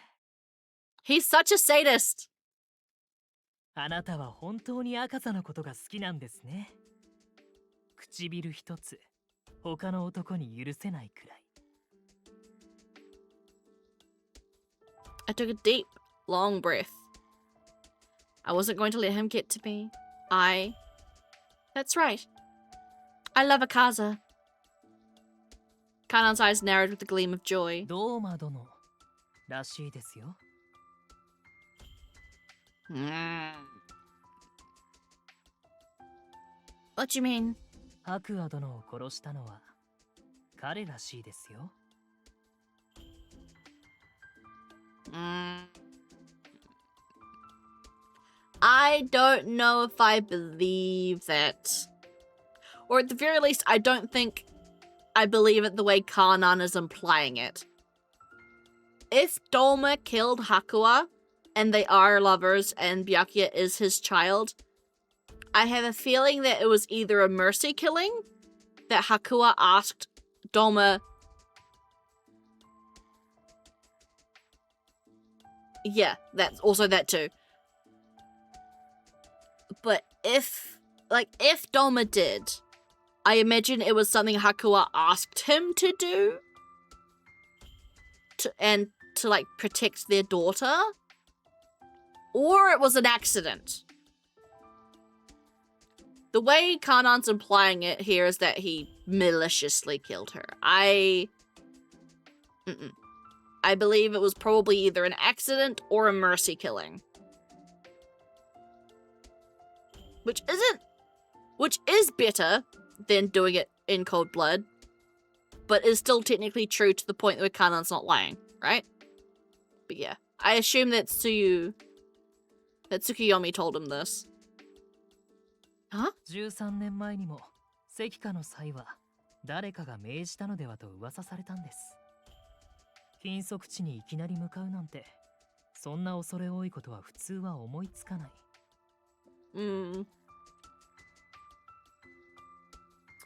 He's such a sadist. あなたは本当に赤座のことが好きなんですね。唇一つ他の男に許せないくらい。 I took a deep, long breath. I wasn't going to let him get to me. That's right. I love Akaza. Kanan's eyes narrowed with a gleam of joy. ドーマ殿らしいですよ。 What do you mean? 白亜殿を殺したのは彼らしいですよ。 I don't know if I believe that. Or at the very least, I don't think I believe it the way Kanan is implying it. If Dolma killed Hakua, and they are lovers, and Byakuya is his child, I have a feeling that it was either a mercy killing, that Hakua asked Dolma... Yeah, that's also that too. But if Dolma did, I imagine it was something Hakua asked him to do. To like protect their daughter. Or it was an accident. The way Kanan's implying it here is that he maliciously killed her. I believe it was probably either an accident or a mercy killing. Which is better than doing it in cold blood, but is still technically true to the point where Kanan's not lying, right? But yeah, I assume that Tsukiyomi told him this. Huh? 13年前にも石化の際は誰かが命じたのではと噂されたんです。禁足地にいきなり向かうなんて、そんな恐れ多いことは普通は思いつかない。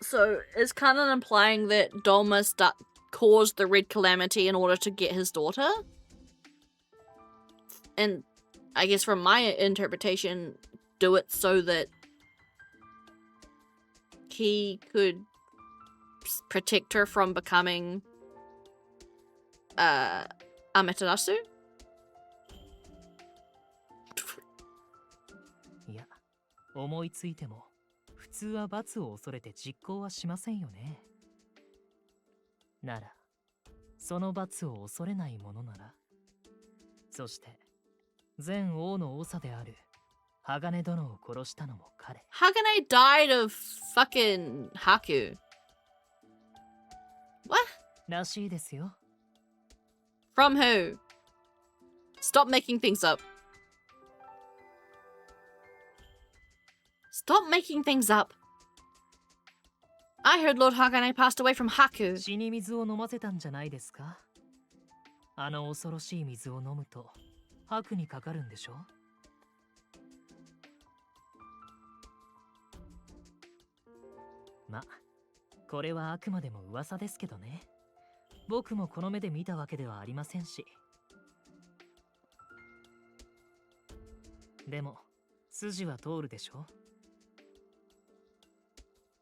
So, is Kanan implying that Dolma caused the Red Calamity in order to get his daughter? And I guess from my interpretation, do it so that he could protect her from becoming Amaterasu? いや、思いついても普通は罰を恐れて実行はしませんよね。なら、その罰を恐れないものなら、そして前王の長である鋼殿を殺したのも彼。Hagane died of fucking Haku. What? らしいですよ。From who? Stop making things up. Stop making things up. I heard Lord Hagane passed away from Haku. 死に水を飲ませたんじゃないですか。あの恐ろしい水を飲むと白にかかるんでしょ。ま、これはあくまでも噂ですけどね。僕もこの目で見たわけではありませんし。でも筋は通るでしょ。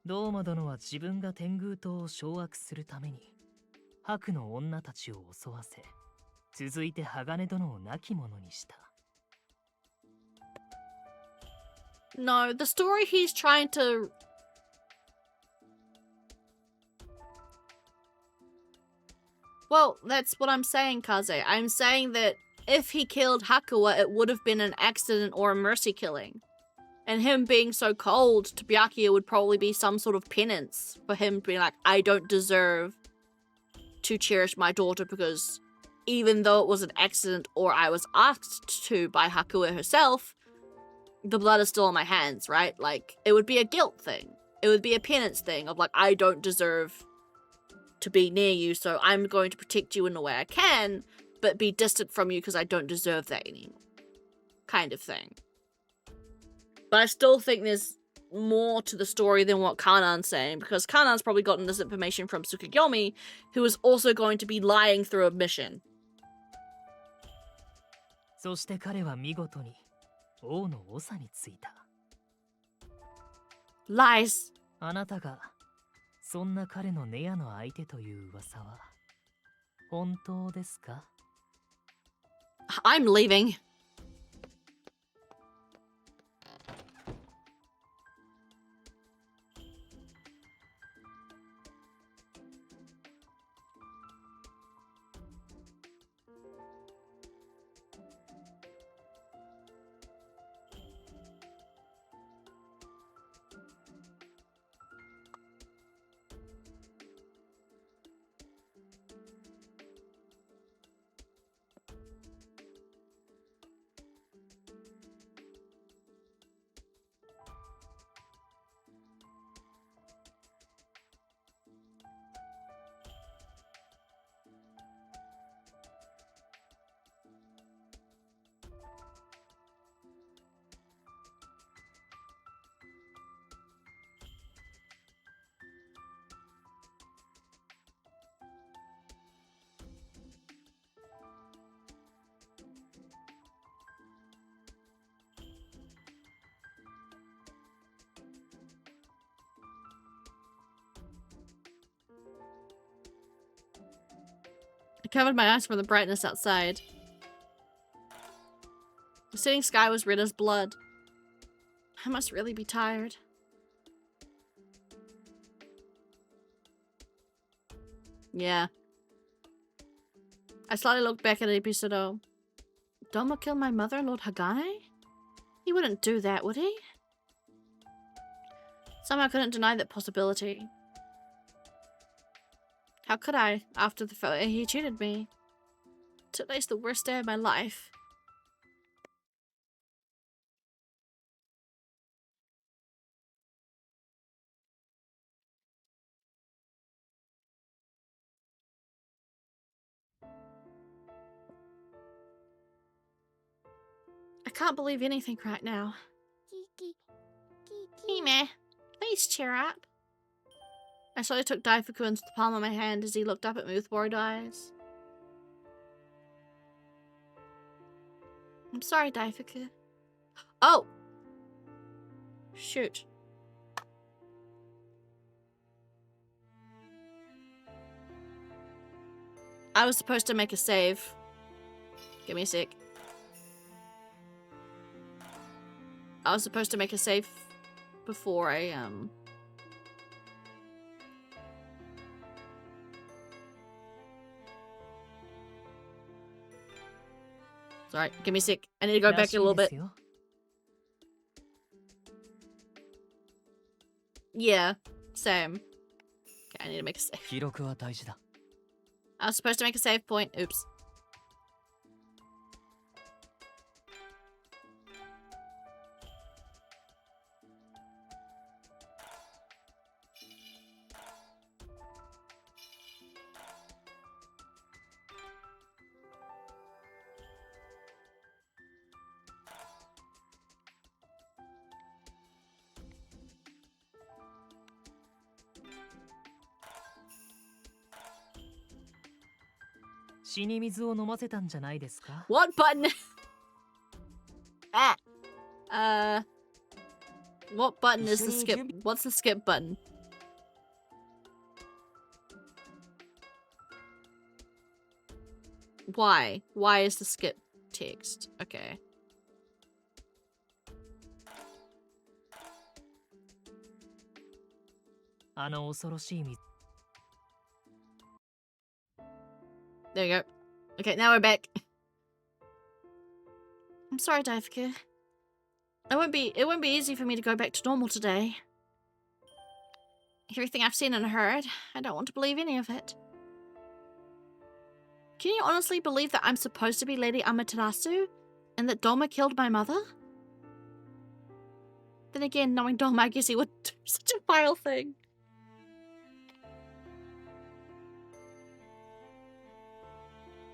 ドーマ殿は自分が天狗島を掌握するために白の女たちを襲わせ、続いて鋼殿を亡き者にした。No, the story he's trying to... Well, that's what I'm saying, Kaze. I'm saying that if he killed Hakuwa, it would have been an accident or a mercy killing. And him being so cold to Byakuya would probably be some sort of penance for him being like, I don't deserve to cherish my daughter because even though it was an accident or I was asked to by Hakuwa herself, the blood is still on my hands, right? Like, it would be a guilt thing. It would be a penance thing of like, I don't deserve to be near you, so I'm going to protect you in the way I can, but be distant from you because I don't deserve that anymore. Kind of thing. But I still think there's more to the story than what Kanan's saying, because Kanan's probably gotten this information from Tsukuyomi, who is also going to be lying through a mission. そして彼は見事に王の長についた。Lies. あなたがそんな彼のネアの相手という噂は本当ですか？ I'm leaving. I covered my eyes from the brightness outside. The setting sky was red as blood. I must really be tired. Yeah. I slightly looked back at Episode. Doma killed my mother, Lord Hagane? He wouldn't do that, would he? Somehow I couldn't deny that possibility. How could I, after the fact he cheated me? Today's the worst day of my life. I can't believe anything right now. Hime, please cheer up. I slowly took Daifuku into the palm of my hand as he looked up at me with worried eyes. I'm sorry, Daifuku. Oh! Shoot. I was supposed to make a save. Give me a sec. I was supposed to make a save before I, Sorry, give me a sec. I need to go back a little bit. Yeah, same. Okay, I need to make a save. I was supposed to make a save point. Oops. What button? Ah. What button is the skip? What's the skip button? Why? Why is the skip text? Okay. There you go. Okay, now we're back. I'm sorry, Daifuku. It won't be easy for me to go back to normal today. Everything I've seen and heard, I don't want to believe any of it. Can you honestly believe that I'm supposed to be Lady Amaterasu? And that Doma killed my mother? Then again, knowing Doma, I guess he would do such a vile thing.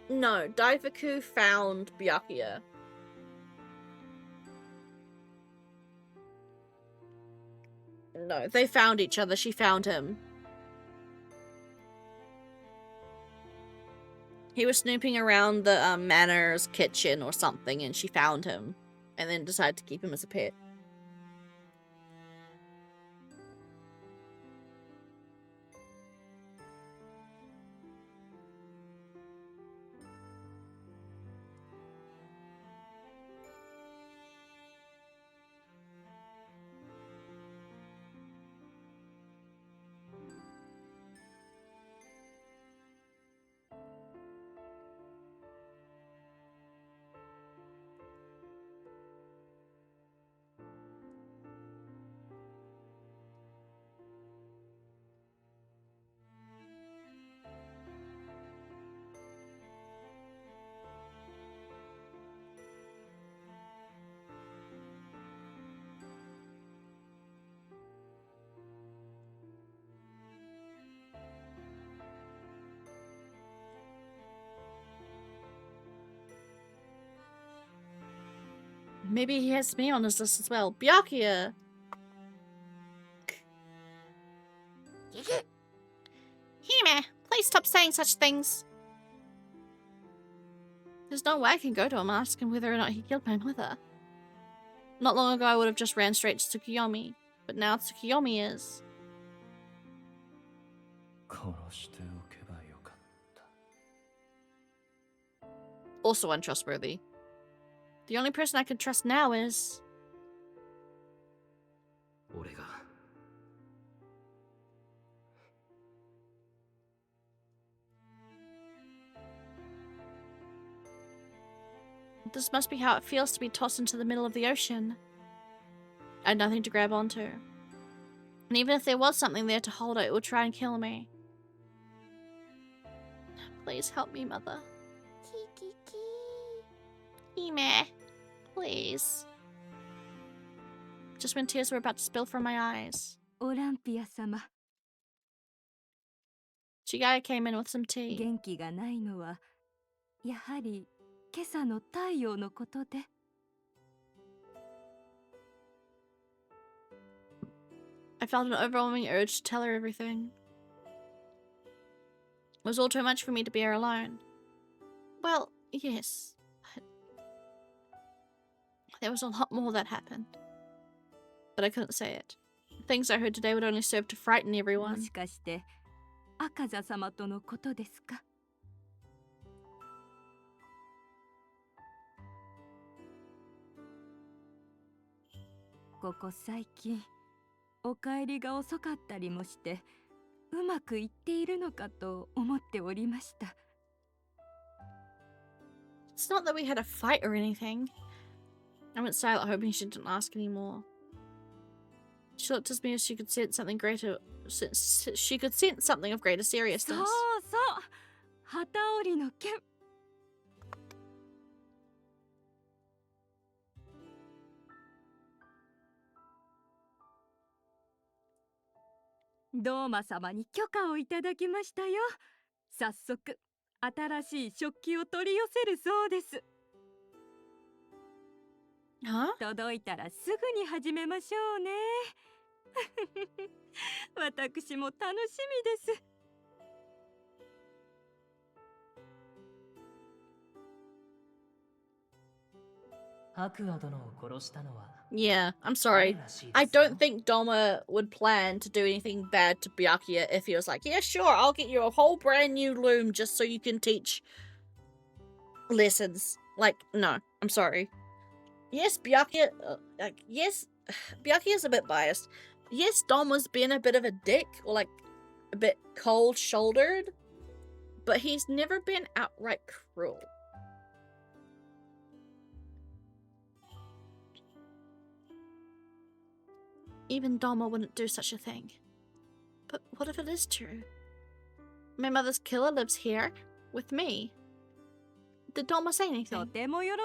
No, Daifuku found Byakuya. No, they found each other. She found him. He was snooping around the manor's kitchen or something, and she found him. And then decided to keep him as a pet. Maybe he has me on his list as well. Byakuya! Hime, please stop saying such things. There's no way I can go to him and ask him whether or not he killed my mother. Not long ago I would have just ran straight to Tsukuyomi, but now Tsukuyomi is. Also untrustworthy. The only person I can trust now is... This must be how it feels to be tossed into the middle of the ocean. I had nothing to grab onto. And even if there was something there to hold it would try and kill me. Please help me, Mother. Ime, please. Just when tears were about to spill from my eyes. Olympia 様。 Chigaya came in with some tea. 元気がないのはやはり今朝の太陽のことで。I felt an overwhelming urge to tell her everything. It was all too much for me to bear alone. Well, yes, but there was a lot more that happened. But I couldn't say it. Things I heard today would only serve to frighten も everyone. しかして赤座様とのことですか？ここ最近お帰りが遅かったりもしてうまくいっているのかと思っておりました。 It's not that we had a fight or anything. I went silent, hoping she didn't ask any more. She looked at me as she could sense something greater. She could sense something of greater そう seriousness. そう旗織りの件。ドーマ様に許可をいただきましたよ。早速新しい食器を取り寄せるそうです。 Huh? 届いたらすぐに始めましょうね。私も楽しみです。 白亜殿を殺したのは Yeah, I'm sorry. I don't think Doma would plan to do anything bad to Byakuya if he was like, yeah, sure, I'll get you a whole brand new loom just so you can teach lessons. Like, no, I'm sorry. Yes, Byakuya, yes, Byakuya's a bit biased. Yes, Doma's been a bit of a dick, or like, a bit cold-shouldered, but he's never been outright cruel. Even Doma wouldn't do such a thing. But what if it is true? My mother's killer lives here, with me. Did Doma say と anything? ても喜んで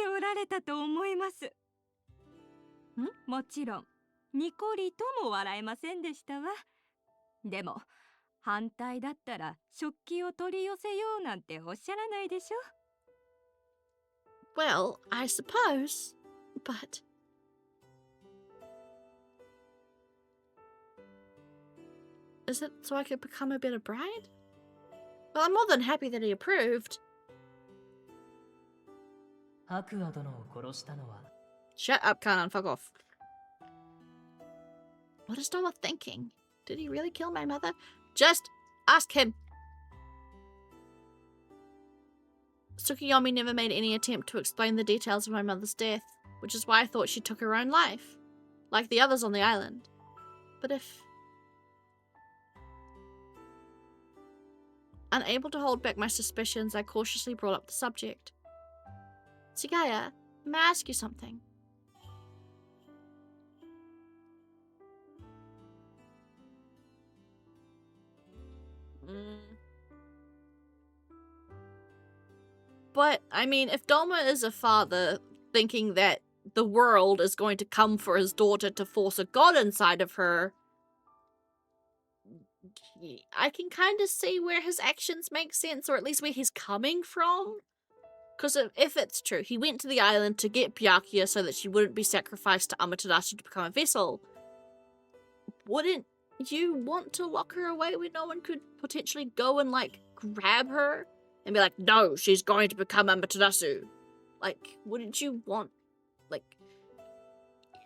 おられたと思います。ん？もちろんニコリとも笑えませんでしたわ。でも反対だったら食器を取り寄せようなんておっしゃらないでしょ。 Well, I suppose, but... Is it so I could become a better bride? Well, I'm more than happy that he approved. 白亜殿を殺したのは Shut up, Kanan, fuck off. What is Doma thinking? Did he really kill my mother? Just ask him. Tsukiyomi never made any attempt to explain the details of my mother's death, which is why I thought she took her own life, like the others on the island. But if... Unable to hold back my suspicions, I cautiously brought up the subject. Tsigaya, may I ask you something? But, I mean, if Doma is a father thinking that the world is going to come for his daughter to force a god inside of her, I can kind of see where his actions make sense, or at least where he's coming from. Because if it's true, he went to the island to get Byakuya so that she wouldn't be sacrificed to Amaterasu to become a vessel. Wouldn't you want to lock her away where no one could potentially go and, like, grab her? And be like, no, she's going to become Amaterasu. Like, wouldn't you want, like,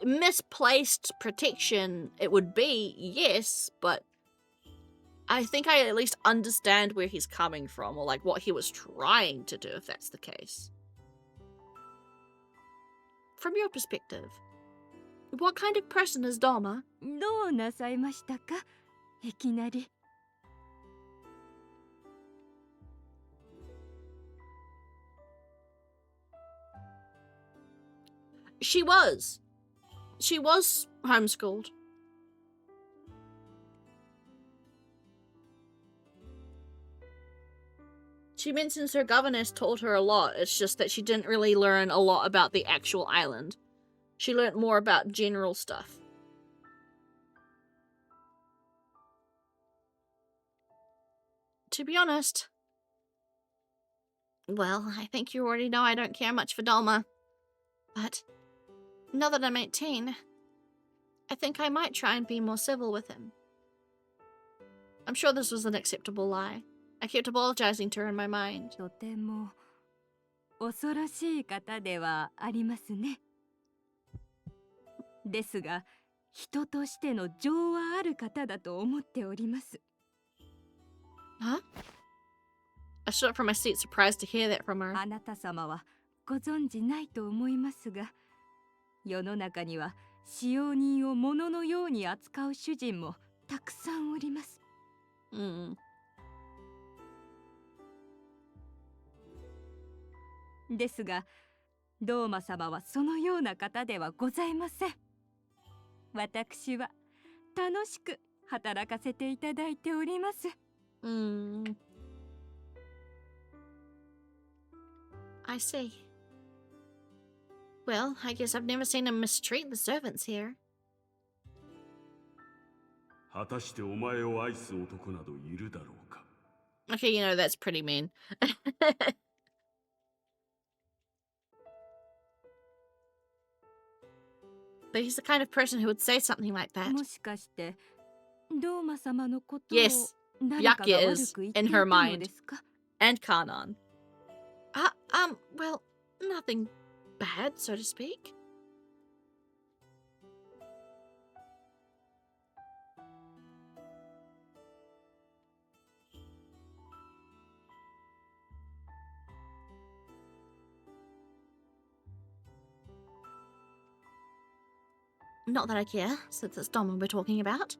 misplaced protection? It would be, yes, but I think I at least understand where he's coming from, or like what he was trying to do, if that's the case. From your perspective, what kind of person is Doma? どうなさいましたか？いきなり。 What She was. She was homeschooled. She mentions her governess taught her a lot. It's just that she didn't really learn a lot about the actual island. She learned more about general stuff. To be honest, well, I think you already know I don't care much for Dalma. But now that I'm 18, I think I might try and be more civil with him. I'm sure this was an acceptable lie. I kept apologizing to her in my mind. とても恐ろしい方ではありますね。ですが、人としての情はある方だと思っております。Huh? I stood up from my seat, surprised to hear that from her. あなた様はご存じないと思いますが、世の中には使用人を物のように扱う主人もたくさんおります。ですが、ドーマ様はそのような方ではございません。私は楽しく働かせていただいております。I see. Well, I guess I've never seen him mistreat the servants here. 果たしてお前を愛す男などいるだろうか。 Okay, you know, that's pretty mean. But he's the kind of person who would say something like that. もしかしてドーマ様のことを Yes, 誰かが Byakuya 悪 is く言ってい in た her の mind. ですか？ And Kanon. Well, nothing bad, so to speak. Not that I care, since it's Doma we're talking about.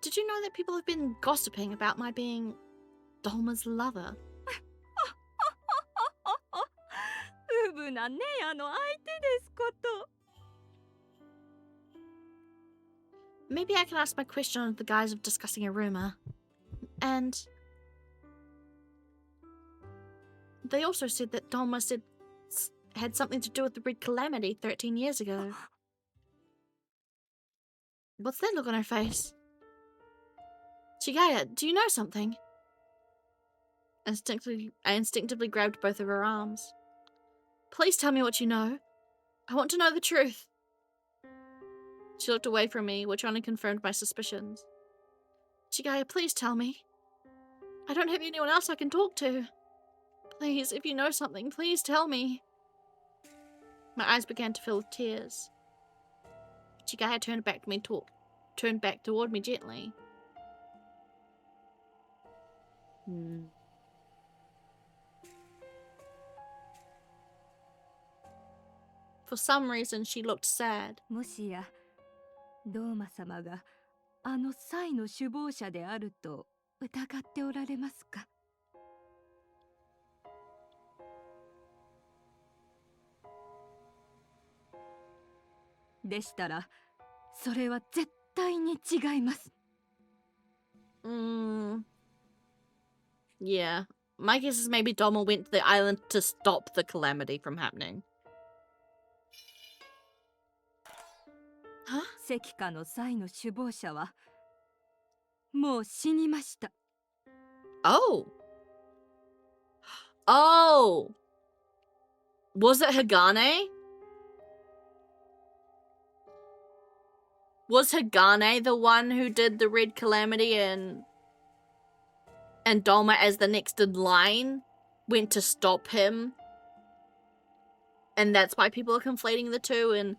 Did you know that people have been gossiping about my being Dolma's lover? うぶなネアの相手ですこと。Maybe I can ask my question under the guise of discussing a rumor. And they also said that Dolma had something to do with the Red Calamity 13 years ago. What's that look on her face? Chigaya, do you know something? I instinctively grabbed both of her arms. Please tell me what you know. I want to know the truth. She looked away from me, which only confirmed my suspicions. Chigaya, please tell me. I don't have anyone else I can talk to. Please, if you know something, please tell me. My eyes began to fill with tears. Chigaya turned back toward me gently. For some reason, she looked sad. もしやドーマ様があのサイの首謀者であると疑っておられますか？でしたらそれは絶対に違います。Yeah. My guess is maybe Doma went to the island to stop the calamity from happening. Huh? 石化の際の首謀者はもう死にました。Oh. Oh. Was it Hagane? Was Hagane the one who did the Red Calamity and Doma, as the next in line, went to stop him? And that's why people are conflating the two, and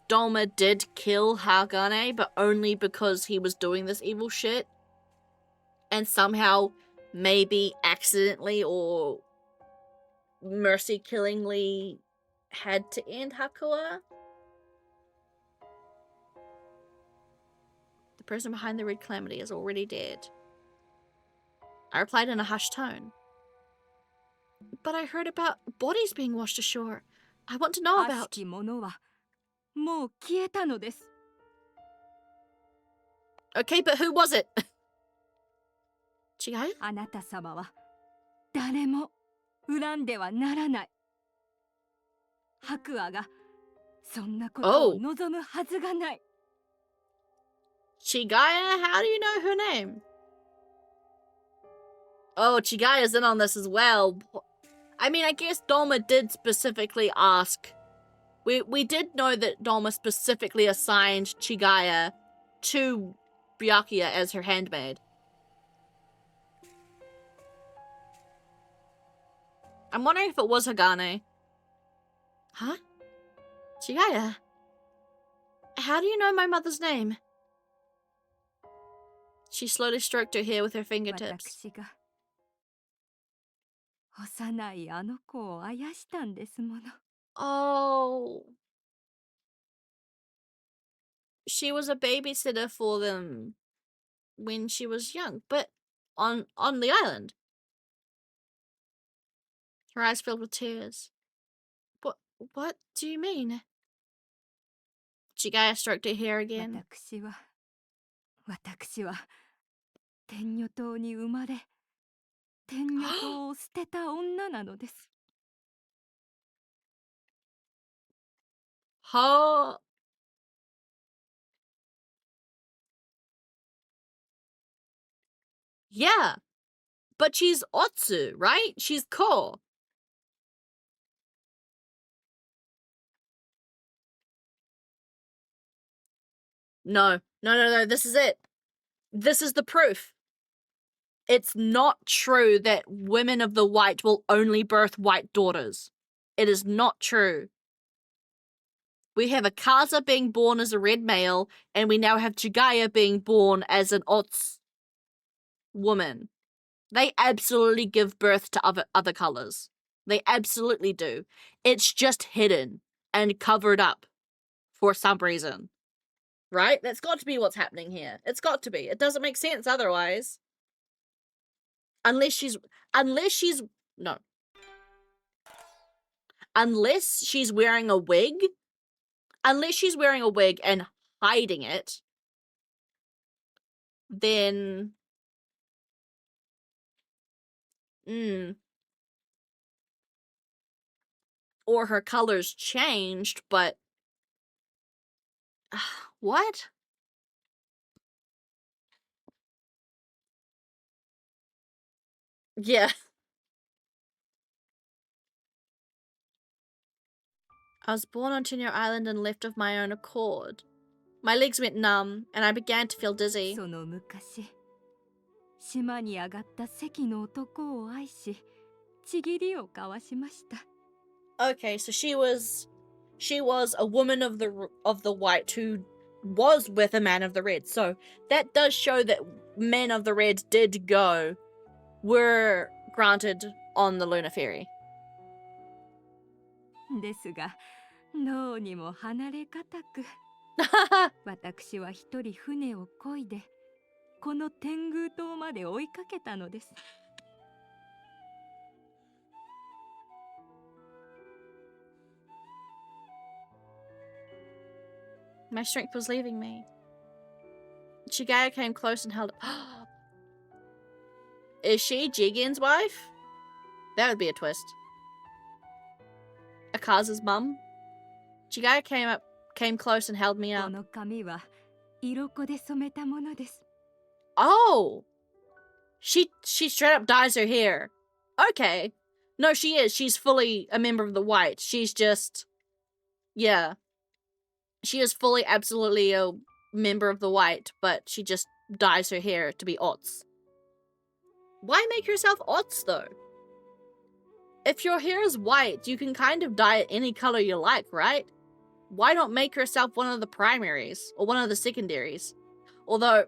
Doma did kill Hagane, but only because he was doing this evil shit. And somehow, maybe accidentally or mercy-killingly had to end Hakuya? The person behind the Red Calamity is already dead. I replied in a hushed tone. But I heard about bodies being washed ashore. I want to know 悪 about... しきものはもう消えたのです。 Okay, but who was it? Chigaya? あなた様は誰も恨んではならない。白亜がそんなことを Oh. 望むはずがない。 Chigaya? How do you know her name? Oh, Chigaya's in on this as well. I mean, I guess Doma did specifically ask. We did know that Doma specifically assigned Chigaya to Byakuya as her handmaid. I'm wondering if it was Hagane. Huh? Chigaya? How do you know my mother's name? She slowly stroked her hair with her fingertips. 私が幼いあの子をあやしたんですもの。 Oh. She was a babysitter for them when she was young, but on the island. Her eyes filled with tears. What do you mean? Chigaya stroked her hair again. 私は天女島に生まれ、天女島を捨てた女なのです。 Huh? Yeah, but she's Otsu, right? She's Ko. No, this is it. This is the proof. It's not true that women of the white will only birth white daughters. It is not true. We have Akaza being born as a red male, and we now have Chigaya being born as an Ots woman. They absolutely give birth to other colors. They absolutely do. It's just hidden and covered up for some reason. Right? That's got to be what's happening here. It's got to be. It doesn't make sense otherwise. Unless she's wearing a wig. Unless she's wearing a wig and hiding it, then or her colors changed, but what? Yeah. I was born on Tenyo Island and left of my own accord. My legs went numb, and I began to feel dizzy. その昔、島に上がった関の男を愛し、ちぎりを交わしました。 Okay, so she was a woman of the white who was with a man of the red. So that does show that men of the red were granted on the Lunar Ferry. ですが、どうにも離れがたく、私は一人船を漕いで、この天狗島まで追いかけたのです。 My strength was leaving me. Chigaya came close and held. Is she Jigen's wife? That would be a twist. Akaza's mum? Chigaya came close and held me up. この髪は色で染めたものです。 Oh! She straight up dyes her hair. Okay. No, she is. She's fully a member of the white. She's just... Yeah. She is fully, absolutely a member of the white, but she just dyes her hair to be Ots. Why make yourself Ots, though? If your hair is white, you can kind of dye it any color you like, right? Why not make yourself one of the primaries, or one of the secondaries? Although,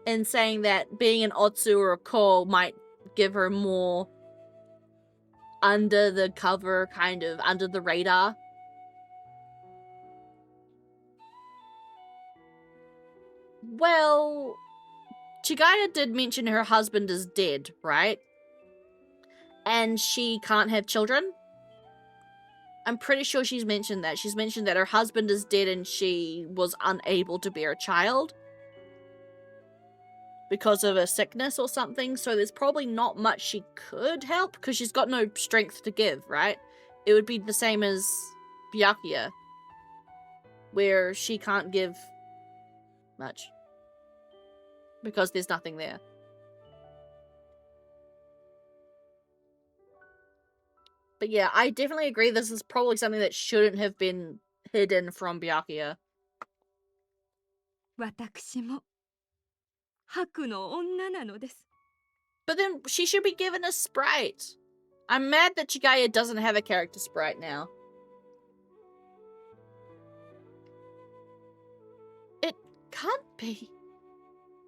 in saying that, being an Otsu or a Ko might give her more under the cover, kind of, under the radar. Well, Chigaya did mention her husband is dead, right? and she can't have children. I'm pretty sure she's mentioned that. She's mentioned that her husband is dead and she was unable to bear a child because of a sickness or something. So there's probably not much she could help because she's got no strength to give, right? It would be the same as Byakuya, where she can't give much because there's nothing there. But yeah, I definitely agree this is probably something that shouldn't have been hidden from Byakuya. 私も白の女なのです。 But then she should be given a sprite. I'm mad that Chigaya doesn't have a character sprite now. It can't be.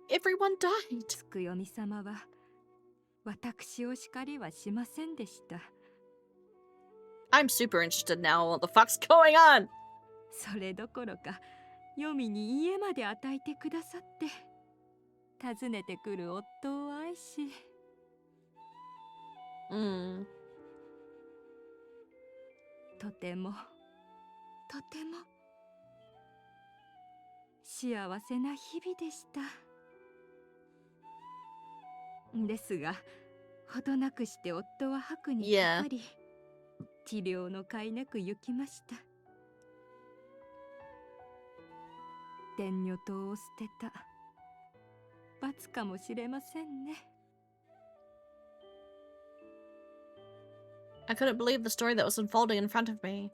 Everyone died. つくよみ様は私を叱りはしませんでした。 I'm super interested now in what the fuck's going on. それどころか黄泉に家まで与えてくださって訪ねてくる夫を愛し、とてもとても幸せな日々でした。ですがほどなくして夫は白にかかり、治療の甲斐なく行きました。天女島を捨てた罰かもしれませんね。 I couldn't believe the story that was unfolding in front of me.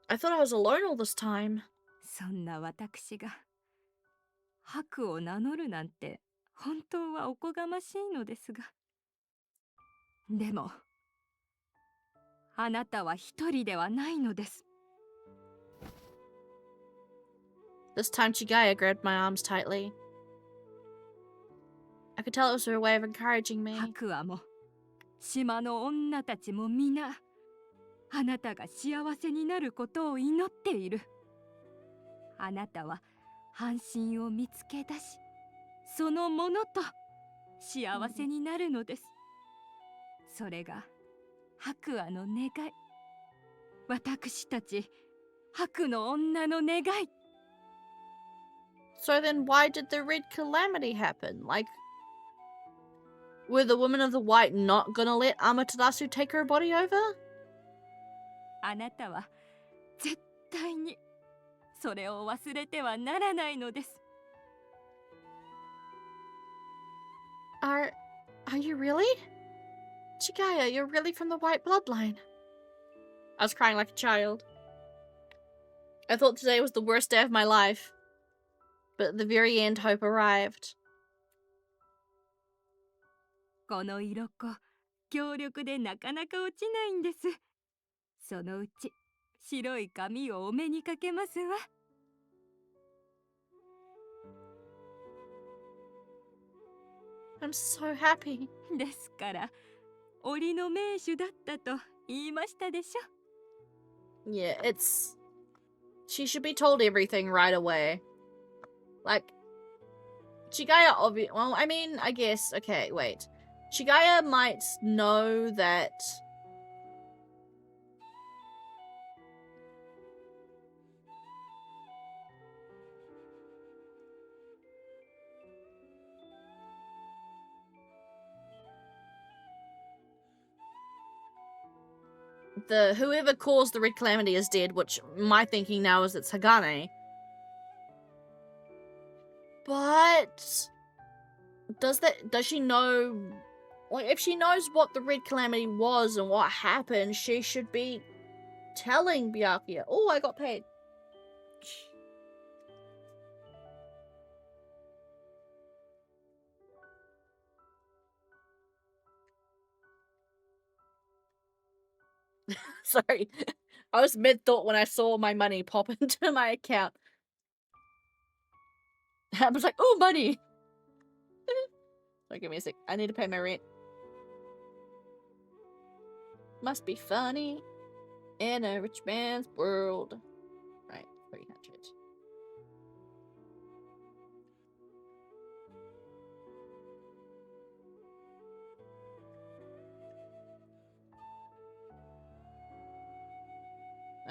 I thought I was alone all this time. そんな私が白を名乗るなんて本当はおこがましいのですが、でもあなたは一人ではないのです。 This time Chigaya grabbed my arms tightly. I could tell it was her way of encouraging me. 白亜も島の女たちも皆あなたが幸せになることを祈っている。あなたは半身を見つけ出し、そのものと幸せになるのです。それが白亜の願い。私たち白の女の願い。 So then why did the Red Calamity happen? Like, were the women of the White not gonna let Amaterasu take her body over? あなたは絶対にそれを忘れてはならないのです。 Are you really? Chigaya, you're really from the White bloodline. I was crying like a child. I thought today was the worst day of my life. But at the very end, hope arrived. この色子、強力でなかなか落ちないんです。そのうち白い髪をお目にかけますわ。 I'm so happy. ですから折の名手だったと言いましたでしょ。 Yeah, it's... She should be told everything right away. Like, Chigaya well, I mean, I guess, okay, wait. Chigaya might know that... whoever caused the Red Calamity is dead, which my thinking now is it's Hagane. But does she know, like, if she knows what the Red Calamity was and what happened, she should be telling Byakuya. Oh, I got paid. Sorry. I was mid-thought when I saw my money pop into my account. I was like, oh, money! Sorry, give me a sec. I need to pay my rent. Must be funny in a rich man's world. Right, 300.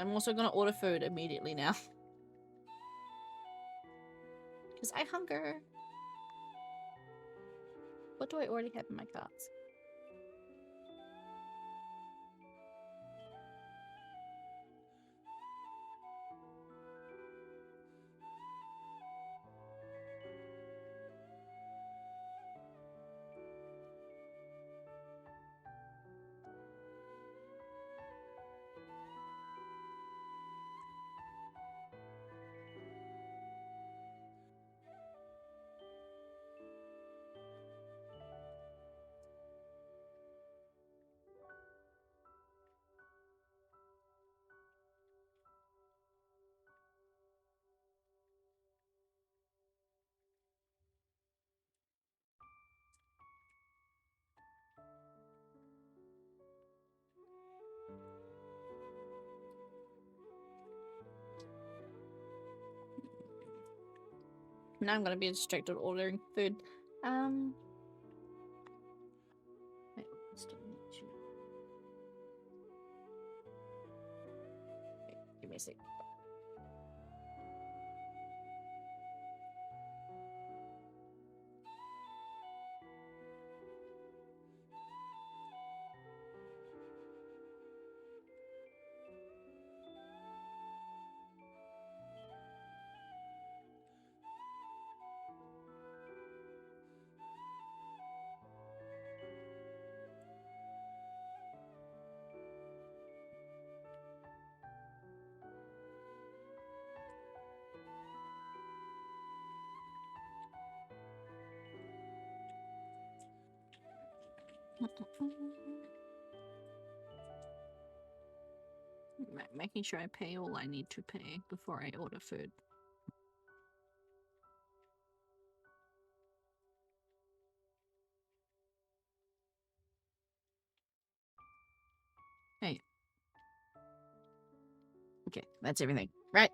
I'm also gonna order food immediately now. Because I hunger. What do I already have in my carts? Now I'm gonna be distracted ordering food. Wait, still need to- wait, give me a sec. Making sure I pay all I need to pay before I order food. Hey. Okay, that's everything. Right.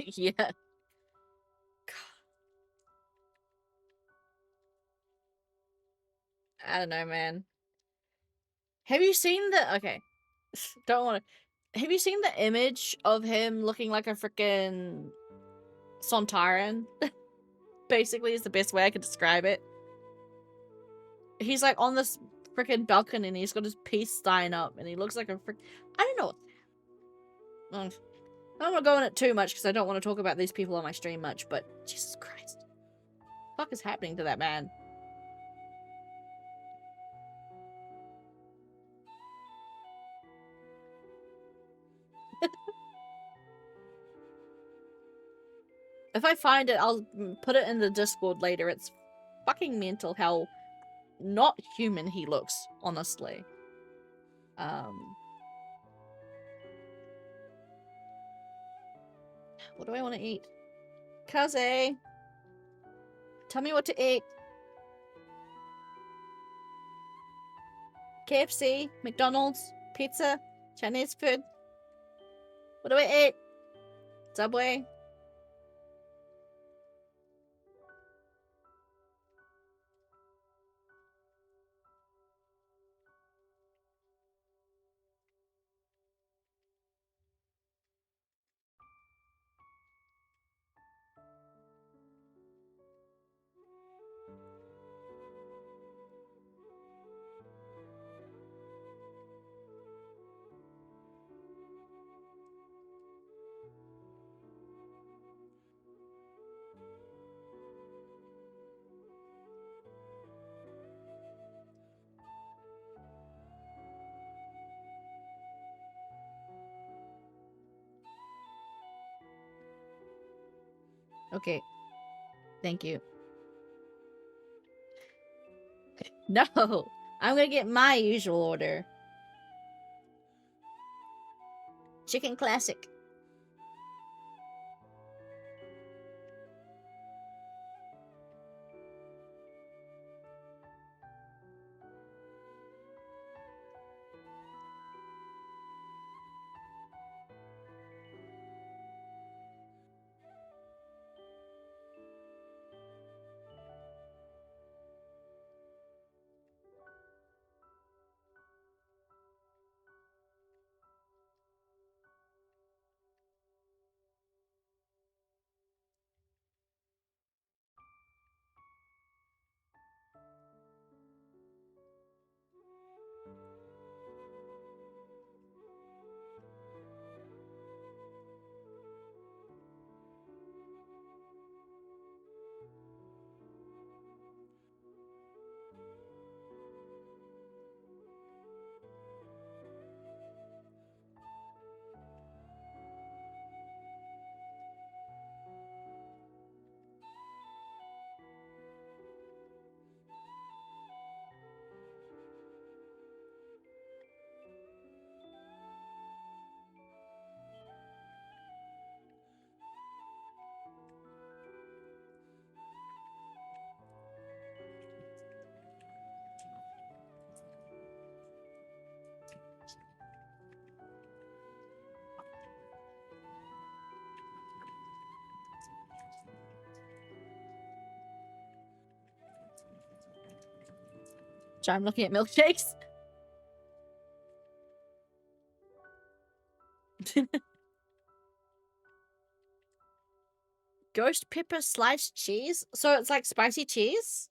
Yeah. I don't know, man. Have you seen the okay? Don't want to. Have you seen the image of him looking like a freaking Sontaran? Basically, is the best way I could describe it. He's like on this freaking balcony and he's got his peace sign up and he looks like a frick. I don't know. I don't want to go on it too much because I don't want to talk about these people on my stream much, but Jesus Christ. What the fuck is happening to that man? If I find it, I'll put it in the Discord later. It's fucking mental how not human he looks, honestly. What do I want to eat? Kaze! Tell me what to eat. KFC, McDonald's, pizza, Chinese food. What do I eat? Subway. Okay. Thank you. No! I'm gonna get my usual order. Chicken classic. So I'm looking at milkshakes. Ghost pepper sliced cheese? So it's like spicy cheese?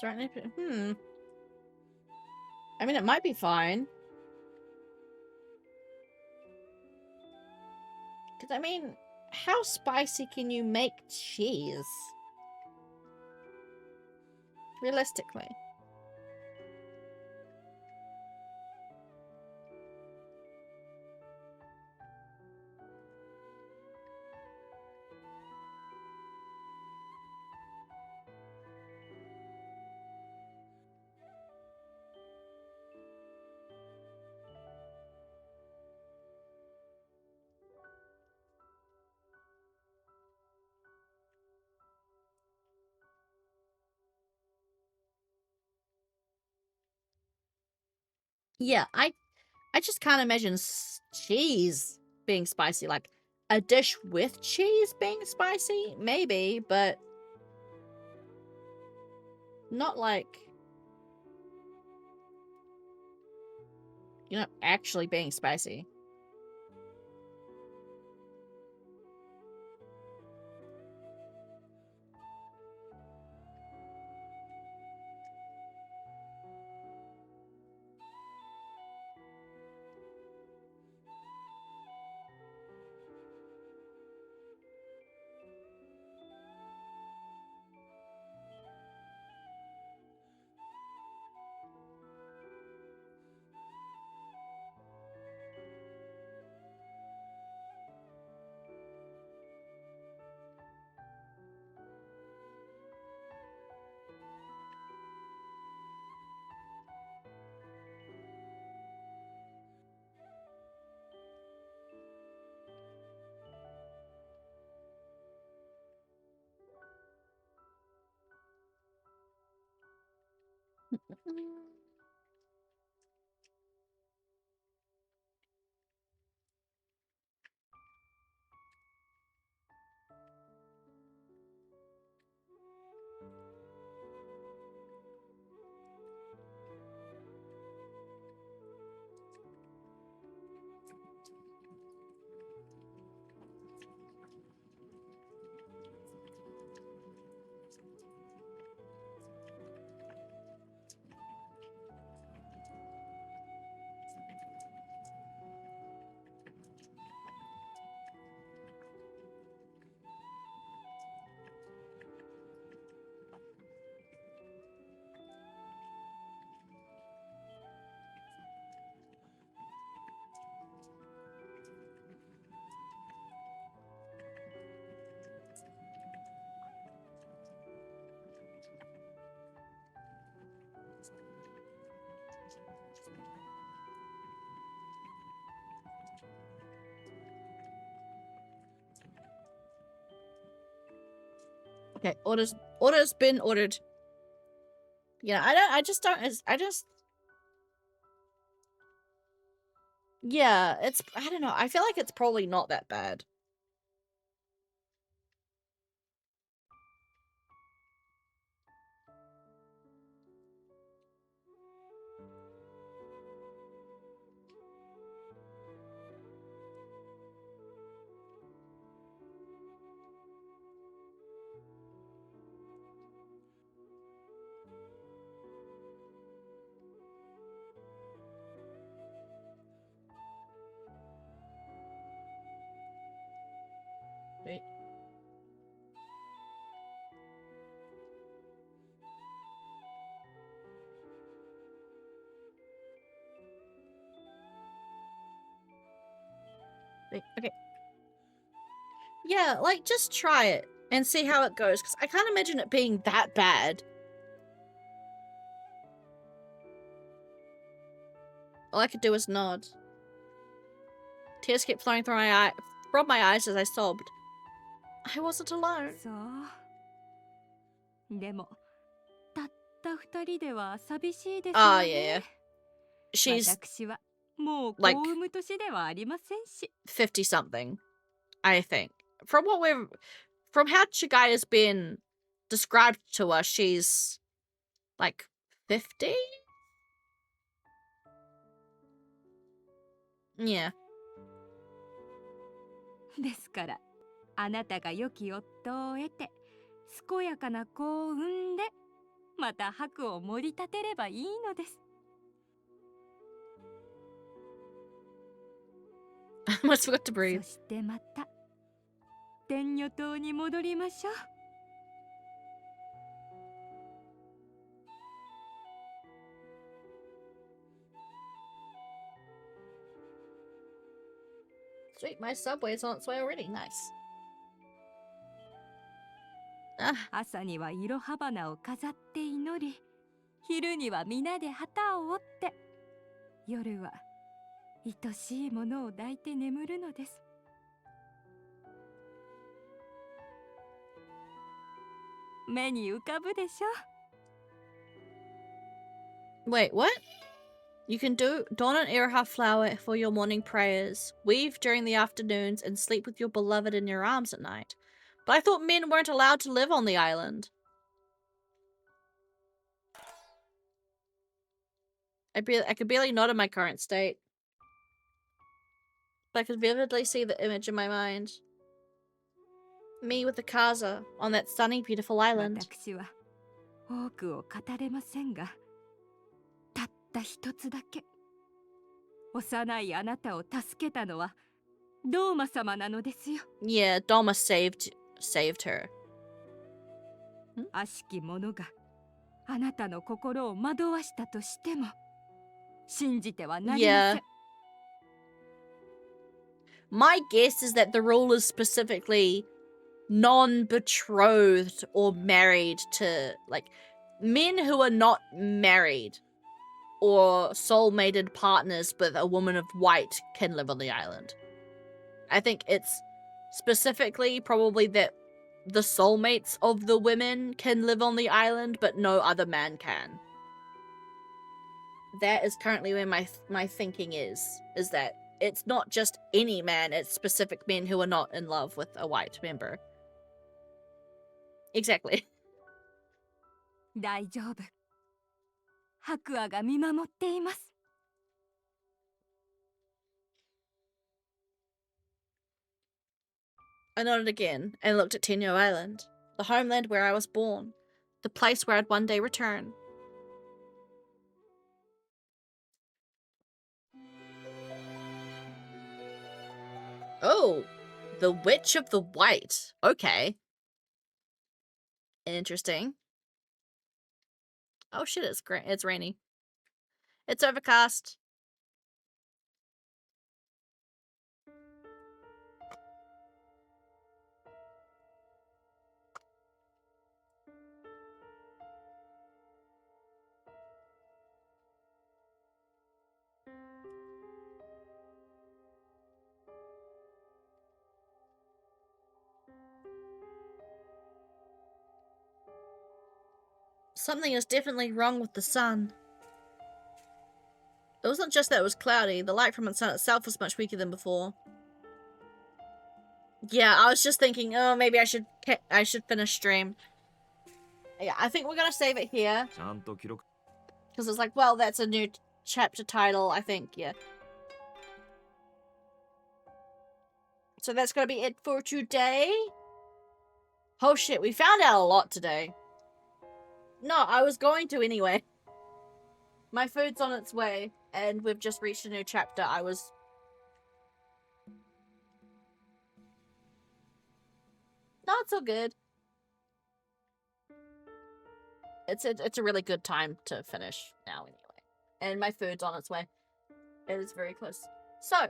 Certainly. I mean, it might be fine. Because, I mean, how spicy can you make cheese? Realistically. Yeah, I just can't imagine cheese being spicy. Like, a dish with cheese being spicy? Maybe, but not like, you know, actually being spicy. Okay, orders been ordered. Yeah, I just yeah, I don't know. I feel like it's probably not that bad. Wait. Wait, okay. Yeah, like, just try it and see how it goes, because I can't imagine it being that bad. All I could do was nod. Tears kept flowing from my eyes as I sobbed. I wasn't alone. そう。でも、たった二人では寂しいですよ Ah, ね。 yeah. She's 私はもう子 like を産む年ではありませんし。 50 something, I think. From how Chigai's been described to us, she's like 50? Yeah. ですから、あなたが良き夫を得て、健やかな子を産んで、また白を盛り立てればいいのです。I almost forgot to breathe. そしてまた、天女島に戻りましょう。 Sweet, my subway's on its way already. Nice. 朝には色は花を飾って祈り、昼には皆で旗を折って、夜は愛しいものを抱いて眠るのです。目に浮かぶでしょ。 Wait, what? You can don an Iraha flower for your morning prayers, weave during the afternoons, and sleep with your beloved in your arms at night. But I thought men weren't allowed to live on the island. I could barely nod in my current state. But I could vividly see the image in my mind. Me with the Kaza on that sunny, beautiful island. 私は多くを語れませんが、たった一つだけ、幼いあなたを助けたのはドーマ様なのですよ。 Yeah, Doma saved her. 悪しき者があなたの心を惑わしたとしても信じてはなりません。 Yeah. My guess is that the rule is specifically non-betrothed or married to, like, men who are not married or soul-mated partners with a woman of white can live on the island. I think it's specifically probably that the soulmates of the women can live on the island, but no other man can. That is currently where my thinking is that it's not just any man, it's specific men who are not in love with a white member. Exactly. 大丈夫。白亜が見守っています。 I nodded again and looked at Tenyo Island, the homeland where I was born, the place where I'd one day return. Oh, the Witch of the White. Okay. Interesting. Oh shit, it's rainy. It's overcast. Something is definitely wrong with the sun. It wasn't just that it was cloudy. The light from the sun itself was much weaker than before. Yeah, I was just thinking, oh, maybe I should finish stream. Yeah, I think we're gonna save it here. Because it's like, well, that's a new chapter title, I think, yeah. So that's gonna be it for today. Oh shit, we found out a lot today. No, I was going to anyway. My food's on its way, and we've just reached a new chapter. No, it's all good. It's a really good time to finish now anyway. And my food's on its way. It is very close. So,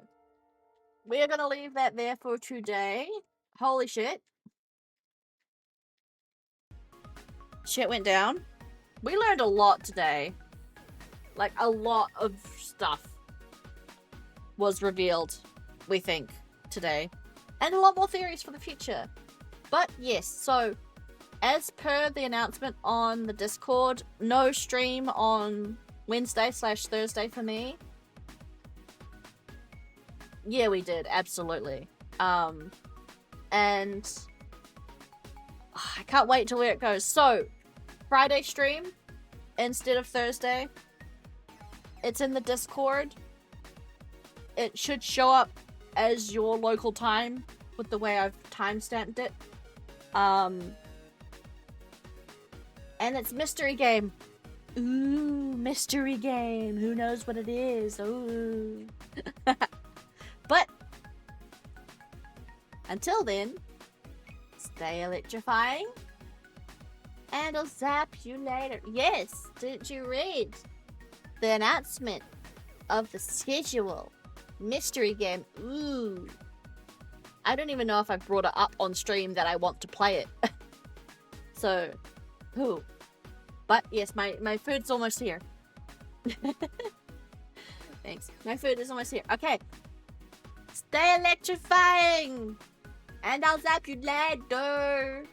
we are going to leave that there for today. Holy shit. Shit went down. We learned a lot today. Like, a lot of stuff was revealed, we think, today. And a lot more theories for the future. But, yes, so, as per the announcement on the Discord, no stream on Wednesday/Thursday for me. Yeah, we did, absolutely. And I can't wait till where it goes. So, Friday stream instead of Thursday. It's in the Discord. It should show up as your local time with the way I've timestamped it. And it's mystery game. Ooh, mystery game. Who knows what it is? Ooh. But until then, stay electrifying. And I'll zap you later. Yes, did you read the announcement of the schedule? Mystery game. Ooh. I don't even know if I've brought it up on stream that I want to play it. So, who? But yes, my food's almost here. Thanks. My food is almost here. Okay. Stay electrifying! And I'll zap you later!